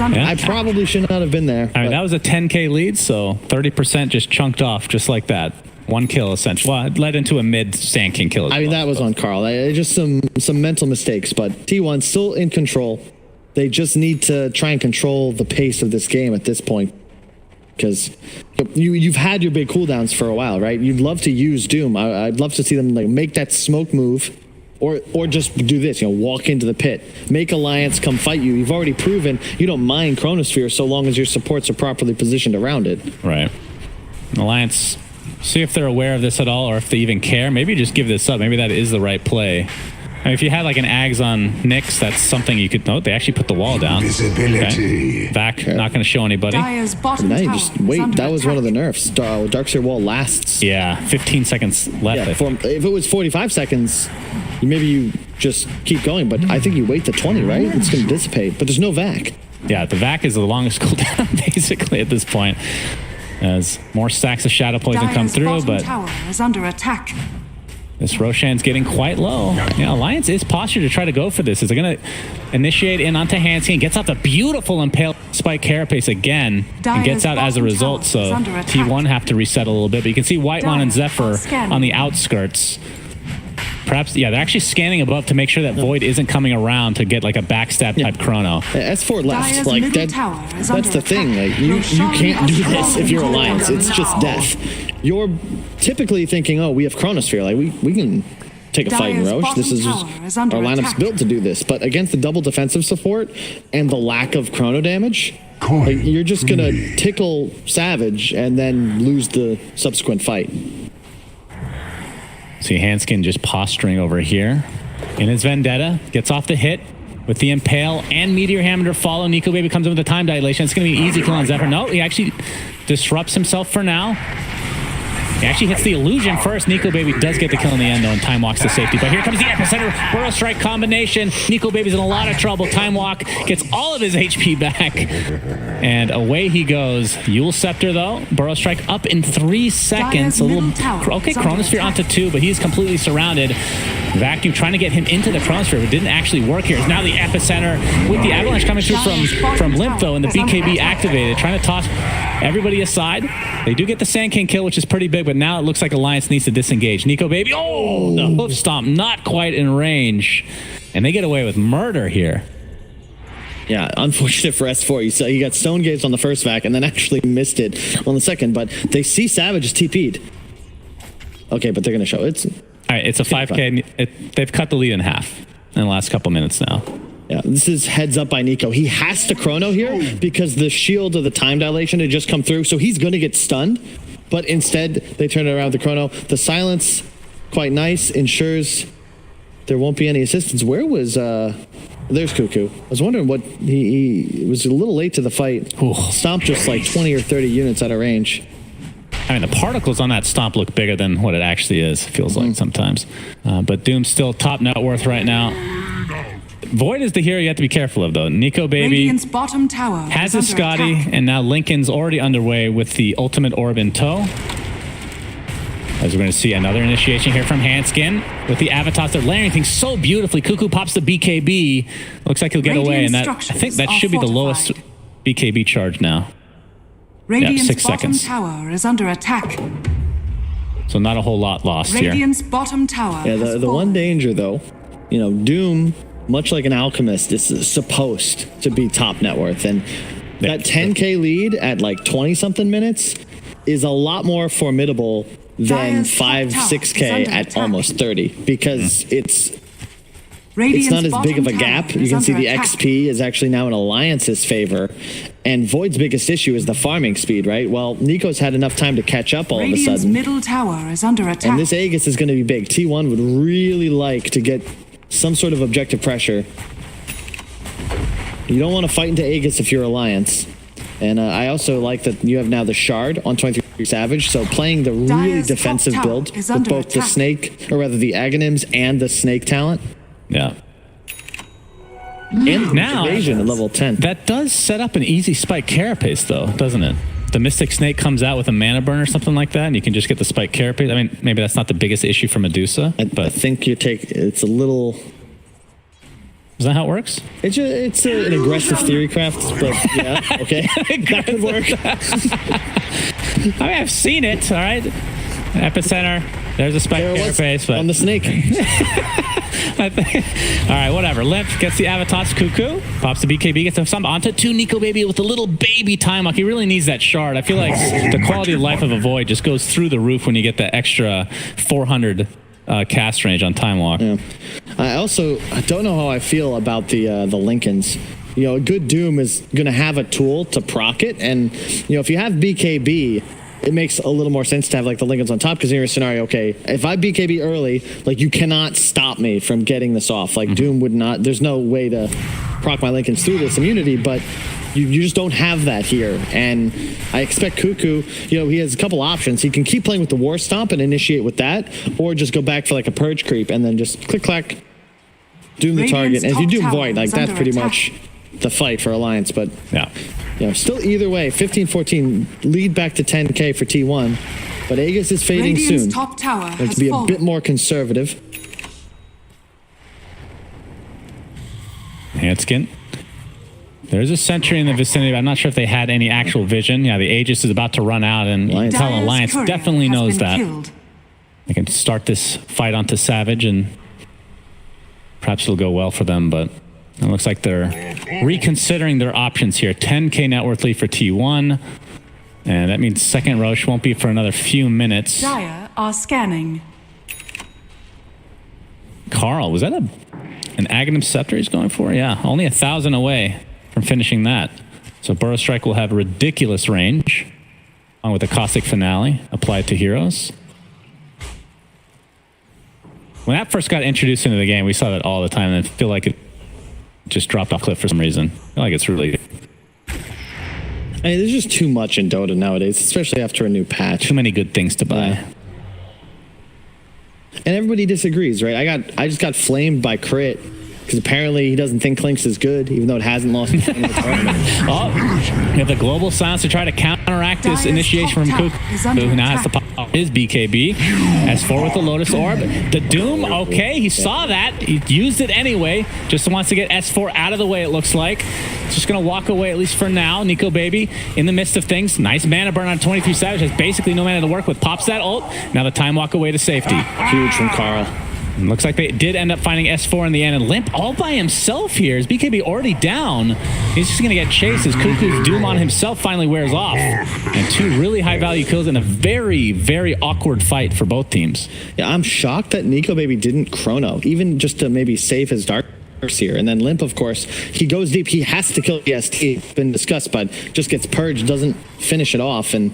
I probably should not have been there. I mean, that was a 10K lead, so 30% just chunked off just like that. 1 kill, essentially. Well, it led into a mid Sand King kill. I mean, that was on Carl. Just some mental mistakes, but T1 still in control. They just need to try and control the pace of this game at this point, because you've had your big cooldowns for a while, right? You'd love to use Doom. I'd love to see them like make that smoke move, or just do this. Walk into the pit, make Alliance come fight you. You've already proven you don't mind Chronosphere so long as your supports are properly positioned around it. Right. Alliance, see if they're aware of this at all, or if they even care. Maybe just give this up. Maybe that is the right play. I mean, if you had like an Ags on Nyx, that's something you could note. They actually put the wall down. Visibility. Okay. Vac, not going to show anybody. Dire's bottom Now you tower just is wait. under That was one of the attack. nerfs. Darkseer Wall lasts. Yeah, 15 seconds left. If it was 45 seconds, maybe you just keep going. But I think you wait to 20, right? It's going to dissipate. But there's no Vac. Yeah, the Vac is the longest cooldown basically at this point, as more stacks of Shadow Poison come Dire's through, bottom but tower is under attack. this Roshan's getting quite low. Yeah, Alliance is postured to try to go for this. Is it going to initiate in onto Hanskin? Gets out the beautiful Impale Spike Carapace again, and gets out as a result. So T1 have to reset a little bit. But you can see Whitemon and Zephyr on the outskirts. Perhaps, yeah, they're actually scanning above to make sure that Void isn't coming around to get like a backstab type chrono. S4 left. Dire's Like middle that. tower is That's under the thing. attack. Like you can't do this if you're Roshan Alliance. It's just death. You're typically thinking, oh, we have Chronosphere. Like we can take a fight in Dire's Roche. This is bottom just, tower is under our lineup's attack. built to do this. But against the double defensive support and the lack of chrono damage, like, you're just gonna tickle Savage and then lose the subsequent fight. See Hanskin just posturing over here in his Vendetta, gets off the hit with the Impale and Meteor Hammer to follow. Nico Baby comes in with the time dilation. It's going to be easy kill on Zephyr. No, he actually disrupts himself for now. He actually hits the illusion first. Nico Baby does get the kill in the end, though, and Time Walks to safety. But here comes the epicenter Burrow Strike combination. Nico Baby's in a lot of trouble. Time Walk gets all of his HP back, and away he goes. Yule Scepter, though. Burrow Strike up in 3 seconds. A little okay. Chronosphere onto 2, but he's completely surrounded. Vacuum trying to get him into the Chronosphere, but didn't actually work here. It's now the epicenter with the Avalanche coming through from Limp, though, and the BKB activated, trying to toss everybody aside. They do get the Sand King kill, which is pretty big, but now it looks like Alliance needs to disengage. Nico Baby, oh, the hoof stomp, not quite in range. And they get away with murder here. Yeah, unfortunate for S4. He got Stone Gazed on the first vac and then actually missed it on the second, but they see Savage is TP'd. Okay, but they're going to show it. All right, it's a 5K. They've cut the lead in half in the last couple minutes now. Yeah, this is heads up by Nico. He has to chrono here because the shield of the time dilation had just come through, so he's going to get stunned. But instead, they turn it around with the chrono. The silence, quite nice, ensures there won't be any assistance. Where was... There's Cuckoo. I was wondering what... He was a little late to the fight. Ooh. Stomped just like 20 or 30 units out of range. I mean, the particles on that stomp look bigger than what it actually is, it feels like sometimes. But Doom's still top net worth right now. Void is the hero you have to be careful of, though. Nico Baby Radiant's bottom tower has is his under Scotty, attack. and now Lincoln's already underway with the ultimate orb in tow. As we're going to see another initiation here from Hanskin with the Avatars. They're layering things so beautifully. Cuckoo pops the BKB. Looks like he'll get away, and that I think that should be the lowest BKB charge now. Radiant's 6 bottom seconds. tower is under attack. So not a whole lot lost here. Radiant's bottom tower Yeah, has the one fallen. danger, though, Doom, much like an alchemist, is supposed to be top net worth. And that 10K lead at like 20-something minutes is a lot more formidable than Dire's top 5, tower 6K is under at attack. almost 30 because it's Radiant's not as big of a bottom gap. tower You is can see under the attack. XP is actually now in Alliance's favor. And Void's biggest issue is the farming speed, right? Well, Nico's had enough time to catch up all of a Radiant's sudden. middle tower is under attack. And this Aegis is going to be big. T1 would really like to get some sort of objective pressure. You don't want to fight into Aegis if you're Alliance. And I also like that you have now the Shard on 23 Savage, so playing the really Dire's top defensive tower build is with under both the attack. Snake, or rather the Aghanims and the Snake talent. Yeah. And Now, evasion at level 10. That does set up an easy Spike Carapace, though, doesn't it? The Mystic Snake comes out with a Mana Burn or something like that, and you can just get the Spike Carapace. I mean, maybe that's not the biggest issue for Medusa, I but think it's a little... is that how it works? It's an aggressive theory craft, but yeah, okay. That could work. I mean, I've seen it, all right? Epicenter, there's a Spike There it was Carapace, but on the Snake. All right, whatever. Limp gets the Avatos Cuckoo, pops the BKB, gets some onto 2 Nico Baby with a little baby time lock. He really needs that shard. I feel like the quality of life of a Void just goes through the roof when you get that extra 400 cast range on time lock. Yeah. I don't know how I feel about the Lincolns. You know, a good Doom is going to have a tool to proc it, and you know, if you have BKB, it makes a little more sense to have like the Lincolns on top, because in your scenario, okay, if I BKB early, like you cannot stop me from getting this off. Like Doom would not. There's no way to proc my Lincolns through this immunity, but you just don't have that here. And I expect Cuckoo, you know, he has a couple options. He can keep playing with the War Stomp and initiate with that, or just go back for like a Purge Creep and then just click clack, Doom the target. And if you Doom Void, like that's pretty much the fight for Alliance. But yeah, you know, still either way, 15-14 lead back to 10K for T1, but Aegis is fading soon. Top tower Like to be a bit more conservative. Hanskin. There's a sentry in the vicinity, but I'm not sure if they had any actual vision. Yeah, the Aegis is about to run out, and Alliance definitely knows that. They can start this fight onto Savage, and perhaps it'll go well for them, but it looks like they're reconsidering their options here. 10K net worth lead for T1, and that means second Roche won't be for another few minutes. Dire are scanning. Carl, was that an Aghanim Scepter he's going for? Yeah, only 1,000 away from finishing that. So Burrow Strike will have ridiculous range, along with the Caustic Finale applied to heroes. When that first got introduced into the game, we saw that all the time, and I feel like it just dropped off cliff for some reason. I feel like it's really... I mean, there's just too much in Dota nowadays, especially after a new patch. Too many good things to buy. Yeah. And everybody disagrees, right? I just got flamed by Crit because apparently he doesn't think Clinks is good, even though it hasn't lost in the tournament. Oh, you have the global silence to try to counteract this initiation from Cuckoo, who now has to pop his BKB. S4 with the Lotus Orb. The Doom, okay, he saw that. He used it anyway. Just wants to get S4 out of the way, it looks like. Just going to walk away, at least for now. Nico Baby in the midst of things. Nice mana burn on 23 Savage. Has basically no mana to work with. Pops that ult. Now the time walk away to safety. Huge from Carl. And looks like they did end up finding S4 in the end, and Limp all by himself here. His BKB already down. He's just going to get chased as Cuckoo's Doom on himself finally wears off. And 2 really high-value kills in a very, very awkward fight for both teams. Yeah, I'm shocked that Nico Baby didn't chrono, even just to maybe save his Dark here. And then Limp, of course, he goes deep. He has to kill EST. It's been discussed, but just gets purged, doesn't finish it off. And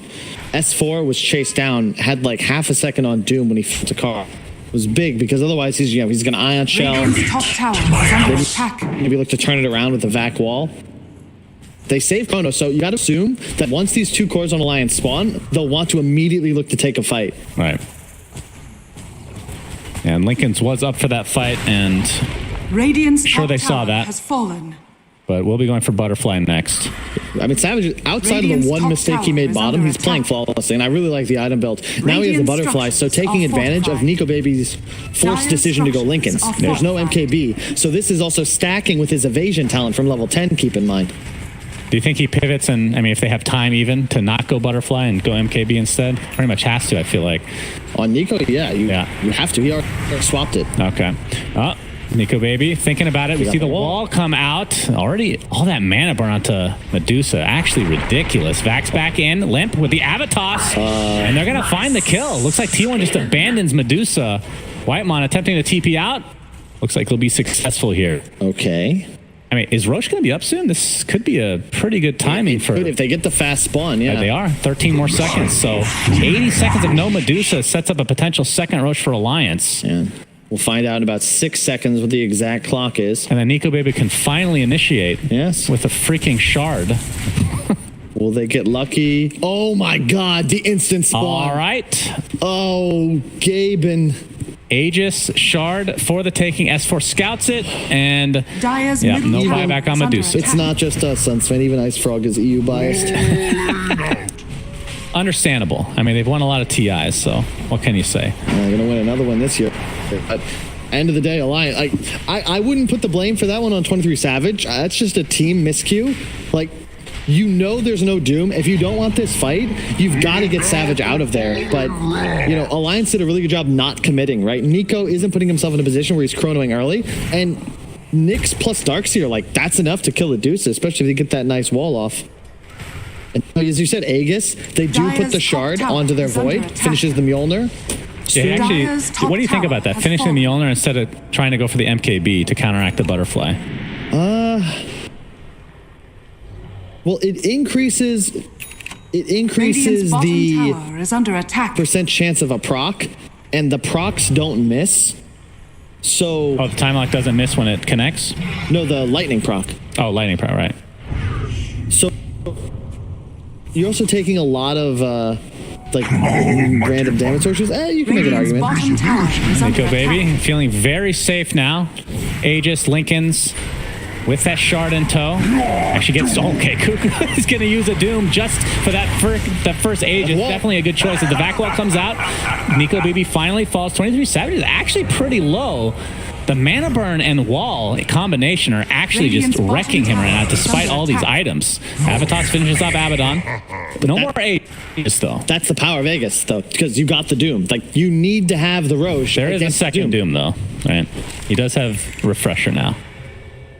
S4 was chased down, had like half a second on Doom when he flipped a car. It was big because otherwise he's going to Ion Shell. Top tower is under attack. Maybe look to turn it around with the Vac Wall. They save Chrono, so you got to assume that once these 2 cores on Alliance spawn, they'll want to immediately look to take a fight. Right. And Lincoln's was up for that fight, and Radiant's sure they saw that. Has fallen. But we'll be going for Butterfly next. I mean, Savage, outside of the one mistake he made bottom, he's playing flawlessly, and I really like the item build. Now he has the Butterfly, so taking advantage of Nico Baby's forced decision to go Lincolns. There's no MKB, so this is also stacking with his evasion talent from level 10, keep in mind. Do you think he pivots, and I mean, if they have time even to not go Butterfly and go MKB instead? Pretty much has to, I feel like. On Nico, yeah, you have to. He already swapped it. Okay. Nico Baby, thinking about it, we see the wall come out. Already, all that mana burn onto Medusa. Actually ridiculous. Vax back in, Limp with the Avatos. And they're going to find the kill. Looks like T1 just abandons Medusa. Whitemon attempting to TP out. Looks like he'll be successsul here. Okay. I mean, is Roche going to be up soon? This could be a pretty good timing for... If they get the fast spawn, yeah. They are. 13 more seconds. So 80 seconds of no Medusa sets up a potential second Roche for Alliance. Yeah. We'll find out in about 6 seconds what the exact clock is. And then Nico Baby can finally initiate. Yes. With a freaking shard. Will they get lucky? Oh my God, the instant spawn. All right. Oh, Gaben. Aegis shard for the taking. S4 scouts it, and no buyback on Medusa. It's not just us, Sunsfan. Even Ice Frog is EU biased. Understandable. I mean, they've won a lot of TIs, so what can you say? They're going to win another one this year. But end of the day, Alliance. I wouldn't put the blame for that one on 23 Savage. That's just a team miscue. Like, you know there's no Doom. If you don't want this fight, you've got to get Savage out of there. But, you know, Alliance did a really good job not committing, right? Nico isn't putting himself in a position where he's chronoing early. And Nyx plus Darkseer, like, that's enough to kill Medusa, especially if you get that nice wall off. And as you said, Aegis, they do put the Shard onto their Void, finishes the Mjolnir. Yeah, actually, what do you think about that? Finishing the Mjolnir instead of trying to go for the MKB to counteract the butterfly? Well, it increases the tower is under attack. percent chance of a proc, and the procs don't miss. So Oh, the time lock doesn't miss when it connects? no, the lightning proc. Oh, lightning proc, right. So you're also taking a lot of like random damage sources. You can make an Radiant's argument. bottom tower is under Nico, baby, attack. feeling very safe now. Aegis, Lincoln's with that Shard in tow. Actually gets, okay, Cuckoo is going to use a Doom just for that first Aegis. Definitely a good choice. If the vac wall comes out, Nico, baby, finally falls. 23 Savage is actually pretty low. The mana burn and wall combination are actually just wrecking him right now, despite all these items. Avatos finishes off Abaddon. No more Aegis, though. That's the power of Vegas, though, because you got the Doom. Like, you need to have the Roche. There is a against the second Doom, though. Right? He does have Refresher now.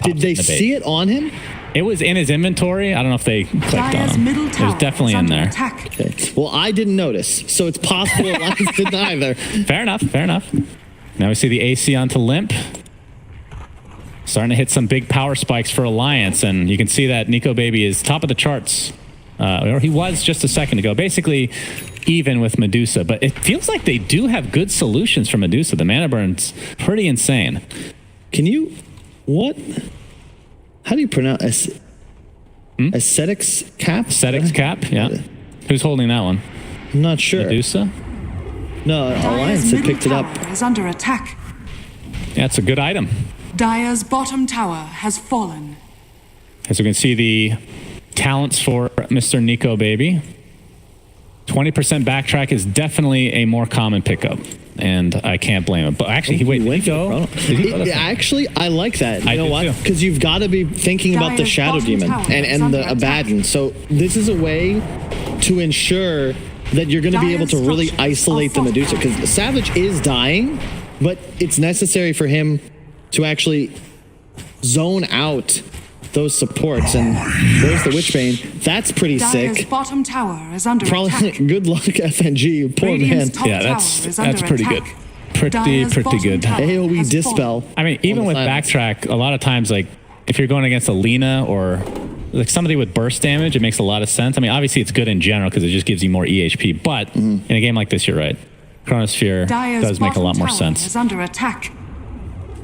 Did they see it on him? It was in his inventory. I don't know if they clicked on Dire's him. middle It tower was definitely is in under there. attack. Okay. Well, I didn't notice, so it's possible Alliance didn't either. Fair enough, fair enough. Now we see the AC onto Limp. Starting to hit some big power spikes for Alliance, and you can see that Nico Baby is top of the charts. Or he was just a second ago. Basically even with Medusa, but it feels like they do have good solutions for Medusa. The mana burn's pretty insane. Can you... What? How do you pronounce... Ascetics Cap? Ascetics Cap, yeah. Who's holding that one? I'm not sure. Medusa? No, Alliance Dire's had middle picked it up. tower is under attack. Yeah, it's a good item. Dire's bottom tower has fallen. As we can see, the talents for Mr. Nico Baby. 20% backtrack is definitely a more common pickup, and I can't blame him. But actually, went did he go? Actually, I like that. You I know do what? too. Because you've got to be thinking about the Dire's Shadow bottom Demon tower is and under the attack. Abaddon. So this is a way to ensure that you're going to be able to Dire's really structures isolate the are Medusa. fortified. Because Savage is dying, but it's necessary for him to actually zone out those supports. And there's the Witchbane. That's pretty Dire's sick. bottom tower is under Probably attack. good luck, FNG. Poor man. Radiant's top Yeah, tower that's is under pretty attack. good. Pretty Dire's bottom good. tower AoE has Dispel. fallen. I mean, even on the with silence. backtrack, a lot of times, like if you're going against a Lina or like somebody with burst damage, it makes a lot of sense. I mean, obviously it's good in general because it just gives you more EHP. But in a game like this, you're right. Chronosphere Dire's does make a bottom lot more tower sense. is under attack.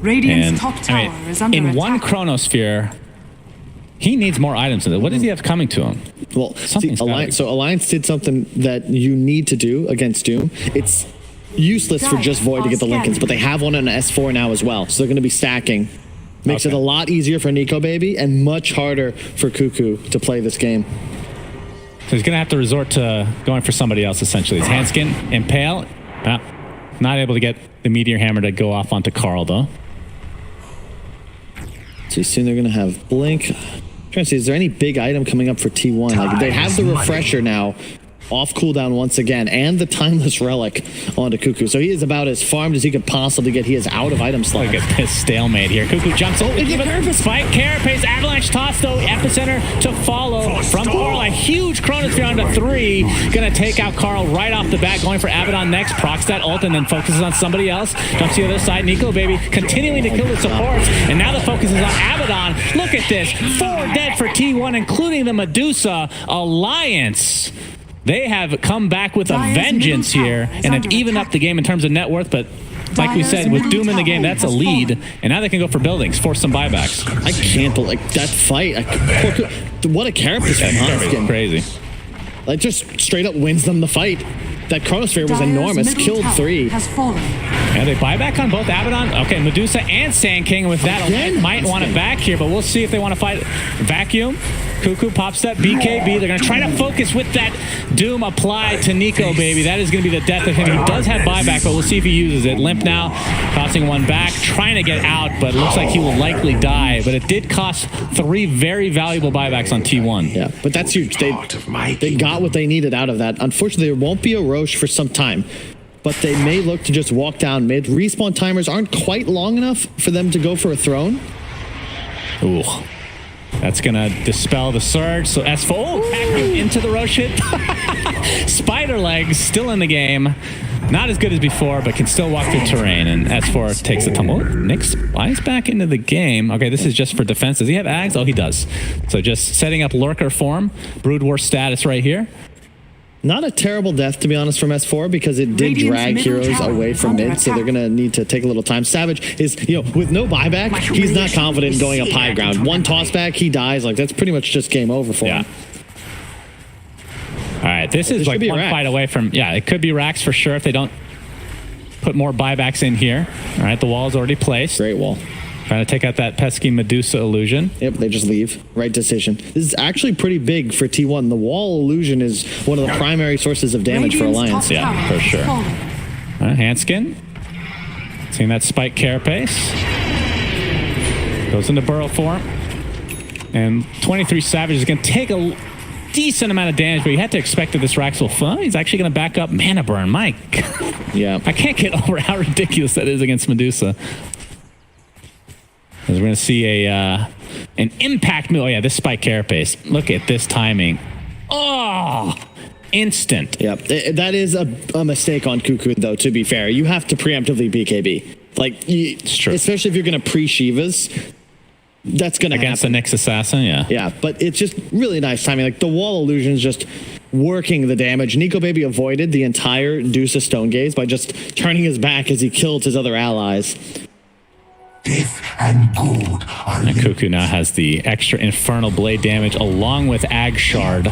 Radiant's And top tower is under in attack. one Chronosphere, he needs more items. What does he have coming to him? Well, see, Something's gotta Alliance, be- so Alliance did something that you need to do against Doom. It's useless for just Void to get the Lincolns, but they have one on S4 now as well, so they're going to be stacking. Makes it a lot easier for Nico Baby and much harder for Cuckoo to play this game. So he's going to have to resort to going for somebody else, essentially. His Handskin, Impale. Not able to get the Meteor Hammer to go off onto Carl, though. So soon they're going to have Blink. I'm trying to see, is there any big item coming up for T1? Like they have the Refresher now. Off cooldown once again, and the Timeless Relic onto Cuckoo. So he is about as farmed as he could possibly get. He is out of item slots. Look at this stalemate here. Cuckoo jumps in. Spike, Carapace, Avalanche toss, though. Epicenter to follow from Carl. A huge Chronosphere onto 3. Gonna take out Carl right off the bat. Going for Abaddon next. Procs that ult and then focuses on somebody else. Jumps to the other side. Nico Baby continuing to kill the supports. And now the focus is on Abaddon. Look at this. 4 dead for T1, including the Medusa Alliance. They have come back with a Dire's vengeance middle here tower is and have under even attack. up the game in terms of net worth, but like we Dire's said, with middle Doom in the game, tower that's a has lead, fallen. and now they can go for buildings, force some buybacks. I can't believe that fight. What a carapace from Hanskin. Crazy. Like just straight up wins them the fight. That Chronosphere was Dire's enormous. middle Killed tower 3. has fallen. And they buy back on both Abaddon. Okay, Medusa and Sand King with that. Again? Might want it back here, but we'll see if they want to fight Vacuum. Cuckoo pops that BKB. They're going to try to focus with that Doom applied to Nico, baby. That is going to be the death of him. He does have buyback, but we'll see if he uses it. Limp now, tossing one back, trying to get out, but it looks like he will likely die. But it did cost 3 very valuable buybacks on T1. Yeah, but that's huge. They got what they needed out of that. Unfortunately, there won't be a Roche for some time, but they may look to just walk down mid. Respawn timers aren't quite long enough for them to go for a throne. Ooh. That's going to dispel the surge. So S4 into the Roche hit. Spider legs still in the game. Not as good as before, but can still walk through terrain. And S4 takes the tumble. Nyx flies back into the game. Okay, this is just for defense. Does he have Ags? Oh, he does. So just setting up Lurker form. Brood War status right here. Not a terrible death, to be honest, from S4, because it did drag heroes away from mid, so they're going to need to take a little time. Savage is, with no buyback, he's not confident in going up high ground. One toss back, he dies. Like, that's pretty much just game over for him. All right, this is like one fight away from, it could be Rax for sure if they don't put more buybacks in here. All right, the wall is already placed. Great wall. Trying to take out that pesky Medusa illusion. Yep, they just leave. Right decision. This is actually pretty big for T1. The wall illusion is one of the primary sources of damage for Alliance. Yeah, for sure. Handskin. Seeing that spike carapace. Goes into burrow form. And 23 Savage is going to take a decent amount of damage, but you had to expect that this Rax will fall. He's actually going to back up mana burn. Mike. Yeah. I can't get over how ridiculous that is against Medusa. As we're going to see an impact move. Oh, yeah, this spike carapace. Look at this timing. Oh, instant. Yep, that is a mistake on Cuckoo, though, to be fair. You have to preemptively BKB. Like, it's true. Especially if you're going to pre-Shivas. That's going to happen. Against the Nyx Assassin, yeah. Yeah, but it's just really nice timing. Like, the wall illusion is just working the damage. Nico Baby avoided the entire Deuce of Stone Gaze by just turning his back as he killed his other allies. Death and gold are and Cuckoo now has the extra Infernal Blade damage along with Ag Shard,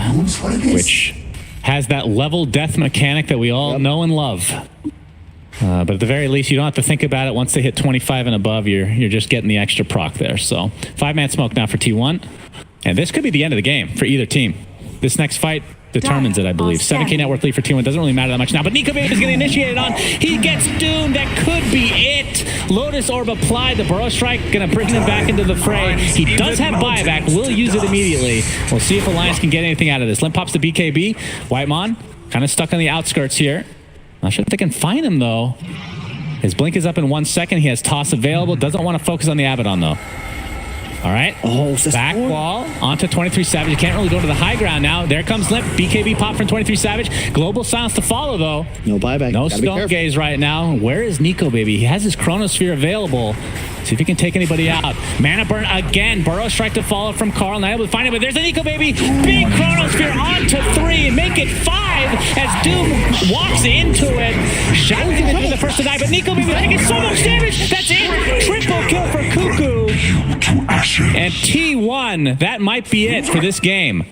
which has that level death mechanic that we all know and love. But at the very least, you don't have to think about it. Once they hit 25 and above, you're just getting the extra proc there. So 5-man smoke now for T1. And this could be the end of the game for either team. This next fight determines it, I believe. 7K network lead for T1. Doesn't really matter that much now. But Nico Baby is getting initiated on. He gets doomed. That could be it. Lotus Orb applied. The Burrow Strike going to bring him back into the fray. He does have buyback. Will use it immediately. We'll see if Alliance can get anything out of this. Limp pops the BKB. Whitemon kind of stuck on the outskirts here. Not sure if they can find him, though. His blink is up in 1 second. He has toss available. Doesn't want to focus on the Abaddon, though. All right. Oh, back wall onto 23 Savage. You can't really go to the high ground now. There comes Limp. BKB pop from 23 Savage. Global silence to follow, though. No buyback. No Stone Gaze right now. Where is Nico Baby? He has his Chronosphere available. See if he can take anybody out. Mana burn again. Burrow Strike to follow from Carl. Not able to find it, but there's a Nico Baby. Big Chronosphere onto 3. Make it 5 as Doom walks into it. Shadow's going to be the first to die, but Nico Baby taking so much damage. That's it. Triple kill for Cuckoo. And T1, that might be it for this game.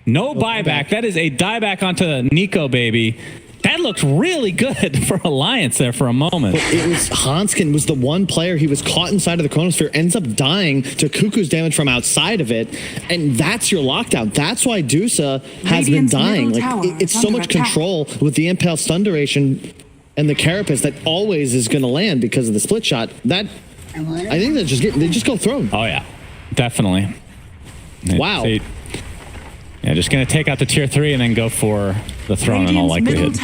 No buyback. That is a dieback onto Nico Baby. That looked really good for Alliance there for a moment. But it was Hanskin was the one player. He was caught inside of the Chronosphere, ends up dying to Cuckoo's damage from outside of it, and that's your lockdown. That's why Dusa has been dying. Like it's so much control with the Impale stun duration and the Carapace that always is going to land because of the split shot. That I think they just go throne. Oh yeah, definitely. Wow. Yeah, just going to take out the tier 3 and then go for the throne in all likelihood.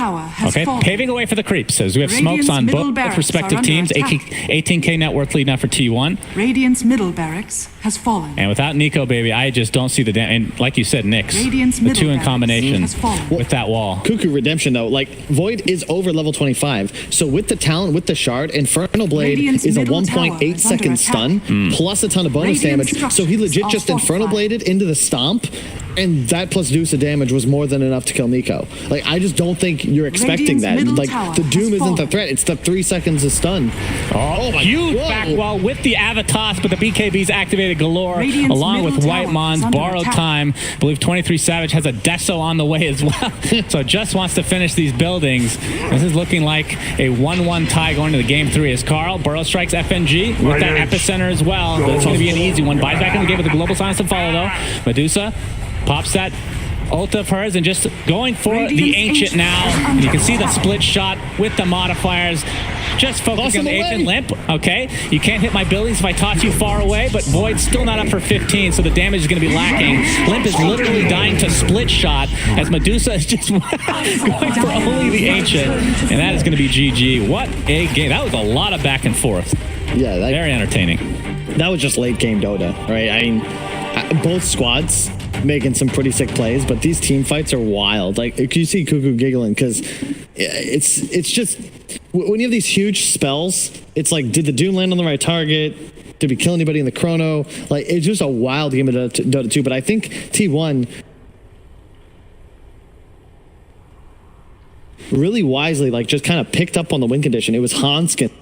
Okay, paving away for the creeps. As we have smokes on both respective teams. 18K net worth lead now for T1. Radiant's middle barracks has fallen. And without Nico Baby, I just don't see the damage. And like you said, Nyx, the 2 in combination with that wall. Cuckoo Redemption, though, like Void is over level 25. So with the talent, with the shard, Infernal Blade is a 1.8 second stun plus a ton of bonus damage. So he legit just Infernal Bladed into the stomp. And that plus Deuce of damage was more than enough to kill Nico. Like, I just don't think you're expecting that. Like, the Doom isn't the threat. It's the 3 seconds of stun. Oh my huge back wall with the Avatos, but the BKB's activated galore, along with Whitemon's borrowed time. I believe 23 Savage has a Deso on the way as well. So just wants to finish these buildings. This is looking like a 1-1 tie going to the game 3 as Carl. Burrow strikes FNG with that epicenter as well. But it's going to be an easy one. Buys back in the game with the global silence to follow, though. Medusa Pops that ult of hers and just going for the Ancient now. And you can see the split shot with the modifiers. Just focusing on the Ancient. Limp. Okay, you can't hit my buildings if I toss you far away, but Void's still not up for 15, so the damage is going to be lacking. Limp is literally dying to split shot as Medusa is just going for only the Ancient, and that is going to be GG. What a game. That was a lot of back and forth. Yeah, very entertaining. That was just late game Dota, right? I mean, both squads making some pretty sick plays, but these team fights are wild. Like, you see Cuckoo giggling because it's just when you have these huge spells, it's like, did the Doom land on the right target? Did we kill anybody in the chrono? Like, it's just a wild game of Dota 2. But I think T1 really wisely, like, just kind of picked up on the win condition. It was Hanskin.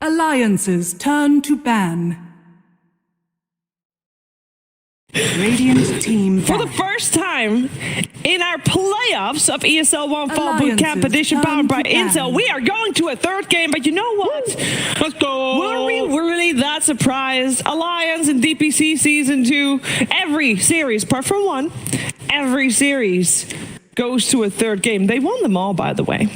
Alliances turn to ban. Radiant team For the ban. first time in our playoffs of ESL One Fall Alliances Bootcamp Edition turn powered by to ban. Intel, we are going to a third game, but you know what? Let's go. Were we really that surprised? Alliance and DPC Season 2, every series, apart from one, every series goes to a third game. They won them all, by the way.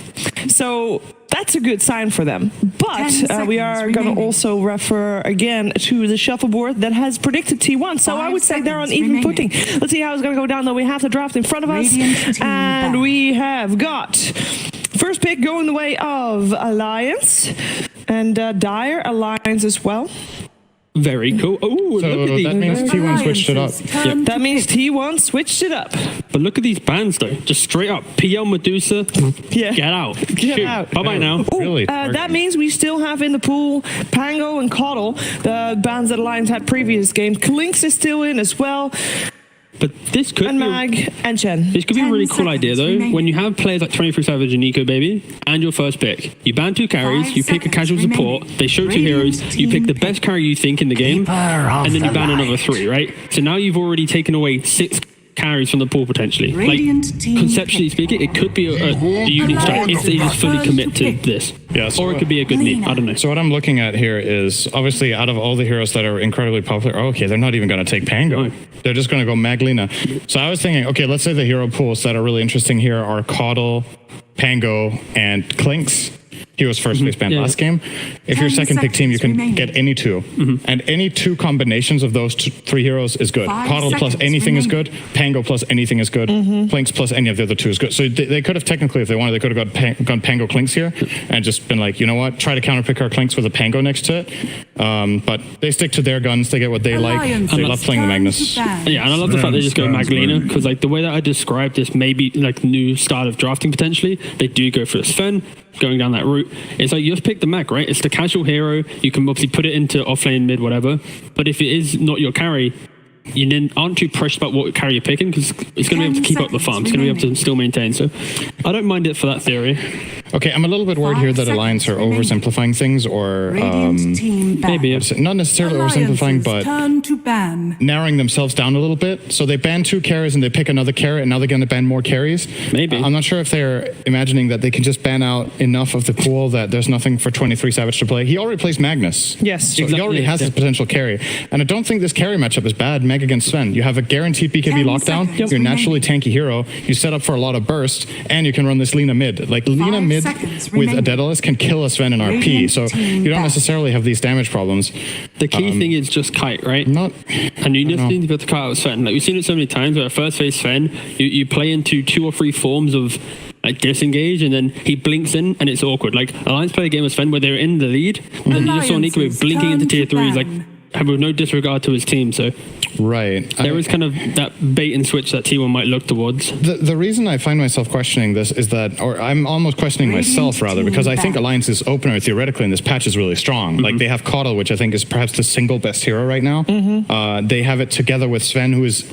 So that's a good sign for them. But 10 we are seconds going to remaining. also refer again to the shuffleboard that has predicted T1. So 5 I would say they're on seconds even remaining. footing. Let's see how it's going to go down, though. We have the draft in front of us. Radiant team And back. we have got first pick going the way of Alliance. And Dire Alliance as well. Very cool. Oh, So look at these. that means T1 switched it up. Alliances turn That to means pick. T1 switched it up. But look at these bans, though. Just straight up. PL Medusa, Yeah. get out. Get Shoot. out. Bye-bye now. Ooh, Really that targeting. means we still have in the pool Pango and Coddle, the bands that Alliance had previous games. Klinks is still in as well, But this could and be... Mag and Chen. This could be a 10 really cool idea, seconds though. remaining. When you have players like 23 Savage and Nico Baby, and your first pick, you ban 2 carries, 5 you pick a seconds casual support, remaining. they show 2 Radiant heroes, you pick the team best carry you think in the game, Keeper of and then you the ban another light. 3, right? So now you've already taken away 6 carries from the pool potentially. Radiant team conceptually pick. speaking, it could be a unique strat if they just fully commit to this. Yeah, so Or it could be a good meme. I don't know. So what I'm looking at here is obviously out of all the heroes that are incredibly popular, okay, they're not even going to take Pango. No. They're just going to go Maglina. So I was thinking, okay, let's say the hero pools that are really interesting here are Coddle, Pango, and Klinks. He was first place banned Yeah. last game. If you're 10 second pick team, you can seconds get any 2. And any 2 combinations of those 3 heroes is good. 5 Coddle plus seconds anything is remaining. good. Pango plus anything is good. Klinks plus any of the other 2 is good. So they could have technically, if they wanted, they could have gone Pango Klinks here and just been like, you know what, try to counterpick our Klinks with a Pango next to it. But they stick to their guns. They get what they like. Alliances They love playing the turn Magnus. to ban. Yeah, and I love the fact they just go Spam, Maglina spam. because, like, the way that I described this, maybe like new style of drafting potentially, they do go for a Sven going down that route. It's like you just pick the Mag, right? It's the casual hero. You can obviously put it into offlane, mid, whatever. But if it is not your carry, you then aren't too pressed about what carry you're picking because it's going to be able to 10 keep up the farm. It's going to be able to remaining. still maintain. So I don't mind it for that theory. Okay, I'm a little bit worried 5 here that Alliance are seconds remaining. oversimplifying things or Radiant team ban. Maybe. not necessarily oversimplifying, Alliances but turn to ban. narrowing themselves down a little bit. So they ban 2 carries and they pick another carry and now they're going to ban more carries. Maybe. I'm not sure if they're imagining that they can just ban out enough of the pool that there's nothing for 23 Savage to play. He already plays Magnus. Yes. So Exactly, he already has yeah. his potential carry. And I don't think this carry matchup is bad, Meg against Sven. You have a guaranteed BKB 10 lockdown. seconds You're naturally remaining. tanky hero. You set up for a lot of burst and you can run this Lina mid. Like Lina 5 mid seconds with a remaining. Daedalus can kill a Sven in RP. Radiant So team you don't back. necessarily have these damage problems. The key thing is just kite, right? Not And you just need to be able to cut out Sven. Like we've seen it so many times where first phase Sven, you play into 2 or 3 forms of like disengage and then he blinks in and it's awkward. Like Alliance play a game of Sven where they're in the lead and then you just saw Nico Alliances blinking into turn tier to 3s like ban. with no disregard to his team. So right. there is kind of that bait and switch that T1 might look towards. The reason I find myself questioning this is that, or I'm almost questioning Radiant myself rather, team because I think back. Alliance's opener theoretically in this patch is really strong. Like they have Coddle, which I think is perhaps the single best hero right now. They have it together with Sven, who is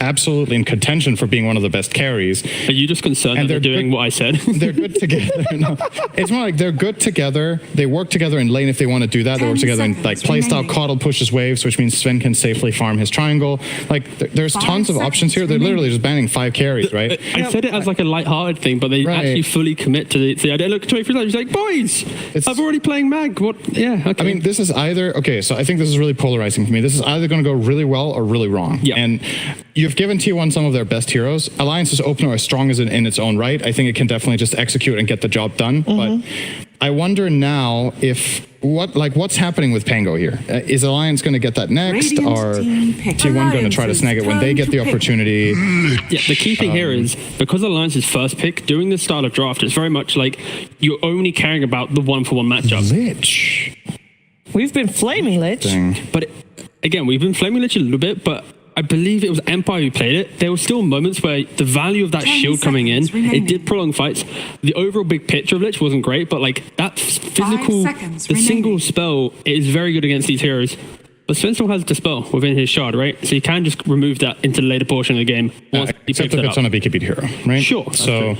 absolutely in contention for being one of the best carries. Are you just concerned And that they're they're doing good- what I said? They're good together. No, it's more like they're good together. They work together in lane if they want to do that. They 10 work together in like seconds playstyle. remaining. Coddle pushes waves, which means Sven can safely farm his triangle. Like there's 5 tons of options here. They're seconds literally just banning 5 carries, right? I said it as like a light-hearted thing, but they Right. actually fully commit to the idea. Look, 23 times, he's like, boys, I'm already playing Mag. What? Yeah, okay. I mean, this is either okay. So I think this is really polarizing for me. This is either going to go really well or really wrong. Yeah. And you've given T1 some of their best heroes. Alliance's opener is strong as in its own right. I think it can definitely just execute and get the job done. But I wonder now if what's happening with Pango here? Is Alliance going to get that next, Radiant or team pick. T1 going to try to snag it when they get the Turn to pick. opportunity? Yeah, the key thing here is because Alliance's first pick during this style of draft, it's very much like you're only caring about the 1-for-1 matchup. Lich. We've been flaming Lich. Dang. But again, we've been flaming Lich a little bit, but I believe it was Empire who played it. There were still moments where the value of that 10 shield coming in, seconds remaining. it did prolong fights. The overall big picture of Lich wasn't great, but like that physical, seconds the single remaining. spell is very good against these heroes. But Sven still has Dispel within his shard, right? So you can just remove that into the later portion of the game. Once he Except picks if it it's up. on a BKB hero, right? Sure, that's So,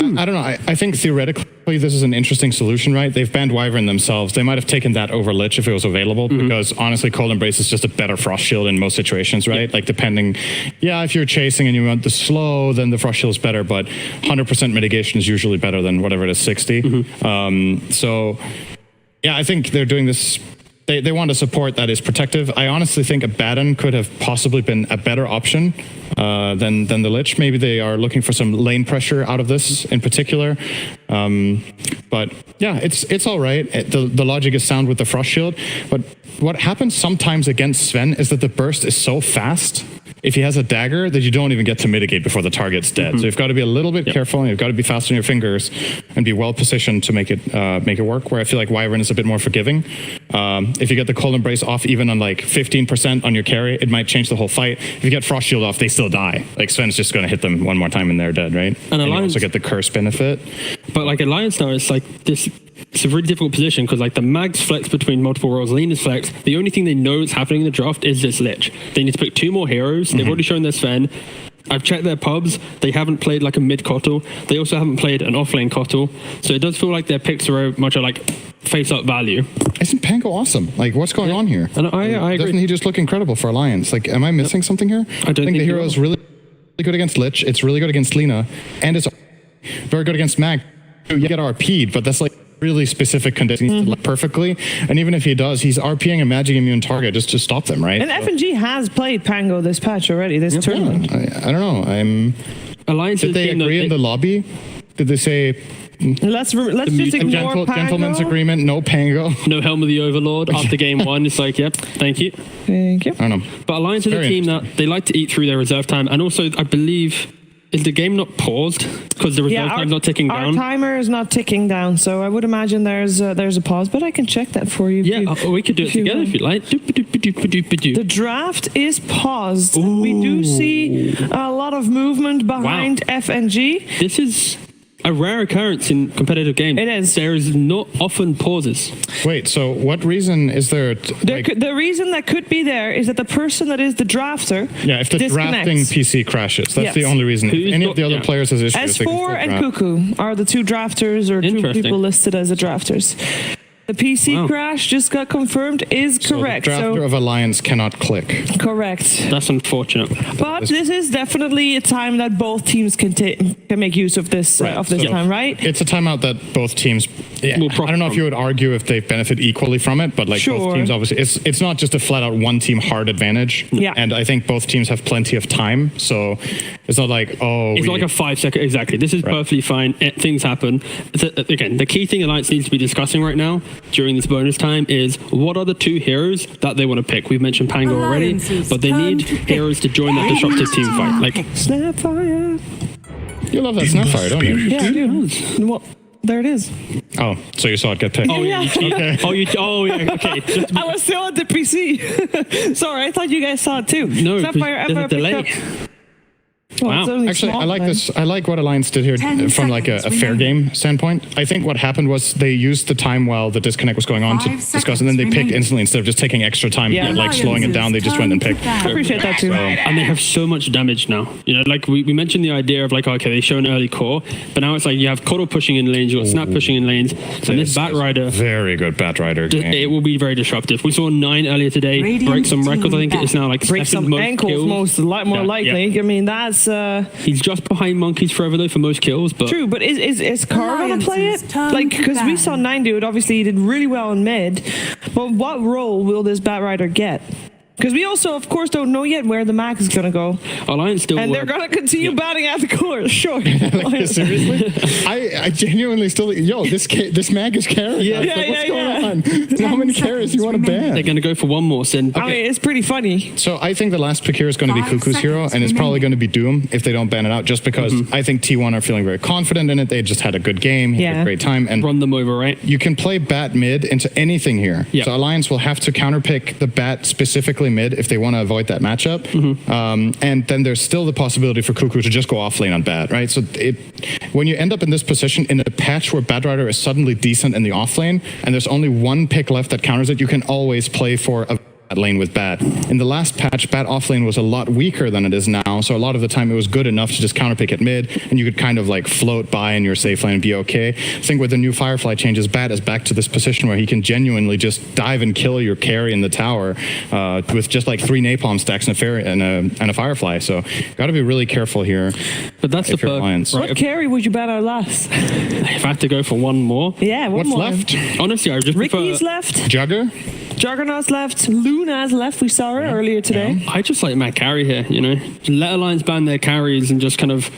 I don't know. I think theoretically this is an interesting solution, right? They've banned Wyvern themselves. They might have taken that over Lich if it was available, because honestly, Cold Embrace is just a better Frost Shield in most situations, right? Like depending, if you're chasing and you want the slow, then the Frost Shield is better, but 100% mitigation is usually better than whatever it is, 60. So I think they're doing this. They want a support that is protective. I honestly think a Batten could have possibly been a better option than the Lich. Maybe they are looking for some lane pressure out of this in particular. But yeah, it's all right. The logic is sound with the Frost Shield. But what happens sometimes against Sven is that the burst is so fast, if he has a dagger, that you don't even get to mitigate before the target's dead. So you've got to be a little bit careful, and you've got to be fast on your fingers and be well positioned to make it work, where I feel like Wyvern is a bit more forgiving. If you get the Cold Embrace off even on like 15% on your carry, it might change the whole fight. If you get Frost Shield off, they still die. Like Sven's just going to hit them one more time and they're dead, right? And you also get the curse benefit. But like Alliance now, it's like this. It's a really difficult position because like the Mags flex between multiple roles, Lena's flex. The only thing they know is happening in the draft is this Lich. They need to pick 2 more heroes. They've already shown their Sven. I've checked their pubs. They haven't played like a mid Kotl. They also haven't played an offlane Kotl. So it does feel like their picks are very much like face-up value. Isn't Pango awesome? Like, what's going on here? And I agree. Doesn't he just look incredible for Alliance? Like, am I missing something here? I don't think the hero is really good against Lich. It's really good against Lina. And it's very good against Mag. You get RP'd, but that's like really specific conditions to look perfectly. And even if he does, he's RPing a magic immune target just to stop them, right? And FNG has played Pango this patch already, this tournament. I don't know. Alliance Did they agree in the lobby? Did they say... Let's just ignore Pango. Gentleman's agreement, no Pango. No Helm of the Overlord after game 1. It's like, yep, thank you. Thank you. I don't know. But Alliance is a team that they like to eat through their reserve time. And also, I believe... Is the game not paused because the reserve time's not ticking down? Our timer is not ticking down, so I would imagine there's a pause, but I can check that for you. Yeah, we could do it together if you like. The draft is paused. Ooh. We do see a lot of movement behind FNG. This is a rare occurrence in competitive games. It is. There is not often pauses. Wait, so what reason is there? The reason that could be there is that the person that is the drafter if the drafting PC crashes, that's the only reason. If any of the other players has issues, S4 and Cuckoo are the 2 drafters or 2 people listed as the drafters. The PC crash just got confirmed is correct. So the drafter of Alliance cannot click. Correct. That's unfortunate. But this is definitely a time that both teams can make use of this time, right? It's a timeout that both teams. I don't know if you would argue if they benefit equally from it, but like both teams, obviously, it's not just a flat out one team hard advantage. Yeah. And I think both teams have plenty of time, so it's not like it's like a 5 second exactly. This is perfectly fine. Things happen. Again, the key thing Alliance needs to be discussing right now during this bonus time is what are the 2 heroes that they want to pick. We've mentioned Pango already, but they need heroes to join that disruptive team fight. Like Snapfire. You love that Snapfire, don't you? Yeah, I do. Well, there it is. Oh, so you saw it get picked. Oh, yeah. Okay. Okay. I was still at the PC. Sorry, I thought you guys saw it too. No, Snapfire there's a delay. Well, actually, I like this. I like what Alliance did here from like a fair game standpoint. I think what happened was they used the time while the disconnect was going on to discuss, and then they picked instantly instead of just taking extra time, like slowing it down. They just went and picked. I appreciate that too. And they have so much damage now. You know, like we mentioned the idea of like, okay, they show an early core, but now it's like you have Kotl pushing in lanes, you got Snap pushing in lanes, and this Batrider. Very good Batrider game. It will be very disruptive. We saw 9 earlier today, break some records. I think it's now like break some ankles, more likely. Yeah. I mean, that's he's just behind Monkeys forever though for most kills, but true. But is Carr gonna play it? Like, because we saw 9 do it. Obviously, he did really well in mid. But what role will this Batrider get? Because we also, of course, don't know yet where the Mag is going to go. Alliance still and they're going to continue batting out the core, sure. Like, seriously? I genuinely still... this Mag is carrying. What's going on? How many carries do you want to ban? They're going to go for one more sin. Okay. I mean, it's pretty funny. So I think the last pick here is going to be Cuckoo's hero, and it's probably going to be Doom if they don't ban it out, just because I think T1 are feeling very confident in it. They just had a good game, had a great time. And run them over, right? You can play bat mid into anything here. Yeah. So Alliance will have to counterpick the bat specifically mid if they want to avoid that matchup. And then there's still the possibility for Cuckoo to just go off lane on bat, right? So when you end up in this position in a patch where Batrider is suddenly decent in the off lane and there's only one pick left that counters it, you can always play for a lane with Bat. In the last patch, Bat off lane was a lot weaker than it is now, so a lot of the time it was good enough to just counterpick at mid, and you could kind of like float by in your safe lane and be okay. I think with the new Firefly changes, Bat is back to this position where he can genuinely just dive and kill your carry in the tower with just like 3 napalm stacks and a Firefly. So got to be really careful here. But that's the perk. Right? What carry would you bet out last? If I had to go for one more, Yeah, one What's more. left? honestly, I would just Ricky's prefer. left. Jugger? Juggernaut's left. Luna's left. We saw her earlier today. I just like Matt Carry here, you know. Just let Alliance ban their carries and just kind of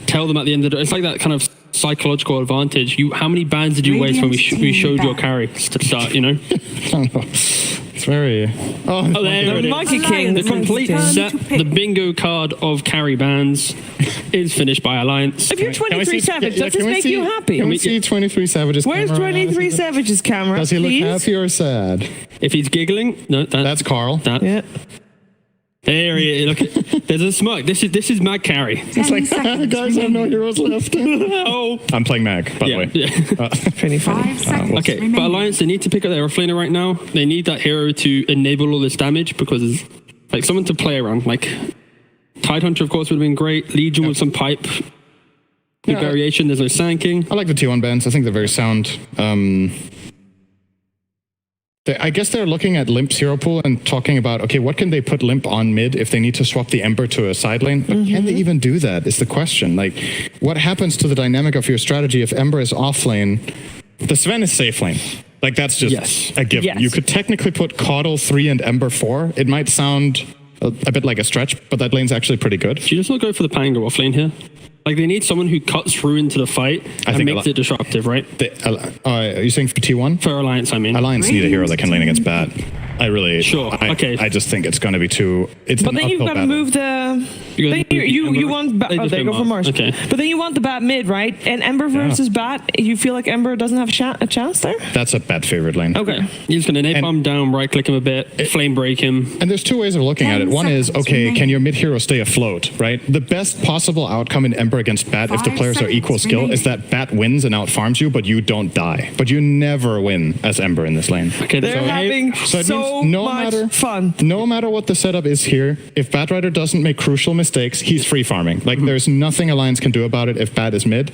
tell them at the end of the day. It's like that kind of psychological advantage. How many bans did you waste when we showed your carry to start, you know? I don't know. It's very... Oh, there it is. Monkey King. The complete Monkey King. set, the bingo card of carry bans is finished by Alliance. If you're 23 Savage, does this make you happy? Can we see 23 Savage's Where's camera? 23 Savage's camera? Does he look please? happy or sad? If he's giggling, no, That's Carl. Yeah. There he is. Look, there's a smirk. This is Mag Carry. It's like, guys, I have no heroes left. Oh, I'm playing Mag, by the way. yeah. Pretty funny. 5 seconds Okay, remaining. but Alliance, they need to pick up their offlaner right now. They need that hero to enable all this damage because, like, someone to play around. Like, Tidehunter, of course, would have been great. Legion with some pipe. Good Yeah. variation. There's no sanking. I like the T1 bans. I think they're very sound. I guess they're looking at Limp's hero pool and talking about, okay, what can they put Limp on mid if they need to swap the Ember to a side lane? But can they even do that is the question. Like, what happens to the dynamic of your strategy if Ember is off lane? The Sven is safe lane. Like, that's just a given. Yes. You could technically put Caudle 3 and Ember 4. It might sound a bit like a stretch, but that lane's actually pretty good. Do you just not go for the Pango offlane here? Like, they need someone who cuts through into the fight and think makes it disruptive, right? Are you saying for T1? For Alliance, I mean. Alliance need a hero that can lane against Bat. I really... Sure, okay. I just think it's going to be too... It's But an then you've uphill got to battle. move the... You Then gotta move the you Ember. want... They just they go for Mars. Okay. But then you want the Bat mid, right? And Ember versus Bat, you feel like Ember doesn't have a chance there? That's a Bat favorite lane. Okay. You're just going to napalm down, right click him a bit, flame break him. And there's 2 ways of looking at it. 10 One is, seconds okay, remaining. can your mid hero stay afloat, right? The best possible outcome in Ember against Bat, if the 5 players are seconds equal skill, remaining. is that Bat wins and out farms you, but you don't die. But you never win as Ember in this lane. Okay, They're having So it so means much fun. No matter what the setup is here, if Bat Rider doesn't make crucial mistakes, he's free farming. Like, there's nothing Alliance can do about it if Bat is mid.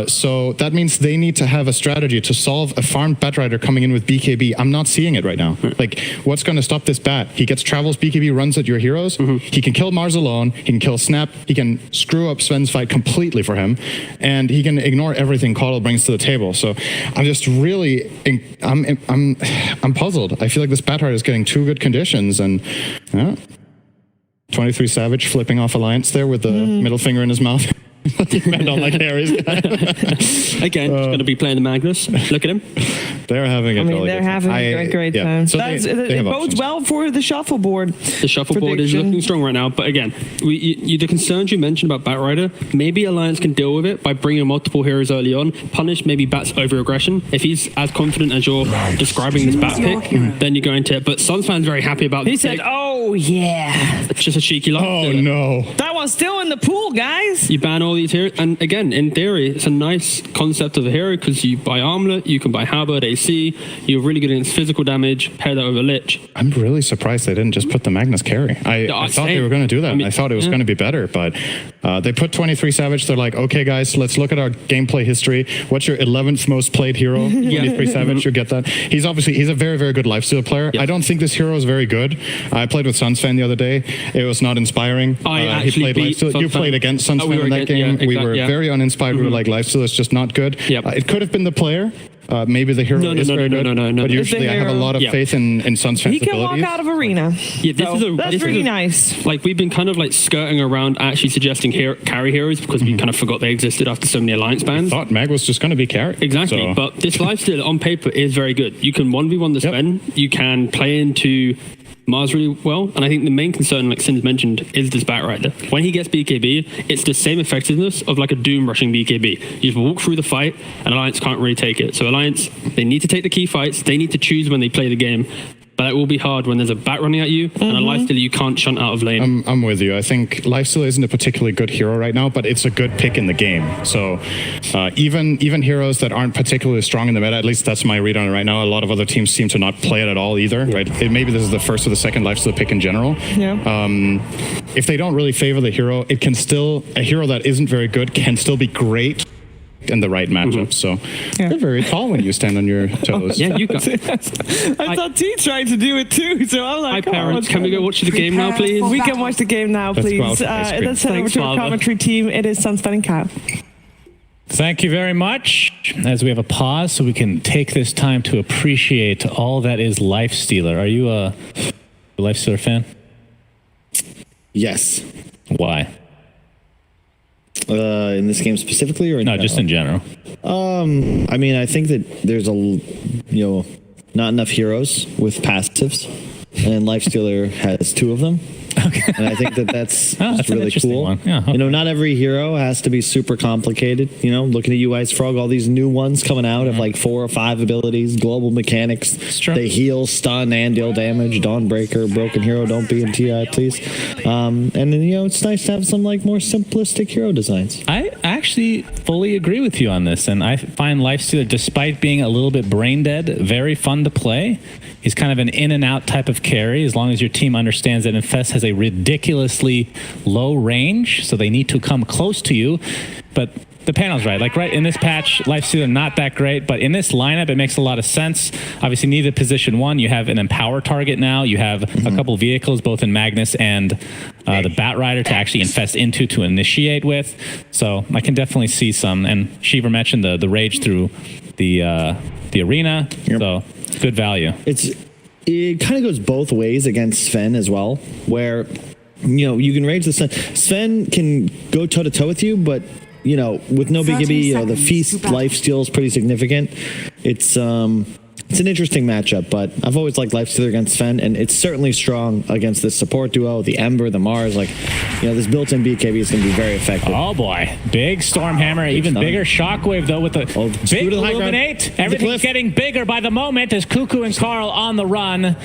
So that means they need to have a strategy to solve a farmed Bat Rider coming in with BKB. I'm not seeing it right now. Like, what's going to stop this Bat? He gets travels, BKB runs at your heroes. He can kill Mars alone. He can kill Snap. He can screw up Sven's fight completely for him. And he can ignore everything Caudle brings to the table. So I'm just really... I'm puzzled. I feel like this Bat Rider is getting 2 good conditions. And... 23 Savage flipping off Alliance there with the middle finger in his mouth. I don't like Harry's guy. Again, just going to be playing the Magnus. Look at him. They're having a really They're good having a great time. So It have bodes options. well for the shuffleboard. The shuffleboard is Prediction. looking strong right now. But again, the concerns you mentioned about Bat Rider, maybe Alliance can deal with it by bringing multiple heroes early on, punish maybe Bat's over-aggression. If he's as confident as you're describing this Bat Choose your pick, hero. then you're going to... But Sunsfan's very happy about He this said, pick. oh, yeah. It's just a cheeky laugh. Oh, no. That one's still in the pool, guys. You ban all these heroes, and again, in theory, it's a nice concept of a hero because you buy Armlet, you can buy Halberd, AC, you're really good against physical damage, pair that over Lich. I'm really surprised they didn't just put the Magnus carry. I thought they same. were going to do that. I mean, I thought it was going to be better, but they put 23 Savage. They're like, okay, guys, let's look at our gameplay history. What's your 11th most played hero? 23 Savage, you get that. He's a very, very good lifesteal player. Yep. I don't think this hero is very good. I played with Sunsfan the other day. It was not inspiring. I He actually played beat lifesteal. You Sunsfan. played against Sunsfan we were in that against- game. yeah, We were yeah. very uninspired. We were like, lifesteal is just not good. Yep. It could have been the player. Maybe the hero is very good. No. But usually I have a lot of Yeah. faith in Sunsfan's He can walk abilities. out of arena. Yeah, That's really nice. Like, we've been kind of like skirting around actually suggesting carry heroes because we kind of forgot they existed after so many Alliance bans. Thought Mag was just going to be carry. Exactly, So- but this lifesteal on paper is very good. You can 1v1 the Yep. Sven, you can play into Mars really well, and I think the main concern, like Sin's mentioned, is this Bat Rider. When he gets BKB, it's the same effectiveness of like a Doom rushing BKB. You just walk through the fight, and Alliance can't really take it. So Alliance, they need to take the key fights, they need to choose when they play the game. but it will be hard when there's a bat running at you and a lifestealer you can't shunt out of lane. I'm with you. I think Lifestealer isn't a particularly good hero right now, but it's a good pick in the game. So even heroes that aren't particularly strong in the meta, at least that's my read on it right now. A lot of other teams seem to not play it at all either. Right? Maybe this is the first or the second Lifestealer pick in general. Yeah. If they don't really favor the hero, it can still, a hero that isn't very good can still be great in the right matchup. So you're very tall when you stand on your toes. Yeah, you got it. I thought T tried to do it too, so I'm like, Hi parents, can we go watch the game now, please? We can watch the game now, please. go out for ice cream. Let's head over Thanks, to our Father. commentary team. It is Sunspan and Cow. Thank you very much. As we have a pause so we can take this time to appreciate all that is Lifestealer. Are you a Lifestealer fan? Yes. Why? In this game specifically, or No, just in general. I mean, I think that there's not enough heroes with passives, and Lifestealer has 2 of them. Okay. And I think that's Oh, that's an really interesting cool. one. Yeah, okay. Not every hero has to be super complicated. Looking at you, Ice Frog, all these new ones coming out of like 4 or 5 abilities, global mechanics. true. They heal, stun, and deal damage. Dawnbreaker, Broken Hero, don't be in TI, please. And then, it's nice to have some like more simplistic hero designs. I actually fully agree with you on this, and I find Lifestealer, despite being a little bit brain dead, very fun to play. He's kind of an in and out type of carry, as long as your team understands that Infest has a ridiculously low range, so they need to come close to you. But the panel's right. Like right in this patch, Lifestealer not that great, but in this lineup, it makes a lot of sense. Obviously, needed position 1. You have an Empower target now. You have a couple vehicles, both in Magnus and the Bat Rider to actually infest into to initiate with. So I can definitely see some. And Shiva mentioned the rage through the arena. Yep. So good value. It kind of goes both ways against Sven as well, where you can rage the Sven. Sven can go toe to toe with you, but with no big gibby, the feast lifesteal is pretty significant. It's an interesting matchup, but I've always liked Lifestealer against Sven, and it's certainly strong against this support duo, the Ember, the Mars. This built-in BKB is going to be very effective. Oh boy, big Stormhammer, even bigger Shockwave though with the big to the high ground. Illuminate. Everything's getting bigger by the moment as Cuckoo and Carl on the run.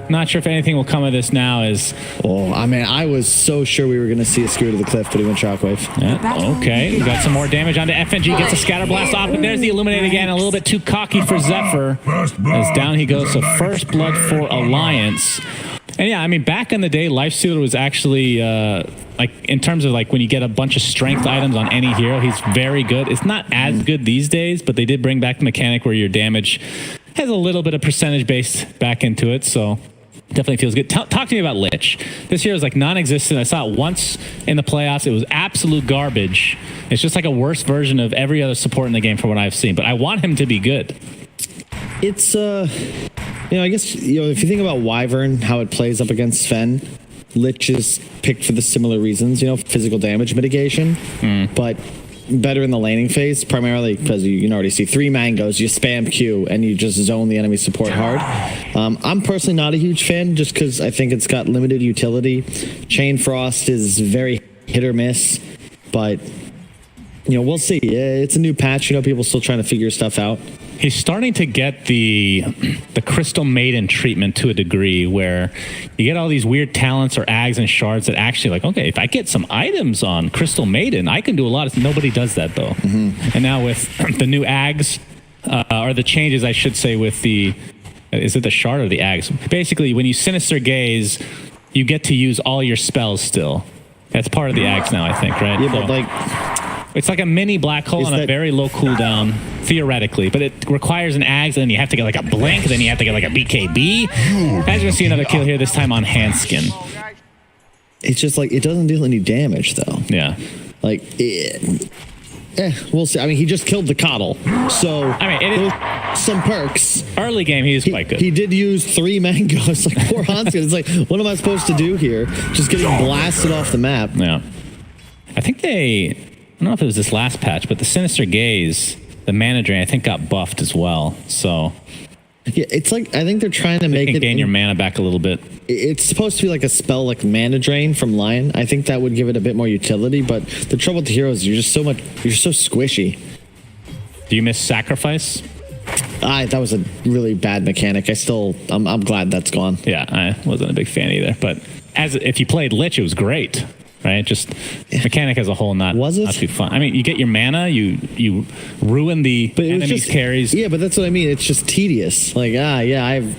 Not sure if anything will come of this now as... I was so sure we were going to see a screw to the cliff, but he went Shockwave. Yeah, okay, we got some more damage onto FNG, gets a Scatter Blast off, and there's the Illuminate again, a little bit too cocky for Zephyr. As down he goes, so first blood for Alliance. And yeah, back in the day, Lifestealer was actually, in terms of when you get a bunch of strength items on any hero, he's very good. It's not as good these days, but they did bring back the mechanic where your damage has a little bit of percentage based back into it, so definitely feels good. Talk to me about Lich. This hero is non-existent. I saw it once in the playoffs. It was absolute garbage. It's just like a worse version of every other support in the game from what I've seen, but I want him to be good. It's I guess if you think about Wyvern, how it plays up against Sven, Lich is picked for the similar reasons, physical damage mitigation, but better in the laning phase, primarily because you can already see 3 mangoes, you spam Q, and you just zone the enemy support hard. I'm personally not a huge fan, just because I think it's got limited utility. Chain Frost is very hit or miss, but we'll see. It's a new patch, people still trying to figure stuff out. He's starting to get the Crystal Maiden treatment to a degree where you get all these weird talents or ags and shards that actually okay, if I get some items on Crystal Maiden, I can do a lot of... Nobody does that though. And now with the new ags, or the changes I should say with the... Is it the shard or the ags? Basically, when you Sinister Gaze, you get to use all your spells still. That's part of the ags now, I think, right? Yeah, but it's like a mini black hole on a very low cooldown, theoretically, but it requires an Ags, and then you have to get a Blink, then you have to get a BKB. As you'll see another kill here, this time on Handskin. It's just it doesn't deal any damage, though. Yeah. We'll see. He just killed the Coddle, so some perks. Early game, he was quite good. He did use 3 mangoes, poor Handskin. It's what am I supposed to do here? Just getting blasted off the map. Yeah. I think I don't know if it was this last patch, but the Sinister Gaze, the mana drain, I think got buffed as well. So yeah, it's I think they're trying to make it gain your mana back a little bit. It's supposed to be a spell mana drain from Lion. I think that would give it a bit more utility, but the trouble with the heroes, you're so squishy. Do you miss Sacrifice? That was a really bad mechanic. I'm glad that's gone. Yeah, I wasn't a big fan either. But if you played Lich, it was great, right? Just mechanic as a whole, not too fun. I mean, you get your mana, you ruin the enemy's carries. Yeah, but that's what I mean. It's just tedious. Like, I'm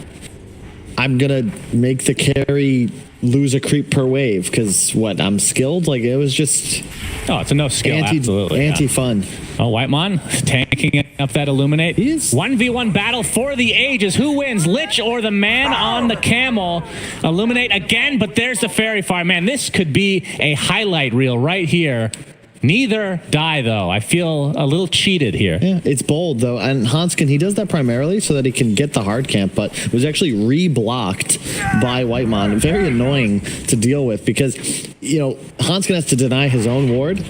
gonna make the carry lose a creep per wave because I'm skilled. Like, it was just it's a no skill, absolutely anti-fun. Oh, Whitemon tanking up that Illuminate. 1v1 battle for the ages. Who wins, Lich or the man on the camel? Illuminate again, but there's the Fairy Fire. Man, this could be a highlight reel right here. Neither die, though. I feel a little cheated here. Yeah, it's bold, though. And Hanskin, he does that primarily so that he can get the hard camp, but was actually re-blocked by Whitemon. Very annoying to deal with because, Hanskin has to deny his own ward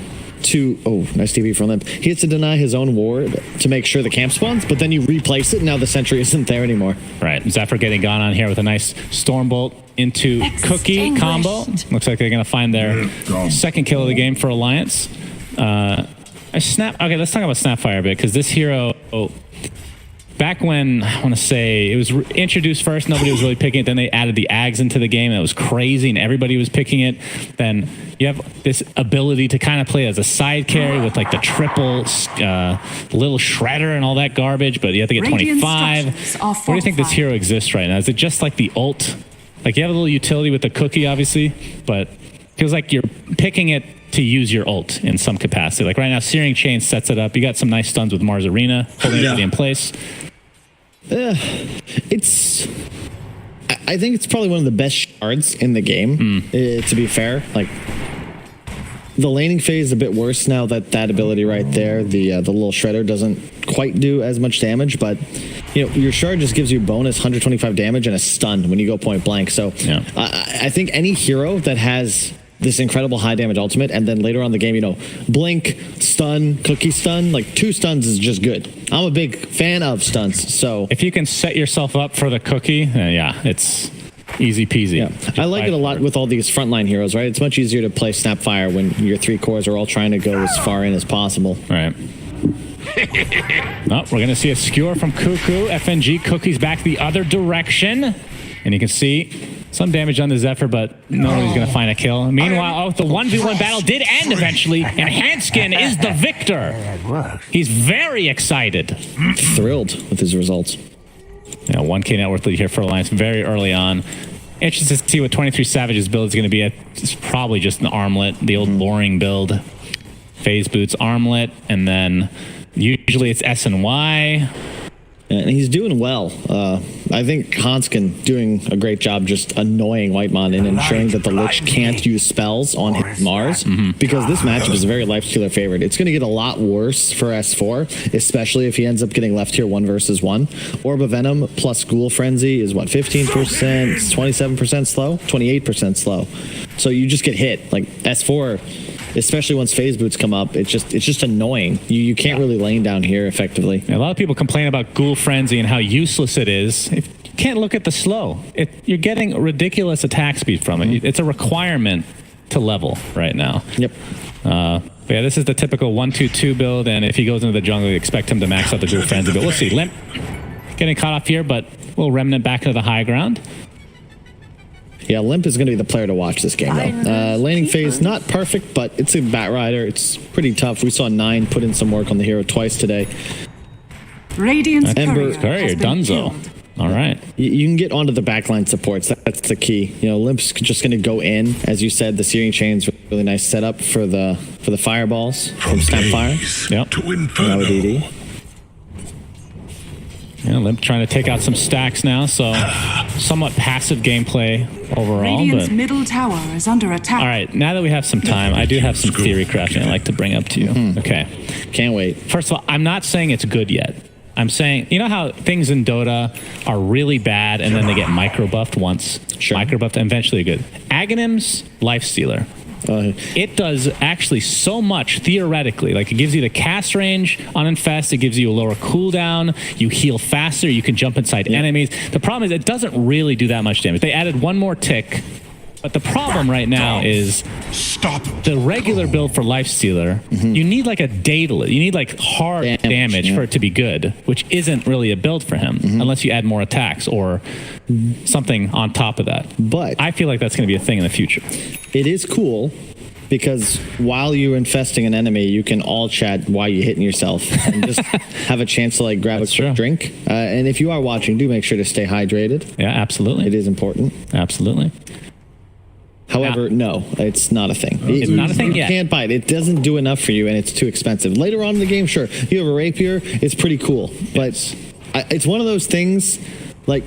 nice TV from Limp. He has to deny his own ward to make sure the camp spawns, but then you replace it, and now the sentry isn't there anymore. Right. Zephyr getting gone on here with a nice Stormbolt into Cookie combo. Looks like they're going to find their second kill of the game for Alliance. Okay, let's talk about Snapfire a bit, because this hero... back when, I want to say, it was introduced first, nobody was really picking it. Then they added the Ags into the game, and it was crazy, and everybody was picking it. Then you have this ability to kind of play as a side carry with like the triple little shredder and all that garbage, but you have to get 25. Where do you think this hero exists right now? Is it just like the ult? Like, you have a little utility with the Cookie, obviously, but it feels like you're picking it to use your ult in some capacity. Like right now, Searing Chain sets it up. You got some nice stuns with Mars Arena, holding it in place. I think it's probably one of the best shards in the game, to be fair. Like, the laning phase is a bit worse now that ability right there, the little shredder, doesn't quite do as much damage, but your shard just gives you bonus 125 damage and a stun when you go point blank. So I think any hero that has this incredible high damage ultimate, and then later on in the game, blink, stun, Cookie stun, like 2 stuns is just good. I'm a big fan of stuns, so if you can set yourself up for the Cookie, it's easy peasy. I like it a lot with all these frontline heroes, right? It's much easier to play Snapfire when your 3 cores are all trying to go as far in as possible. Right. We're going to see a skewer from Cuckoo. FNG Cookie's back the other direction. And you can see some damage on the Zephyr, but nobody's going to find a kill. Meanwhile, the 1v1 battle did end eventually, and Hanskin is the victor. He's very excited. Thrilled with his results. 1K net worth lead here for Alliance very early on. Interested to see what 23 Savage's build is going to be. It's probably just an armlet, the old boring build. Phase Boots armlet, and then usually it's S and Y. And he's doing well. I think Hanskin doing a great job just annoying Whitemon and ensuring that the Lich can't use spells on his Mars, because this matchup is a very lifestealer favorite. It's going to get a lot worse for S4, especially if he ends up getting left here 1 versus 1. Orb of Venom plus Ghoul Frenzy is 15%, 27% slow, 28% slow. So you just get hit. Like S4, especially once phase boots come up, it's just annoying. You can't really lane down here effectively. A lot of people complain about Ghoul Frenzy and how useless it is. If you can't look at the slow. You're getting ridiculous attack speed from it. It's a requirement to level right now. Yep. But yeah, this is the typical 1-2-2 build, and if he goes into the jungle, you expect him to max out the Ghoul Frenzy. But we'll see. Limp getting caught off here, but we'll remnant back into the high ground. Yeah, Limp is going to be the player to watch this game, though. Laning phase, not perfect, but it's a Bat Rider. It's pretty tough. We saw 9 put in some work on the hero twice today. Radiant's Courier, Dunzo. All right. You can get onto the backline supports. That's the key. Limp's just going to go in. As you said, the Searing Chain's really nice setup for the fireballs from Snapfire. Yep. To Inferno. DD. Yeah, Limp trying to take out some stacks now, so somewhat passive gameplay overall. Radiant's middle tower is under attack. All right, now that we have some time, I do have some theory crafting I'd like to bring up to you. Okay. Can't wait. First of all, I'm not saying it's good yet. I'm saying, you know how things in Dota are really bad and then they get micro buffed once? Sure. Micro buffed and eventually good. Aghanim's Lifestealer. It does actually so much theoretically. Like, it gives you the cast range on Infest, it gives you a lower cooldown, you heal faster, you can jump inside enemies. The problem is it doesn't really do that much damage. They added one more tick But the problem right now is the regular build for Lifestealer, you need like a Daedalus. You need like hard damage for it to be good, which isn't really a build for him unless you add more attacks or something on top of that. But I feel like that's going to be a thing in the future. It is cool because while you're infesting an enemy, you can all chat while you're hitting yourself and just have a chance to like grab a quick drink. And if you are watching, do make sure to stay hydrated. Yeah, absolutely. It is important. Absolutely. However, no, it's not a thing. It's not a thing yet. You can't buy it. It doesn't do enough for you, and it's too expensive. Later on in the game, sure, you have a rapier. It's pretty cool. But it's one of those things, like,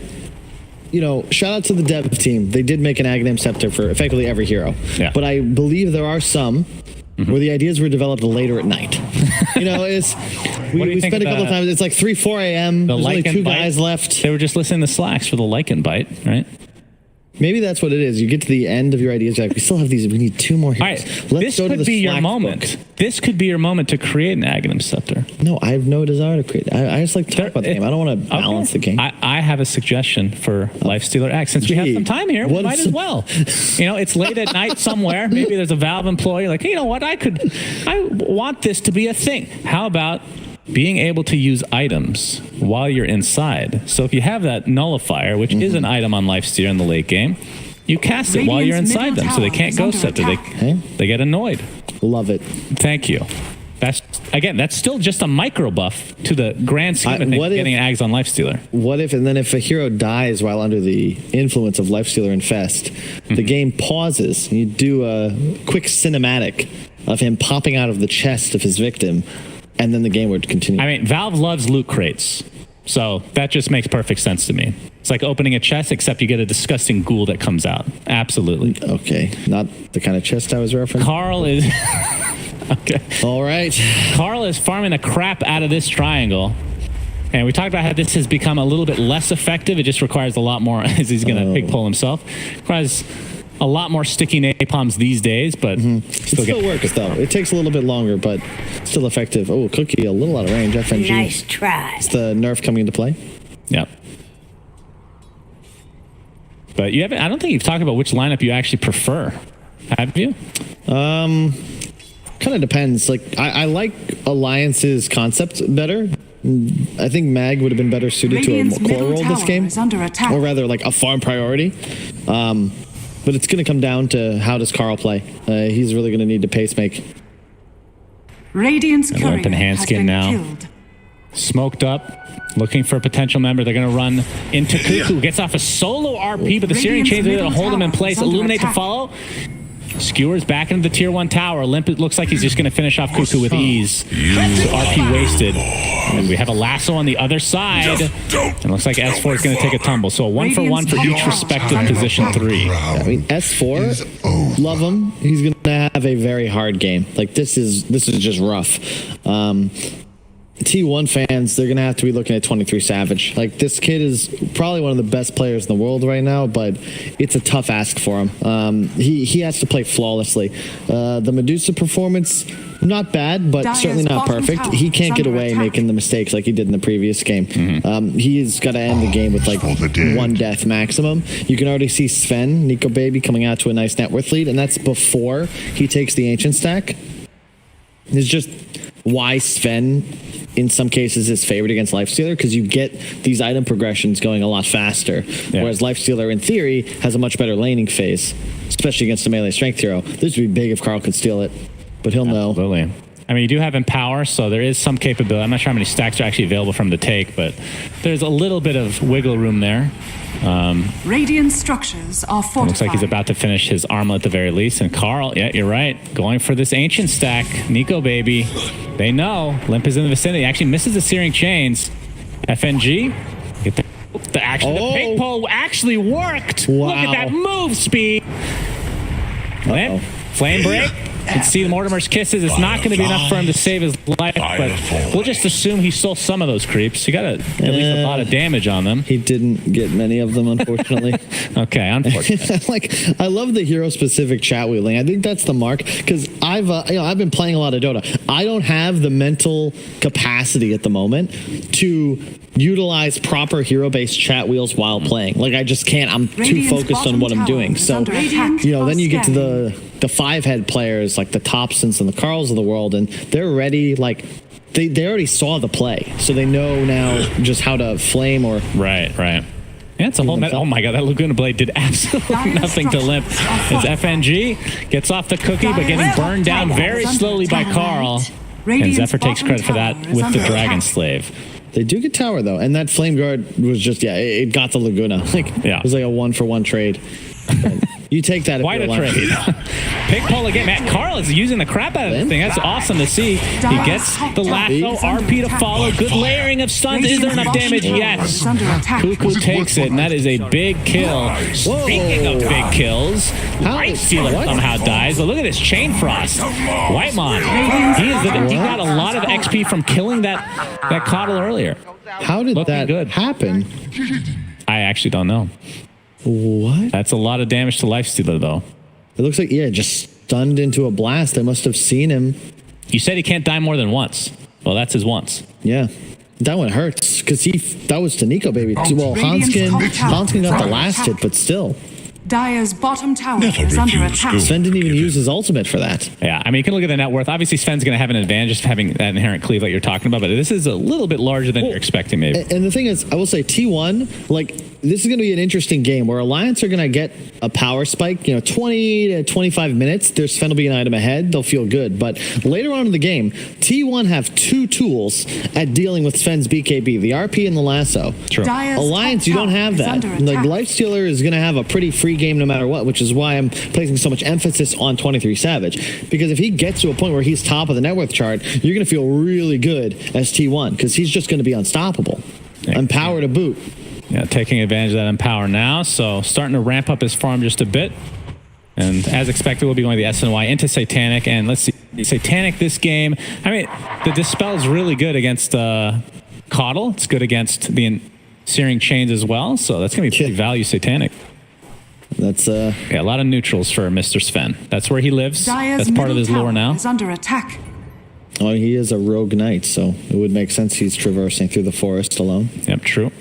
you know, shout out to the dev team. They did make an Aghanim Scepter for effectively every hero. Yeah. But I believe there are some where the ideas were developed later at night. You know, we spent a couple of times. It's like 3, 4 a.m. There's only 2 guys left. They were just listening to Slacks for the Lycan bite, right? Maybe that's what it is. You get to the end of your ideas, you're like, we still have these. We need 2 more heroes. All right, Let's go to the this could be your Slack moment. book. This could be your moment to create an Aghanim Scepter. No, I have no desire to create. I just like to talk about the game. I don't want to balance the game. I have a suggestion for Lifestealer X. Since we have some time here, we might as well. You know, it's late at night somewhere. Maybe there's a Valve employee like, hey, you know what? I want this to be a thing. How about being able to use items while you're inside? So if you have that nullifier, which is an item on Lifestealer in the late game, you cast it while you're inside them, so they can't ghost scepter. They get annoyed. Love it. Thank you. That's still just a micro buff to the grand scheme of things, getting Ags on Lifestealer. What if, and then if a hero dies while under the influence of Lifestealer Infest, the game pauses, and you do a quick cinematic of him popping out of the chest of his victim, and then the game would continue. I mean, Valve loves loot crates, so that just makes perfect sense to me. It's like opening a chest, except you get a disgusting ghoul that comes out. Absolutely. Okay, not the kind of chest I was referencing. Carl is... Okay. All right. Carl is farming the crap out of this triangle. And we talked about how this has become a little bit less effective. It just requires a lot more, as he's going to pig pull himself. Requires a lot more sticky napalms these days, but it still works, though. It takes a little bit longer, but still effective. Oh, Cookie, a little out of range. FNG. Nice try. It's the nerf coming into play. Yep. But you haven't. I don't think you've talked about which lineup you actually prefer. Have you? Kind of depends. Like I like Alliance's concept better. I think Mag would have been better suited to a core role this game, or rather, like a farm priority. But it's going to come down to how does Carl play. He's really going to need to pace make. Radiant's courier Limp and hand has skin been now. killed. Smoked up, looking for a potential member. They're going to run into Cuckoo. Gets off a solo RP, but the Searing Chains are there to hold him in place. Illuminate to follow. Skewers back into the tier 1 tower. Limp, it looks like he's just going to finish off Cuckoo with ease. So RP wasted. And we have a lasso on the other side. And looks like S4 is going to take a tumble. So a 1-for-1 for each respective position 3. Yeah, I mean, S4, love him. He's going to have a very hard game. Like, this is just rough. T1 fans, they're going to have to be looking at 23 Savage. Like, this kid is probably one of the best players in the world right now, but it's a tough ask for him. He has to play flawlessly. The Medusa performance, not bad, but certainly not perfect. He can't get away making the mistakes like he did in the previous game. He's got to end the game with like 1 death maximum. You can already see Sven, Nico Baby, coming out to a nice net worth lead, and that's before he takes the Ancient stack. It's just why Sven in some cases is favored against Lifestealer, because you get these item progressions going a lot faster. Whereas Lifestealer, in theory, has a much better laning phase, especially against a melee strength hero. This would be big if Carl could steal it, but he'll know. Absolutely. I mean, you do have Empower, so there is some capability. I'm not sure how many stacks are actually available from the take, but there's a little bit of wiggle room there. Radiant structures are fortified. Looks like he's about to finish his armlet at the very least. And Carl, yeah, you're right, going for this Ancient stack. Nico Baby, they know. Limp is in the vicinity. Actually misses the Searing Chains. FNG, get the pig pole actually worked. Wow. Look at that move speed. Limp, flame break. can see Mortimer's kisses. It's not going to be enough for him to save his life, but we'll just assume he stole some of those creeps. He got at least a lot of damage on them. He didn't get many of them, unfortunately. Okay, unfortunately. Like, I love the hero-specific chat wheeling. I think that's the mark, because I've been playing a lot of Dota. I don't have the mental capacity at the moment to utilize proper hero-based chat wheels while playing. Like, I just can't. I'm too focused on what I'm doing. So, then you get to the five-head players, like the Thompsons and the Carls of the world, and they're ready, like, they already saw the play, so they know now just how to flame or... Right. Yeah, it's a whole... Oh my god, that Laguna Blade did absolutely nothing to Limp. It's FNG, gets off the cookie, but getting burned down very slowly by Carl. And Zephyr takes credit for that with the Dragon Slave. They do get tower, though, and that Flame Guard was just, it got the Laguna. It was like a 1-for-1 trade. You take that. Quite a trade. Pig pull again. Matt Carl is using the crap out of this thing. That's awesome to see. He gets the lasso, RP to follow. Good layering of stuns. Is there enough damage? Yes. Cuckoo takes it, and that is a big kill. Speaking of big kills, Light Stealer somehow dies. But look at this Chain Frost. Whitemon. He got a lot of XP from killing that Coddle earlier. How did that happen? I actually don't know. What? That's a lot of damage to Lifestealer, though. It looks like, just stunned into a blast. They must have seen him. You said he can't die more than once. Well, that's his once. Yeah. That one hurts, because that was to Nico, baby. Well, Hanskin got the last hit, but still. Dire's bottom tower is under attack. Sven didn't even use his ultimate for that. Yeah, I mean, you can look at the net worth. Obviously, Sven's going to have an advantage just having that inherent cleave that you're talking about, but this is a little bit larger than you're expecting, maybe. And the thing is, I will say, T1, like, this is going to be an interesting game where Alliance are going to get a power spike, 20 to 25 minutes. Their Sven will be an item ahead. They'll feel good. But later on in the game, T1 have two tools at dealing with Sven's BKB, the RP and the lasso. True. Alliance, you don't have that. Like, Lifestealer is going to have a pretty free game no matter what, which is why I'm placing so much emphasis on 23 Savage. Because if he gets to a point where he's top of the net worth chart, you're going to feel really good as T1, because he's just going to be unstoppable. And power to boot. Yeah, taking advantage of that Empower now, so starting to ramp up his farm just a bit. And as expected, we'll be going the SNY into Satanic, and let's see, Satanic this game. I mean, the Dispel is really good against Coddle. It's good against the Searing Chains as well, so that's going to be pretty value Satanic. That's a lot of neutrals for Mr. Sven. That's where he lives. That's part of his lore now. Is under attack. Oh, he is a rogue knight, so it would make sense he's traversing through the forest alone. Yep, true.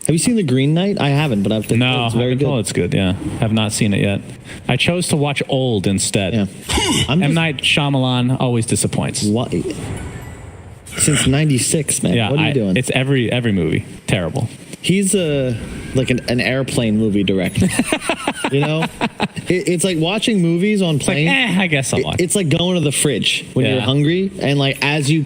Have you seen the Green Knight? I haven't, but I've been it's very good. Oh, it's good, yeah. Have not seen it yet. I chose to watch Old instead. Yeah. M. Night Shyamalan always disappoints. What? Since 96, man. Yeah, what are you doing? It's every movie. Terrible. He's like an airplane movie director. It's like watching movies on plane. I guess I'll watch. It's like going to the fridge when you're hungry, and like as you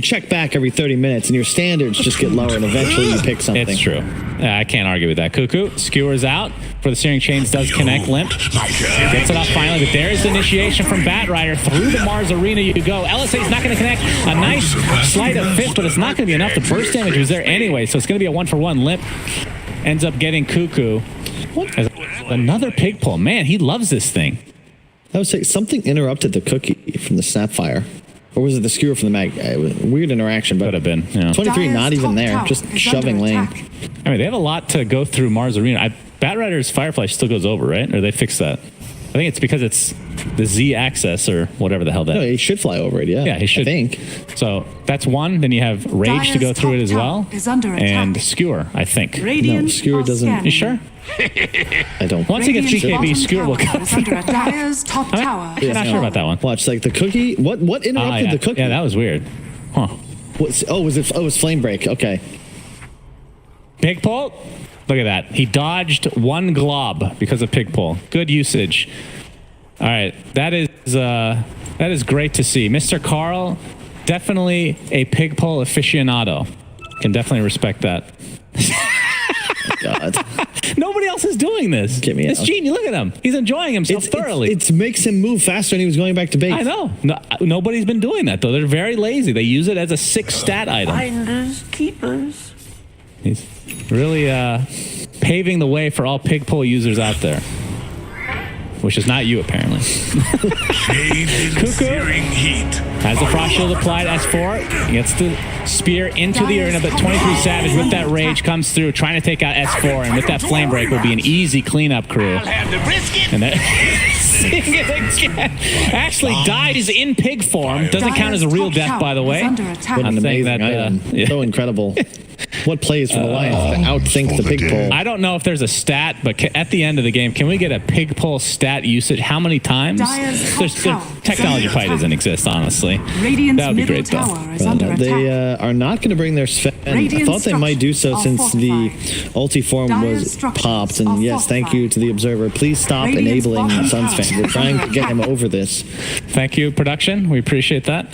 check back every 30 minutes, and your standards just get lower, and eventually you pick something. It's true. I can't argue with that. Cuckoo skewers out for the Searing Chains. Does connect. Limp gets it off finally, but there's the initiation from Batrider through the Mars Arena. You go. LSA's not going to connect. A nice sleight of fist, but it's not going to be enough. The burst damage was there anyway, so it's going to be a 1-for-1. Limp ends up getting Cuckoo. Another pig pull. Man, he loves this thing. I would say something interrupted the cookie from the Snapfire. Or was it the skewer from the mag? Weird interaction, but could have been. Yeah. 23 not even there, just shoving lane. I mean, they have a lot to go through Mars Arena. Batrider's Firefly still goes over, right? Or they fixed that? I think it's because it's the Z axis or whatever the hell that is. No, he should fly over it, yeah. Yeah, he should. I think. So that's one. Then you have Rage to go through it as well. And Skewer, I think. No, Skewer doesn't. You sure? I don't. Once he gets GKB, Skewer will come. Dire's top tower. I'm not sure about that one. Watch, like the cookie. What interrupted the cookie? Yeah, that was weird. Huh. Was it Flame Break? Okay. Pig pull. Look at that. He dodged one glob because of pig pull. Good usage. All right. That is great to see. Mr. Carl, definitely a pig pull aficionado. Can definitely respect that. God. Nobody else is doing this. Get me out. It's Gene. Look at him. He's enjoying himself thoroughly. It makes him move faster, and he was going back to base. I know. Nobody's been doing that, though. They're very lazy. They use it as a 6 stat item. Finders, keepers. He's really paving the way for all pig pull users out there. which is not you apparently. Cuckoo has the frost shield applied. S4 gets the spear into the arena, but 23 Savage with that rage comes through, trying to take out S4, and with that flame break will be an easy cleanup crew. And that seeing it again. Actually dies in pig form. Doesn't count as a real death, by the way. What an amazing item. So incredible. What plays from Alliance to outthink the pig pole? I don't know if there's a stat, but at the end of the game, can we get a pig pole stat usage? How many times? Technology probably doesn't exist, honestly. That would be great, though. They are not going to bring their Sven. I thought they might do so since the ulti form was popped. And yes, thank you to the observer. Please stop enabling Sun's fan. We're trying to get him over this. Thank you, production. We appreciate that.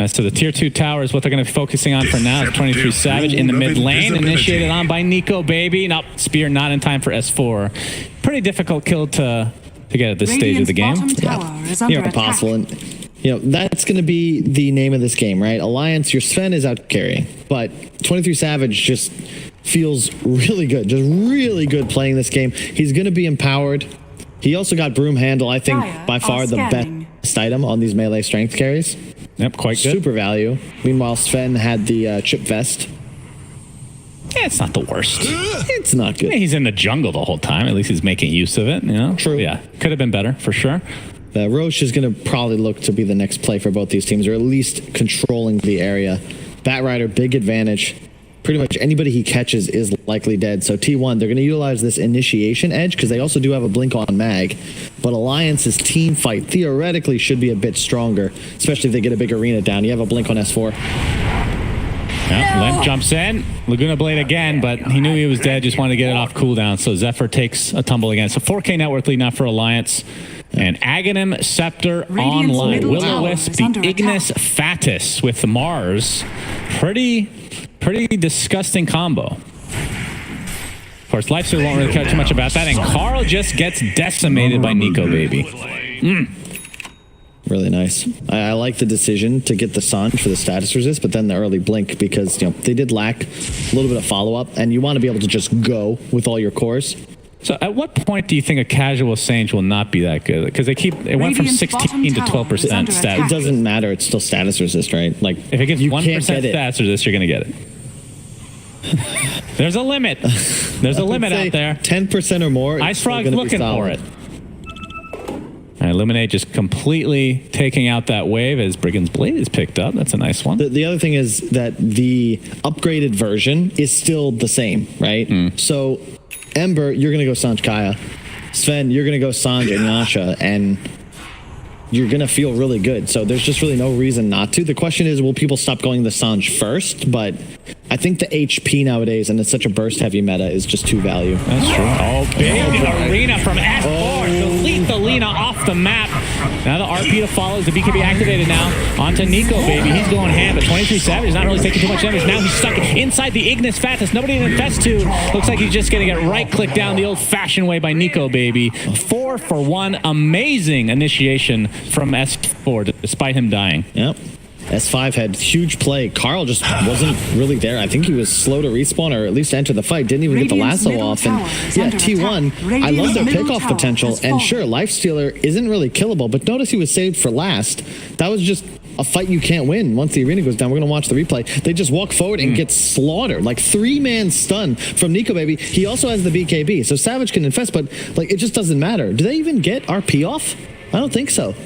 So the tier 2 tower is what they're going to be focusing on for now. 23 Savage in the mid lane, initiated on by Nico Baby. Nope, spear not in time for S4. Pretty difficult kill to get at this stage of the game. Yeah, impossible. And, that's going to be the name of this game, right? Alliance, your Sven is out carrying, but 23 Savage just feels really good, just really good playing this game. He's going to be empowered. He also got Broom Handle, I think, by far the best item on these melee strength carries. Yep, quite good. Super value. Meanwhile, Sven had the chip vest. Yeah, it's not the worst. It's not good. Yeah, he's in the jungle the whole time. At least he's making use of it, True. Yeah, could have been better, for sure. Roche is going to probably look to be the next play for both these teams, or at least controlling the area. Batrider, big advantage. Pretty much anybody he catches is likely dead. So T1, they're going to utilize this initiation edge because they also do have a blink on mag. But Alliance's team fight theoretically should be a bit stronger, especially if they get a big arena down. You have a blink on S4. Yeah, Limp jumps in. Laguna Blade again, but he knew he was dead, just wanted to get it off cooldown. So Zephyr takes a tumble again. So 4K net worth lead now for Alliance. And Aghanim Scepter online. Will-O-Wisp, the Ignis Fatus with Mars. Pretty disgusting combo. Of course, Lifesteal won't really care too much about that. And Carl just gets decimated by Nico Baby. Really nice. I like the decision to get the Sanj for the status resist, but then the early blink because they did lack a little bit of follow-up, and you want to be able to just go with all your cores. So at what point do you think a casual Sange will not be that good? Because it went from 16 to 12% status. It doesn't matter. It's still status resist, right? Like if it gets 1% status resist, you're going to get it. There's a limit. There's a limit out there. 10% or more. Ice Frog's looking for it. All right, Illuminate just completely taking out that wave as Brigand's Blade is picked up. That's a nice one. The other thing is that the upgraded version is still the same, right? So Ember, you're going to go Sanj Kaya. Sven, you're going to go Sanj and Yasha, and you're going to feel really good. So there's just really no reason not to. The question is, will people stop going the Sanj first? But I think the HP nowadays, and it's such a burst-heavy meta, is just too value. That's true. Oh, big arena from S4. Delete the Lina off the map. Now the RP to follow. The BKB activated now. Onto Nico Baby. He's going ham, but 23 Savage is not really taking too much damage. Now he's stuck inside the Ignis Fatus. Nobody to invest to. Looks like he's just going to get right-clicked down the old-fashioned way by Nico Baby. 4 for 1. Amazing initiation from S4, despite him dying. Yep. S5 had huge play. Carl just wasn't really there. I think he was slow to respawn or at least enter the fight. Didn't even get the lasso off. And yeah, T1, I love their pickoff potential. And sure, Lifestealer isn't really killable, but notice he was saved for last. That was just a fight you can't win. Once the arena goes down, we're going to watch the replay. They just walk forward and get slaughtered. Like 3-man stun from Nico Baby. He also has the BKB, so Savage can infest, but like it just doesn't matter. Do they even get RP off? I don't think so.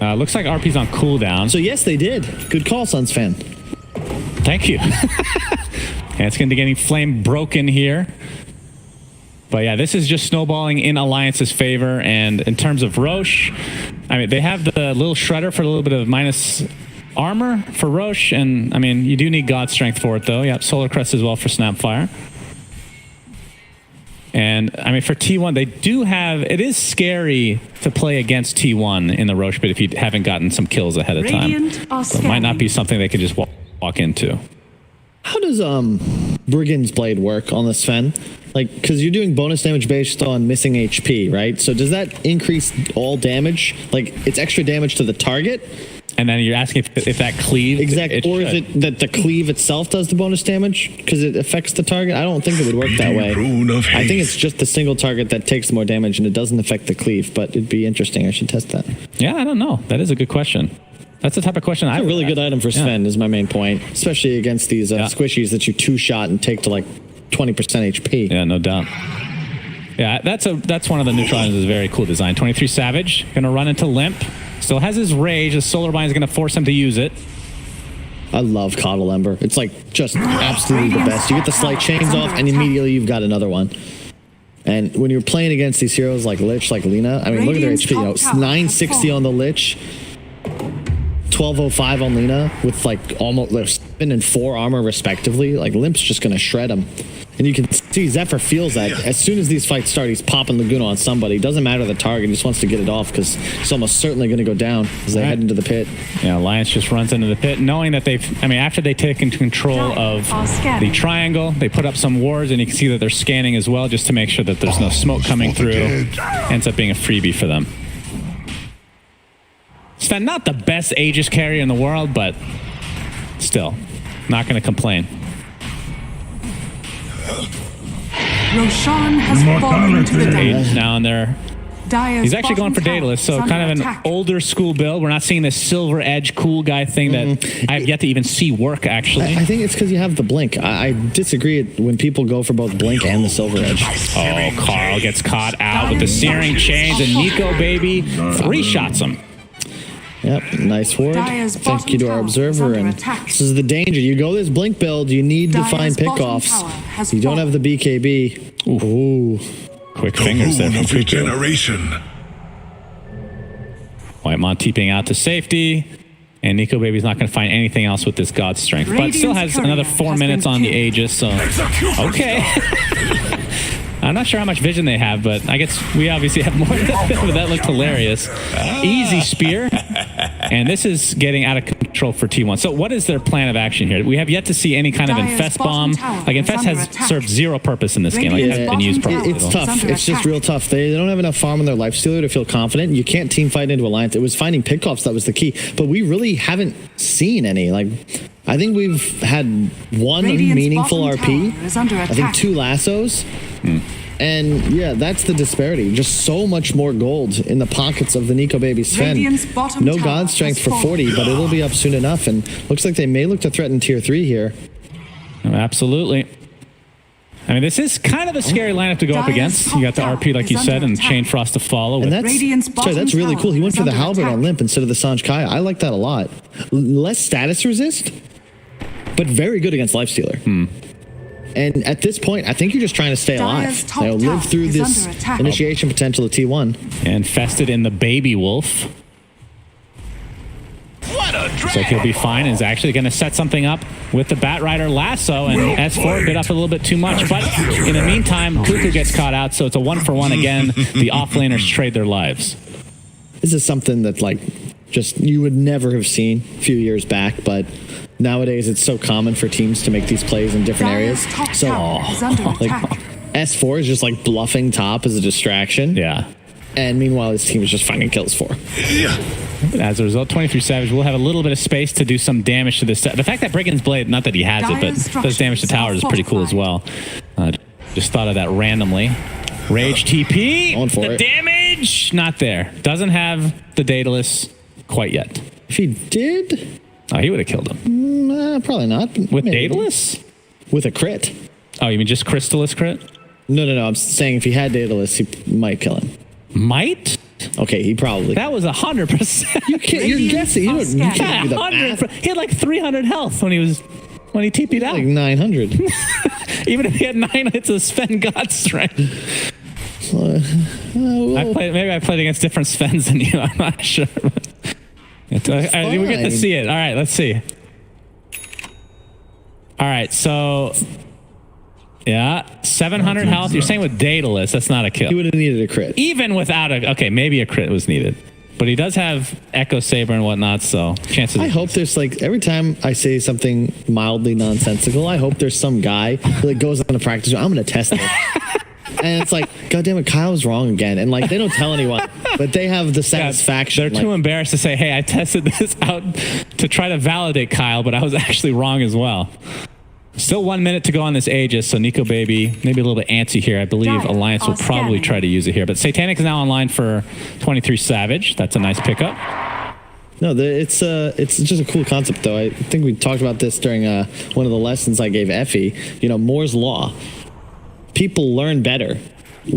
Looks like RP's on cooldown. So yes, they did. Good call, Suns fan. Thank you. Yeah, it's going to be getting flame broken here. But yeah, this is just snowballing in Alliance's favor. And in terms of Roche, I mean, they have the little shredder for a little bit of minus armor for Roche. And I mean, you do need God Strength for it, though. Yeah, Solar Crest as well for Snapfire. And I mean, for T1, they do have, it is scary to play against T1 in the Roche pit if you haven't gotten some kills ahead of time. So it might not be something they could just walk into. How does Brigand's Blade work on the Sven? Like, because you're doing bonus damage based on missing HP, right? So does that increase all damage? Like, it's extra damage to the target? And then you're asking if that cleave... Exactly. Or is it that the cleave itself does the bonus damage? Because it affects the target? I don't think it would work that way. I think it's just the single target that takes more damage and it doesn't affect the cleave, but it'd be interesting. I should test that. Yeah, I don't know. That is a good question. That's the type of question It's a really good item for Sven is my main point, especially against these squishies that you two-shot and take to like 20% HP. Yeah, no doubt. Yeah, that's one of the neutral items. Is a very cool design. 23 Savage, going to run into Limp. Still has his rage. The Solar Bind is going to force him to use it. I love Coddle Ember. It's like just absolutely the best. You get the slight chains off and immediately you've got another one. And when you're playing against these heroes like Lich, like Lina, I mean, look at their HP. You know, 960 on the Lich, 1205 on Lina with like almost 7 and 4 armor respectively. Like Limp's just going to shred him. And you can see Zephyr feels that. As soon as these fights start, he's popping Laguna on somebody. Doesn't matter the target. He just wants to get it off because it's almost certainly going to go down as they head into the pit. Yeah, Alliance just runs into the pit, knowing that after they take into control of the triangle, they put up some wards, and you can see that they're scanning as well just to make sure that there's no smoke coming through. Ends up being a freebie for them. Sven, not the best Aegis carry in the world, but still, not going to complain. Roshan has fallen into the depths. Now in there. He's actually going for Daedalus, so kind of an older school build. We're not seeing this silver edge cool guy thing that I have yet to even see work, actually. I think it's because you have the blink. I disagree when people go for both blink and the silver edge. Oh, Carl gets caught out with the searing chains, and Nico, baby, 3-shots him. Yep, nice ward. Thank you to our observer. And this is the danger. You go this blink build, you need to find pickoffs. You don't have the BKB. Ooh. Quick fingers there from regeneration. Whitemon TPing out to safety. And Nico Baby's not going to find anything else with this God Strength. But still has another 4 minutes on the Aegis, so... Okay. I'm not sure how much vision they have, but I guess we obviously have more than that, but that looked hilarious. Easy spear. And this is getting out of control for T1. So what is their plan of action here? We have yet to see any kind of Infest Bomb. Like, Infest has served zero purpose in this game. Like, it hasn't been used properly. It's tough. It's just real tough. They don't have enough farm on their Lifestealer to feel confident. You can't team fight into Alliance. It was finding pickoffs that was the key. But we really haven't seen any. Like, I think we've had one meaningful RP. I think 2 lassos. And yeah, that's the disparity. Just so much more gold in the pockets of the Nico Baby Sven. No God Strength for 40, but it'll be up soon enough. And looks like they may look to threaten tier 3 here. Oh, absolutely. I mean, this is kind of a scary lineup to go up against. You got the RP, like you said, and Chain Frost to follow. And that's really cool. He went for the Halberd on Limp instead of the Sanj Kaya. I like that a lot. Less status resist, but very good against Lifestealer. And at this point, I think you're just trying to stay alive. Live through this initiation potential of T1. And Infested in the Baby Wolf. So he'll be fine and is actually going to set something up with the Batrider lasso, and S4 bit up a little bit too much. But in the meantime, Cuckoo gets caught out, so it's a 1-for-1 again. The offlaners trade their lives. This is something that, like, just you would never have seen a few years back, but nowadays it's so common for teams to make these plays in different areas. So, like, S4 is just like bluffing top as a distraction. Yeah. And meanwhile, his team is just finding kills for. As a result, 23 Savage will have a little bit of space to do some damage to this. The fact that Brigand's Blade, not that he has it, but does damage to towers is pretty cool as well. Just thought of that randomly. Rage TP. The damage, not there. Doesn't have the Daedalus quite yet. If he did... Oh, he would have killed him. Probably not. With Daedalus? With a crit. Oh, you mean just Crystallis crit? No. I'm saying if he had Daedalus, he might kill him. Might? Okay, he probably. That was 100%. You can't. You're guessing. You can't do the math. He had like 300 health when he TP'd out. Like 900. Even if he had 9 hits of Sven God Strength. Maybe I played against different Svens than you. I'm not sure. We get to see it. All right, let's see. All right, so yeah, 700 health. You're saying with Daedalus, that's not a kill. He would have needed a crit. Even without okay, maybe a crit was needed. But he does have Echo Saber and whatnot, so chances. I hope there's like, every time I say something mildly nonsensical, I hope there's some guy who like goes on a practice. I'm going to test it. And it's like, God damn it, Kyle's wrong again. And like, they don't tell anyone, but they have the satisfaction. They're too embarrassed to say, hey, I tested this out to try to validate Kyle, but I was actually wrong as well. Still 1 minute to go on this Aegis, so Nico Baby, maybe a little bit antsy here. I believe Alliance will probably try to use it here. But Satanic is now online for 23 Savage. That's a nice pickup. No, it's just a cool concept, though. I think we talked about this during one of the lessons I gave Effie. You know, Moore's Law. People learn better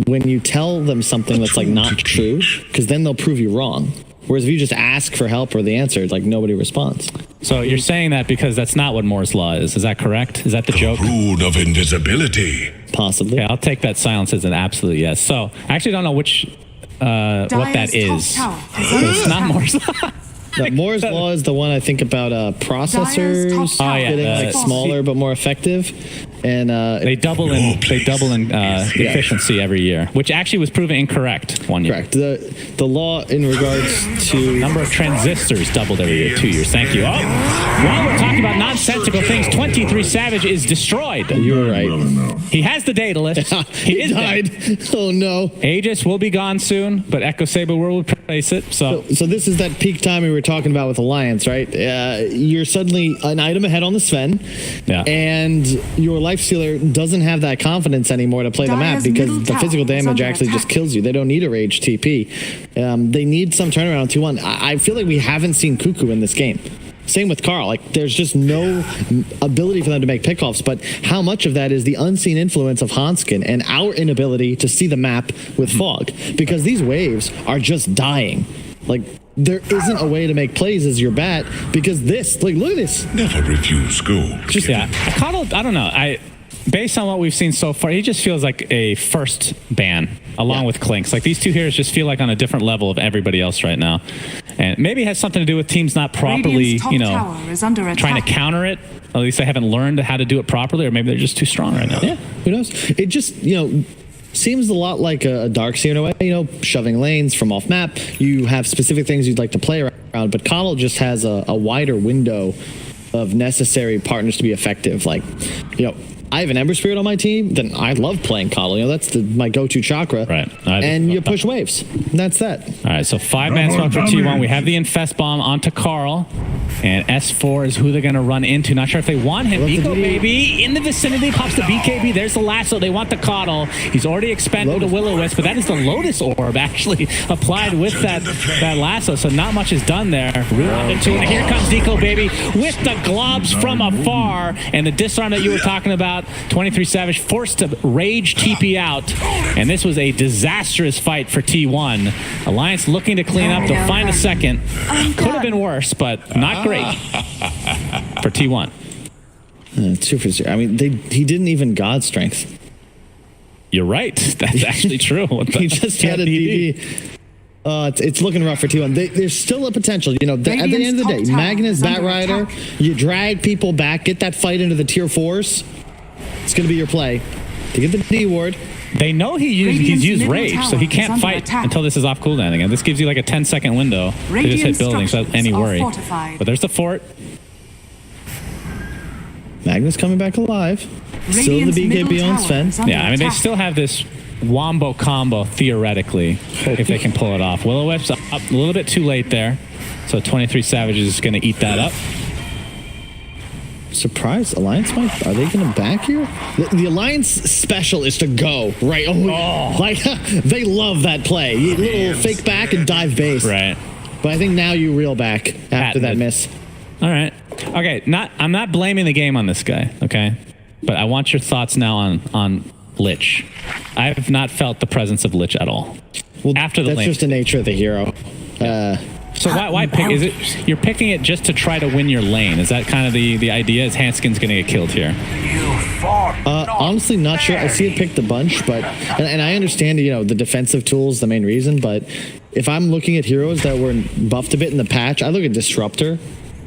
when you tell them something that's like not true, because then they'll prove you wrong. Whereas if you just ask for help or the answer, like nobody responds. So you're saying that because that's not what Moore's Law is. Is that correct? Is that the joke? Rune of invisibility. Possibly. Okay, I'll take that silence as an absolute yes. So I actually don't know which what that is. It's not Moore's Law. No, Moore's Law is the one I think about processors getting like smaller but more effective, and they double in efficiency every year, which actually was proven incorrect 1 year. Correct. The law in regards to number of transistors doubled every year, 2 years. Thank you. Oh, while we're talking about nonsensical things, 23 Savage is destroyed. You were right. He has the data list. He died. Oh no. Aegis will be gone soon, but Echo Saber will replace it. So this is that peak time we were talking about with Alliance, right? You're suddenly an item ahead on the Sven, and your Life Stealer doesn't have that confidence anymore to play the map because the physical damage actually just kills you. They don't need a rage TP. They need some turnaround on 2-1. I feel like we haven't seen Cuckoo in this game. Same with Carl. Like, there's just no ability for them to make pickoffs. But how much of that is the unseen influence of Hanskin and our inability to see the map with fog? Because these waves are just dying. Like, there isn't a way to make plays as your bat because this, like, look at this. Never refuse gold. Just Coddle, I don't know. Based on what we've seen so far, he just feels like a first ban along with Clinks. Like, these two heroes just feel like on a different level of everybody else right now. And maybe it has something to do with teams not properly, trying to counter it. At least they haven't learned how to do it properly, or maybe they're just too strong right now. Yeah, who knows? It just, seems a lot like a Darkseer in a way, shoving lanes from off map. You have specific things you'd like to play around, but Coddle just has a wider window of necessary partners to be effective. Like, I have an Ember Spirit on my team, then I love playing Coddle. That's my go-to chakra. Right. And you push waves. And that's that. All right, so 5-man smoke for T1. We have the Infest Bomb onto Carl. And S4 is who they're going to run into. Not sure if they want him. Biko Baby in the vicinity. Pops the BKB. There's the lasso. They want the Coddle. He's already expended the Will-O-Wisp, but that is the Lotus Orb actually applied with that lasso. So not much is done there. And here comes Biko Baby with the globs from afar. And the disarm that you were talking about. 23 Savage forced to rage TP out. And this was a disastrous fight for T1. Alliance looking to clean up. They'll find a second. Could have been worse, but not great for T1. 2-for-0. I mean, he didn't even God Strength. You're right. That's actually true. He just had a DD. It's looking rough for T1. There's still a potential. At the end of the day, Magnus, Batrider, you drag people back, get that fight into the tier 4s. It's going to be your play. To get the D ward. They know he's used Rage, so he can't fight until this is off cooldown again. This gives you like a 10-second window to just hit buildings without any worry. But there's the fort. Magnus coming back alive. Still the BKB on Sven. Yeah, I mean, they still have this wombo combo, theoretically, if they can pull it off. Will-O-Wisp up a little bit too late there. So 23 Savage is going to eat that up. Surprise, Alliance might. Are they going to back here? The Alliance special is to go, right? Like, they love that play. You little fake back and dive base. Right. But I think now you reel back after that miss. All right. Okay, I'm not blaming the game on this guy, okay? But I want your thoughts now on Lich. I have not felt the presence of Lich at all. Well, after the that's just the nature of the hero. So why pick? Is it you're picking it just to try to win your lane? Is that kind of the idea? Is Hanskin's going to get killed here? Honestly, not sure. I see it picked a bunch, but and I understand the defensive tools, the main reason. But if I'm looking at heroes that were buffed a bit in the patch, I look at Disruptor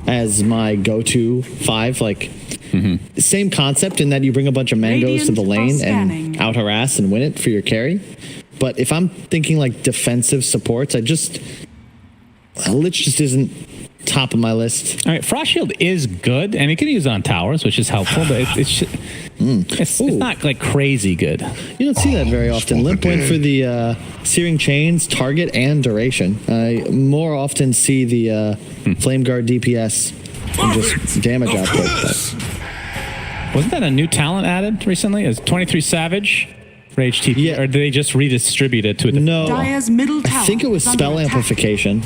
as my go-to 5. Like same concept in that you bring a bunch of mangoes to the lane and out harass and win it for your carry. But if I'm thinking like defensive supports, Lich just isn't top of my list. All right, Frost Shield is good, and you can use it on towers, which is helpful, but It's not like crazy good. You don't see that very often. Limp went for the Searing Chains, target, and duration. I more often see the Flame Guard DPS and just damage output. Wasn't that a new talent added recently? Is 23 Savage? Rage TP, or did they just redistribute it to a different? No, Dire's middle tower I think it was is under spell attack. amplification.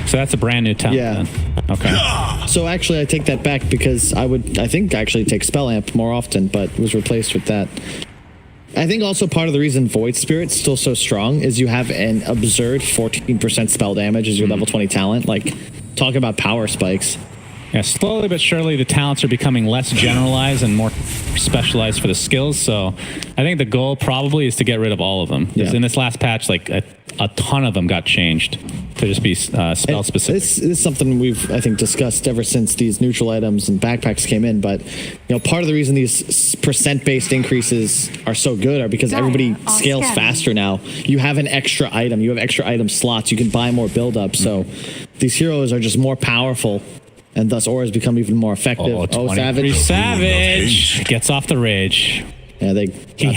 So that's a brand new talent. Yeah. Then. Okay. So actually, I take that back because I think actually take spell amp more often, but was replaced with that. I think also part of the reason Void Spirit's still so strong is you have an absurd 14% spell damage as your level 20 talent. Like, talk about power spikes. Yeah, slowly but surely the talents are becoming less generalized and more specialized for the skills. So I think the goal probably is to get rid of all of them. Because in this last patch, like a ton of them got changed to just be spell specific. This is something we've, I think, discussed ever since these neutral items and backpacks came in. But, part of the reason these percent-based increases are so good are because everybody scales faster now. You have an extra item. You have extra item slots. You can buy more build-up. So these heroes are just more powerful. And thus auras become even more effective. Oh, Savage gets off the rage. Yeah, he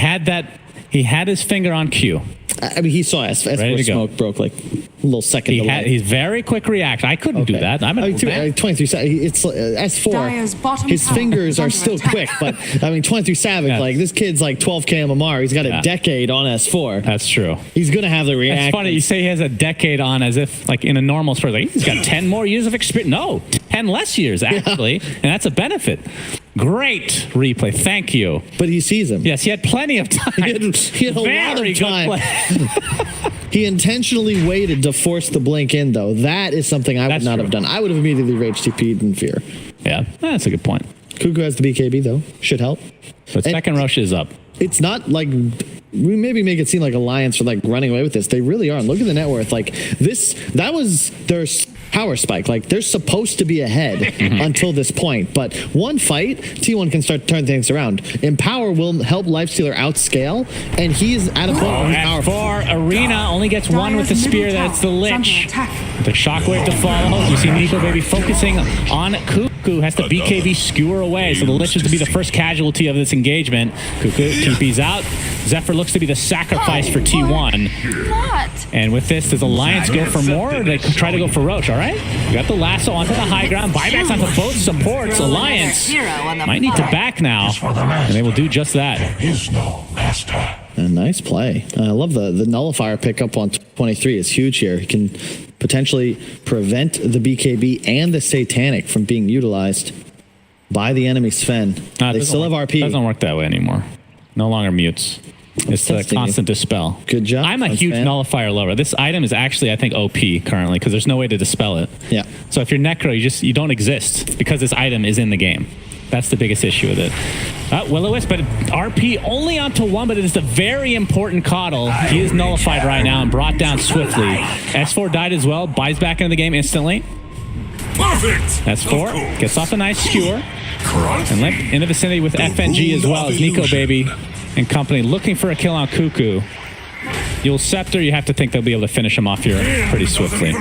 had his finger on Q. I mean, he saw S4 smoke broke like a little second delay. He's very quick react. I couldn't do that. I'm 23 it's S4. His fingers are still quick, but I mean 23 Savage, like this kid's like 12k MMR. He's got a decade on S4. That's true. He's gonna have the react. It's funny you say he has a decade on as if like in a normal sport, like he's got 10 more years of experience. No, 10 less years actually, and that's a benefit. Great replay. Thank you. But he sees him. Yes, he had plenty of time. He had a lot of time. He intentionally waited to force the blink in, though. That is something I would not have done. I would have immediately rage TP'd in fear. Yeah, that's a good point. Cuckoo has the BKB, though. Should help. But second rush is up. It's not like we maybe make it seem like Alliance are like running away with this. They really aren't. Look at the net worth. Like that was their power spike. Like they're supposed to be ahead until this point, but one fight, T1 can start to turn things around. Empower will help Lifestealer outscale, and he's at a point where he's powerful. Arena only gets one with the spear. That's the Lich. The shockwave to follow. You see Nico Baby focusing on Cuckoo. Has the BKB skewer away, so the Lich is to be the first casualty of this engagement. Cuckoo TP's out. Zephyr looks to be the sacrifice for T1. And with this, does Alliance go for more, or they try to go for Roach? All right. You got the lasso onto the high ground. Buybacks onto both supports. Alliance might need to back now, and they will do just that. A nice play. I love the nullifier pickup on 23 is huge here. He can potentially prevent the BKB and the Satanic from being utilized by the enemy Sven. They still have RP. It doesn't work that way anymore. No longer mutes. It's the constant dispel. Good job. I'm a huge nullifier lover. This item is actually, I think, OP currently because there's no way to dispel it. Yeah. So if you're Necro, you don't exist because this item is in the game. That's the biggest issue with it. Will-O-Wisp, but RP only onto one, but it is a very important Coddle. He is nullified right now and brought down swiftly. S4 died as well, buys back into the game instantly. Perfect. S4 gets off a nice skewer. And Limp in the vicinity with FNG as well as Nico Baby and company looking for a kill on Cuckoo. You'll Scepter, you have to think they'll be able to finish him off here pretty swiftly.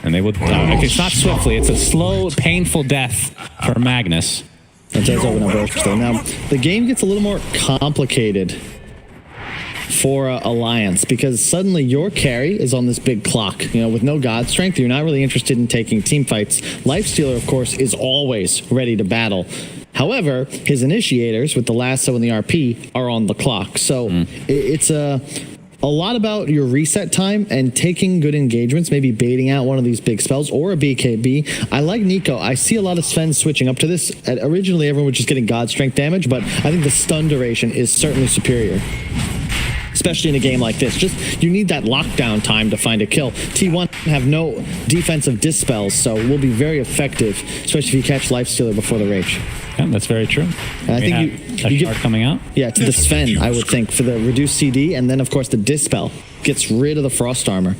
And they will, it's not swiftly, it's a slow, painful death for Magnus. That does open up Roach though. Now, the game gets a little more complicated for Alliance because suddenly your carry is on this big clock. With no God Strength, you're not really interested in taking team fights. Lifestealer, of course, is always ready to battle. However, his initiators with the lasso and the RP are on the clock. So it's a lot about your reset time and taking good engagements, maybe baiting out one of these big spells or a BKB. I like Nico. I see a lot of Sven switching up to this. Originally, everyone was just getting God Strength damage, but I think the stun duration is certainly superior. Especially in a game like this. You need that lockdown time to find a kill. T1 have no defensive dispels, so will be very effective, especially if you catch Lifestealer before the Rage. Yeah, that's very true. And I think you get coming out. Yeah, to the Sven, I would think, for the reduced CD, and then of course the Dispel gets rid of the Frost Armor.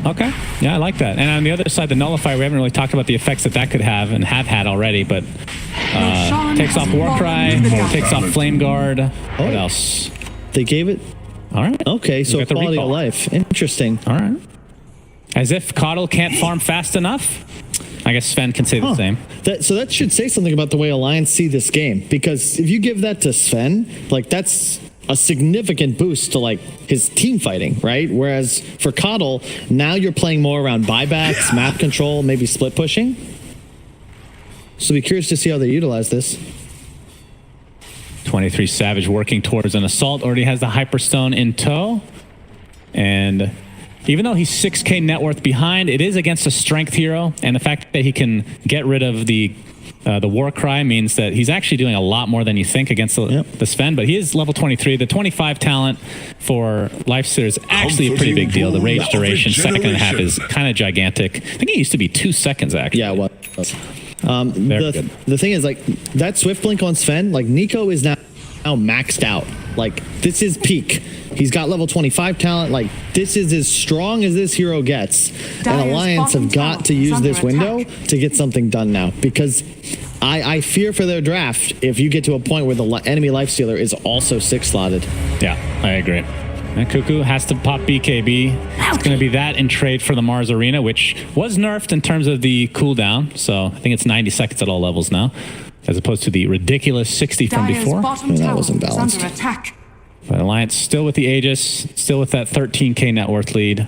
Okay, yeah, I like that. And on the other side, the Nullifier, we haven't really talked about the effects that could have and have had already, but takes off Warcry, takes off Flame Guard. What else? They gave it. All right. Okay, so quality of life. Interesting. All right. As if Coddle can't farm fast enough. I guess Sven can say the same. So that should say something about the way Alliance see this game, because if you give that to Sven, like that's a significant boost to like his team fighting, right? Whereas for Coddle, now you're playing more around buybacks, map control, maybe split pushing. So be curious to see how they utilize this. 23 Savage working towards an assault, already has the Hyperstone in tow. And even though he's 6k net worth behind, it is against a strength hero, and the fact that he can get rid of the war cry means that he's actually doing a lot more than you think against the Sven, but he is level 23. The 25 talent for Lifesteal is actually a pretty big deal. The rage duration, second and a half, is kind of gigantic. I think it used to be 2 seconds, actually. Yeah, well, the thing is, like, that Swift Blink on Sven, like, Nico is now maxed out. Like, this is peak. He's got level 25 talent. Like, this is as strong as this hero gets. And Alliance have got to use this window to get something done now, because I fear for their draft if you get to a point where the enemy Lifestealer is also 6-slotted. Yeah, I agree. And Cuckoo has to pop BKB. It's going to be that in trade for the Mars Arena, which was nerfed in terms of the cooldown. So I think it's 90 seconds at all levels now, as opposed to the ridiculous 60 from before. I mean, that wasn't balanced. But Alliance still with the Aegis, still with that 13k net worth lead,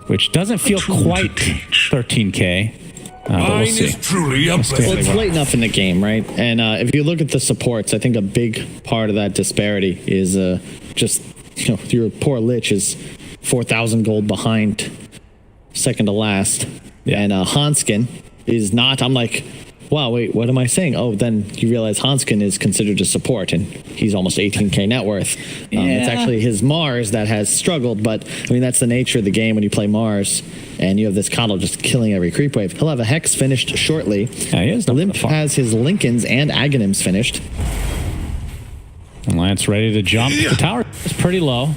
which doesn't feel quite 13k. But we'll see. Well, it's late enough in the game, right? And if you look at the supports, I think a big part of that disparity is just, you know, your poor Lich is 4,000 gold behind, second to last. Yeah. And Hanskin is not. I'm like, wow, wait, what am I saying? Oh, then you realize Hanskin is considered a support, and he's almost 18k net worth. It's actually his Mars that has struggled, but I mean, that's the nature of the game when you play Mars, and you have this Coddle just killing every creep wave. He'll have a Hex finished shortly. Yeah, he is. Limp has his Lincolns and Aghanims finished. Alliance ready to jump. The tower is pretty low.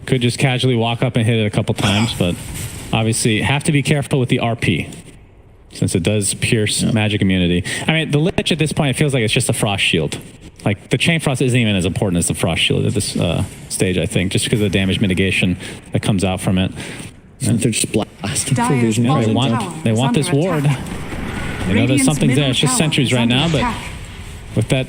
Could just casually walk up and hit it a couple times, but obviously have to be careful with the RP, since it does pierce magic immunity. I mean, the Lich at this point, it feels like it's just a Frost Shield. Like, the Chain Frost isn't even as important as the Frost Shield at this stage, I think, just because of the damage mitigation that comes out from it. And they're just blasting for vision. Yeah, they want this ward. They know there's something there. It's just sentries right now, but with that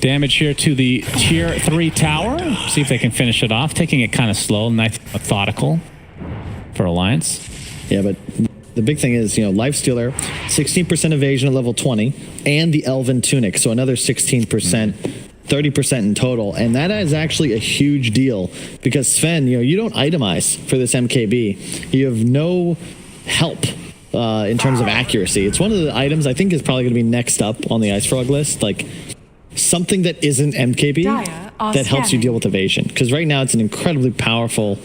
damage here to the tier 3 tower, see if they can finish it off. Taking it kind of slow, nice, methodical for Alliance. Yeah, but the big thing is, you know, Lifestealer, 16% evasion at level 20, and the Elven Tunic, so another 16%, 30% in total. And that is actually a huge deal, because Sven, you know, you don't itemize for this MKB. You have no help in terms of accuracy. It's one of the items I think is probably going to be next up on the Ice Frog list, like something that isn't MKB that helps you deal with evasion. Because right now it's an incredibly powerful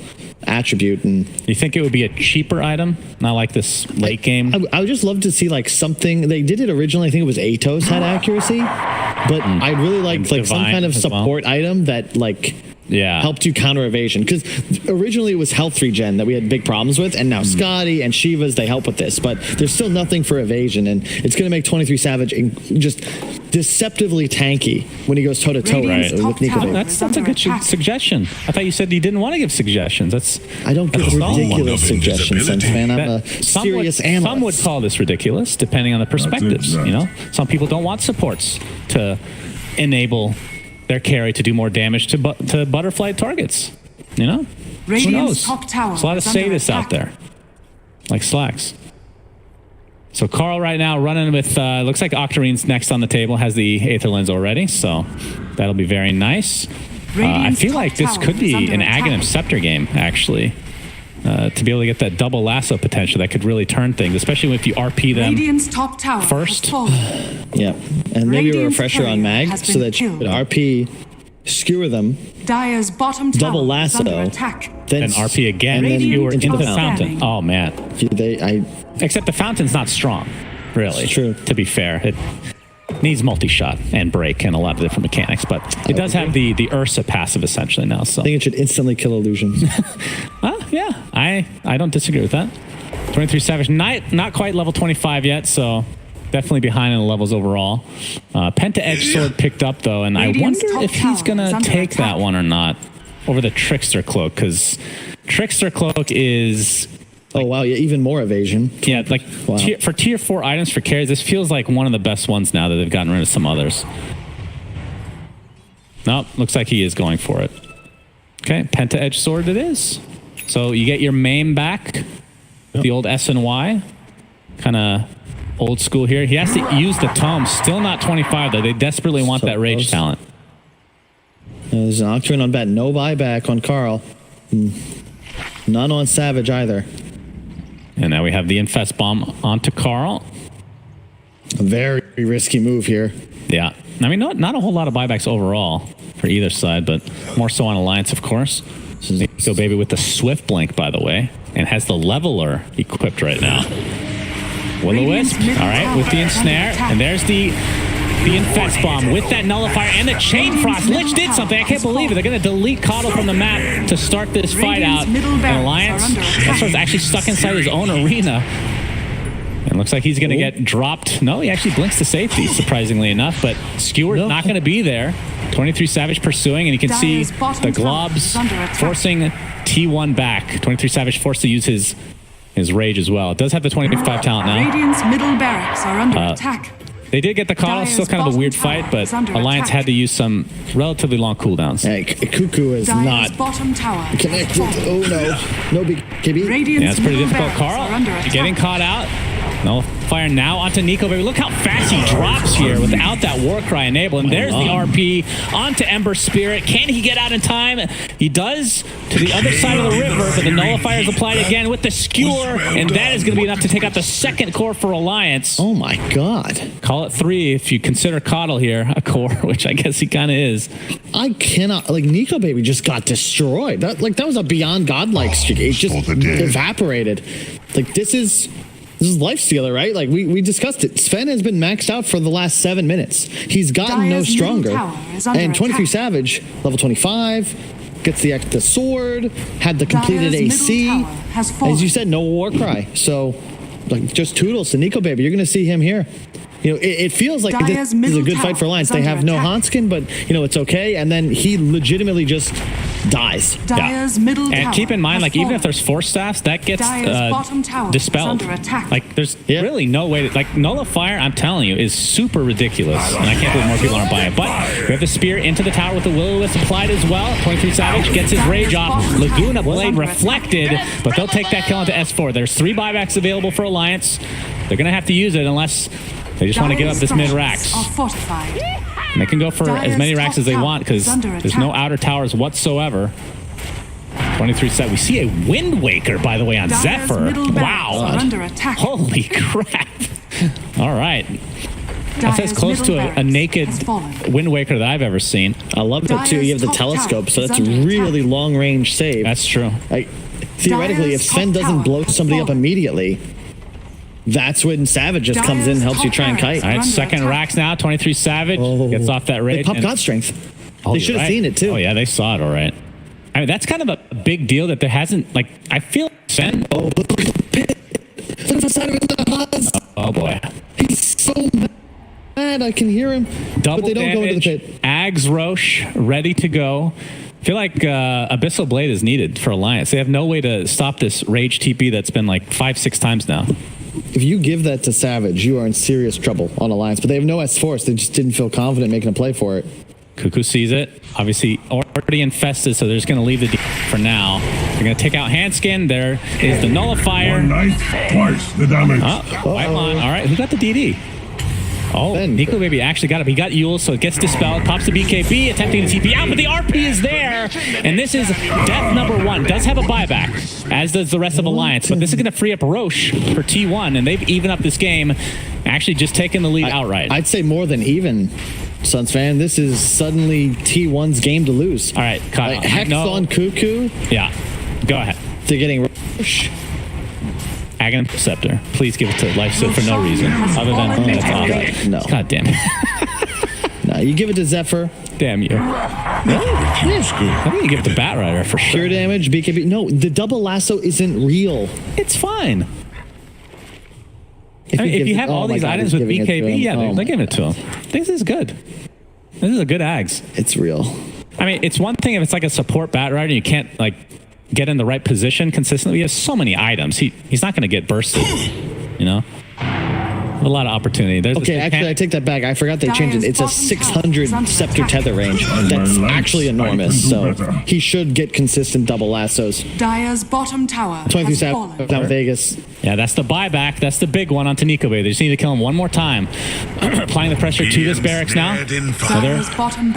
attribute. And you think it would be a cheaper item, not like this late game? I would just love to see like something. They did it originally, I think it was Atos had accuracy, but I'd really like some kind of support item that like helped you counter evasion, because originally it was health regen that we had big problems with, and now Scotty and Shivas, they help with this, but there's still nothing for evasion, and it's going to make 23 Savage just deceptively tanky when he goes toe-to-toe with Nico. That's a good suggestion. I thought you said you didn't want to give suggestions. I don't give ridiculous suggestions, man. I'm a serious analyst. Some would call this ridiculous, depending on the perspectives. You know, some people don't want supports to enable their carry to do more damage to butterfly targets. You know, who knows? There's a lot of sadists out there, like Slacks. So Carl right now running with, looks like Octarine's next on the table, has the Aether Lens already, so that'll be very nice. I feel like this could be an Aghanim Scepter game, actually. To be able to get that double lasso potential that could really turn things, especially if you RP them first. Yeah, and maybe a refresher on Mag so that you could RP, skewer them, double lasso, then RP again, and then you were into the fountain. Oh man. Except the fountain's not strong, really. It's true. To be fair, it needs multi-shot and break and a lot of different mechanics, but it does have the Ursa passive essentially now. So I think it should instantly kill illusions. Yeah, I don't disagree with that. 23 Savage, not quite level 25 yet, so definitely behind in the levels overall. Penta Edge Sword picked up though, and I wonder if he's gonna take that one or not over the Trickster Cloak, because Trickster Cloak is Oh, wow. Yeah, even more evasion. Yeah, like Wow. for tier 4 items for carries, this feels like one of the best ones now that they've gotten rid of some others. Nope, looks like he is going for it. Okay, Penta Edge Sword it is. So you get your maim back, the old S and Y. Kind of old school here. He has to use the tome. Still not 25, though. They desperately want that rage close. talent. There's an Octarine on bet. No buyback on Carl. None on Savage either. And now we have the Infest Bomb onto Carl. A very risky move here. Yeah. I mean, not a whole lot of buybacks overall for either side, but more so on Alliance, of course. Nico Baby with the Swift Blink, by the way, and has the Leveler equipped right now. Will-O-Wisp, all right, with the Ensnare, and there's the Infest Bomb with that Nullifier and the Chain Frost. Lich did something. I can't believe it. They're going to delete Coddle from the map to start this fight out. And Alliance, Esfer's actually stuck inside his own arena. And looks like he's going to get dropped. No, he actually blinks to safety, surprisingly enough. But Skewer's not going to be there. 23 Savage pursuing, and you can see the globs forcing T1 back. 23 Savage forced to use his rage as well. It does have the 25 talent now. Radiant's middle barracks are under attack. They did get the Coddle, still kind of a weird fight, but Alliance had to use some relatively long cooldowns. Hey, Cuckoo is not connected. Oh no. No big KB. Yeah, it's pretty difficult. Carl getting caught out. No fire now onto Nico Baby. Look how fast he drops here without that Warcry enabled. And there's the RP onto Ember Spirit. Can he get out in time? He does to the other side of the river, but the Nullifier is applied again with the Skewer, and that is going to be enough to take out the second core for Alliance. Oh my god. Call it 3 if you consider Coddle here a core, which I guess he kind of is. I cannot, like, Nico Baby just got destroyed. That was a beyond godlike streak. It just evaporated. Like, this is Lifestealer, right? Like, we discussed it. Sven has been maxed out for the last 7 minutes. He's gotten no stronger. And 23 Savage, level 25, gets the sword, had the completed AC. As you said, no Warcry. So, like, just toodles to Nico Baby. You're going to see him here. You know, it feels like this is a good fight for Alliance. They have no Hanskin, but, you know, it's okay. And then he legitimately just dies. And keep in mind, like, even if there's Force Staffs, that gets dispelled. Like, there's really no way to, like, Nullifier, I'm telling you, is super ridiculous. And I can't believe more people aren't buying it. But we have the Spear into the tower with the Will-O-Wisp applied as well. 23 Savage gets his rage off. Laguna Blade reflected, but they'll take that kill into S4. There's 3 buybacks available for Alliance. They're going to have to use it unless they just want to give up this mid-Rax. And they can go for as many racks as they want because there's no outer towers whatsoever. 23 set. We see a Wind Waker, by the way, on Zephyr. Wow. Holy crap. All right. That's as close to a naked Wind Waker that I've ever seen. I love it, too. You have the telescope, so that's a really long-range save. That's true. Like, theoretically, if Sven doesn't blow somebody up immediately, that's when Savage just comes in and helps you try and kite. All right, second racks now. 23 Savage gets off that rage. They pop God Strength. They should have seen it, too. Oh, yeah, they saw it all right. I mean, that's kind of a big deal that there hasn't, like, I feel Sven. Oh, look at the pit. Look at the side of his pods. Oh, boy. He's so mad. I can hear him. Double but they don't damage, go into the pit. Ags Roche ready to go. I feel like Abyssal Blade is needed for Alliance. They have no way to stop this rage TP that's been like 5-6 times now. If you give that to Savage, you are in serious trouble on Alliance. But they have no S-Force. They just didn't feel confident making a play for it. Cuckoo sees it. Obviously already infested, so they're just going to leave the D for now. They're going to take out Handskin. There is the Nullifier. One knife, twice the damage. Whitemon. All right, who got the DD? Oh, Ben. Nico Baby actually got it. He got Yule, so it gets dispelled. Pops the BKB, attempting to TP out, but the RP is there. And this is death number 1. Does have a buyback, as does the rest of Alliance. But this is going to free up Roche for T1, and they've evened up this game, actually just taking the lead outright. I'd say more than even, Suns fan. This is suddenly T1's game to lose. All right, Kyle. Like, Hex on Cuckoo. Yeah, go ahead. They're getting Roche. Aghanim Scepter. Please give it to Lifesteal for no reason other than that's awesome. No. God damn it. No, you give it to Zephyr. Damn you. Really? I think you give it to Batrider for sure. Pure damage, BKB. No, the double lasso isn't real. It's fine. If you have all these items with BKB, yeah, they're giving it to him. This is good. This is a good Ags. It's real. I mean, it's one thing if it's like a support Batrider and you can't, like, get in the right position consistently. He has so many items. He's not going to get bursted, you know? A lot of opportunity. There's okay, actually, I take that back. I forgot they changed it. It's a 600 scepter tether range. That's actually enormous. So he should get consistent double lassos. Dire's bottom tower 23 has fallen. Savage down Vegas. Yeah, that's the buyback. That's the big one onto Nico Bay. They just need to kill him one more time. Applying the pressure to this barracks now. Another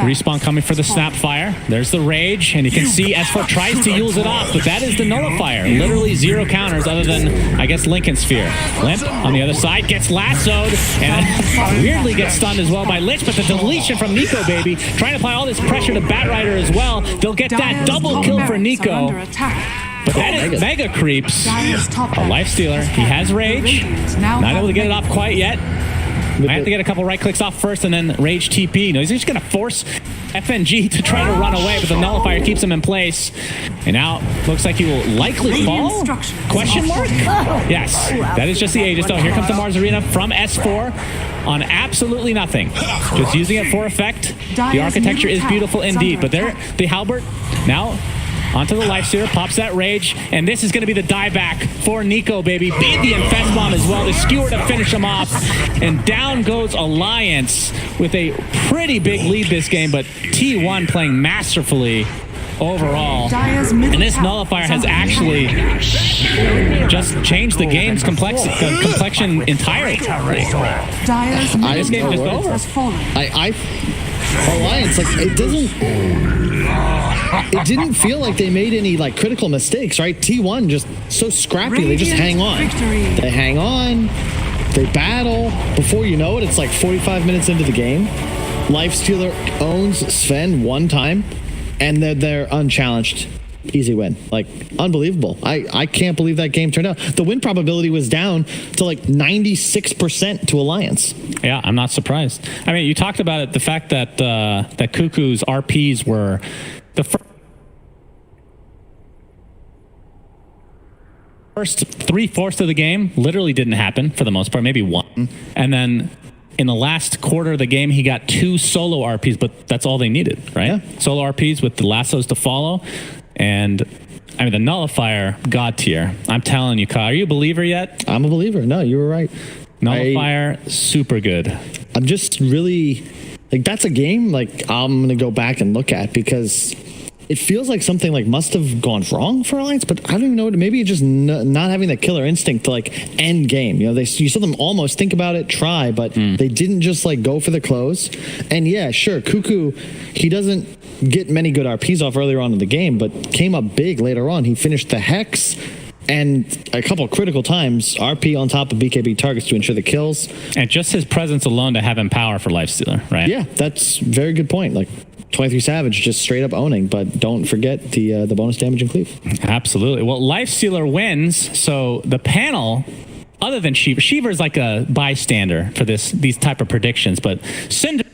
respawn coming for the Snapfire. There's the Rage, and you can see S4 tries to use it off, but that is the Nullifier. Literally 0 counters other than, I guess, Lincoln Sphere. Limp on the other side gets lassoed, and weirdly gets stunned as well by Lich, but the deletion from Nico Baby, trying to apply all this pressure to Batrider as well. They'll get that double kill for Nico. But that is Mega Creeps. A Life Stealer. He has Rage. Not able to get it off quite yet. Might have to get a couple right clicks off first and then Rage TP. No, he's just going to force FNG to try to run away, but the Nullifier keeps him in place. And now looks like he will likely fall? Question mark? Yes, that is just the Aegis. Oh, here comes the Mars Arena from S4 on absolutely nothing. Just using it for effect. The architecture is beautiful indeed, but there, the Halbert now onto the Lifestealer, pops that Rage, and this is going to be the dieback for Nico, baby. Beat the Infest Bomb as well, the Skewer to finish him off, and down goes Alliance with a pretty big lead this game, but T1 playing masterfully overall. And this Nullifier has actually just changed the game's complexion entirely. This game just over. Alliance, like, it didn't feel like they made any like critical mistakes, right? T1 just so scrappy, they just hang on. They hang on, they battle. Before you know it, it's like 45 minutes into the game. Lifestealer owns Sven one time, and they're unchallenged. Easy win. Like, unbelievable. I can't believe that game turned out. The win probability was down to like 96% to Alliance. Yeah, I'm not surprised. I mean, you talked about it, the fact that that Cuckoo's RPs were the first 3/4 of the game literally didn't happen for the most part, maybe one. And then in the last quarter of the game, he got 2 solo RPs, but that's all they needed, right? Yeah. Solo RPs with the lassos to follow. And I mean, the Nullifier, God tier. I'm telling you, Kyle, are you a believer yet? I'm a believer. No, you were right. Nullifier, super good. I'm just really, like, that's a game, like, I'm going to go back and look at, because it feels like something, like, must have gone wrong for Alliance, but I don't even know. Maybe it's just not having that killer instinct to, like, end game. You know, you saw them almost think about it, try, but they didn't just, like, go for the close. And, yeah, sure, Cuckoo, he doesn't get many good RPs off earlier on in the game, but came up big later on. He finished the Hex and a couple of critical times, RP on top of BKB targets to ensure the kills. And just his presence alone to have him power for Lifestealer, right? Yeah, that's a very good point. Like, 23 Savage just straight up owning, but don't forget the bonus damage and cleave. Absolutely. Well, Lifestealer wins, so the panel, other than Shiva, Shiva is like a bystander for these type of predictions, but Cinder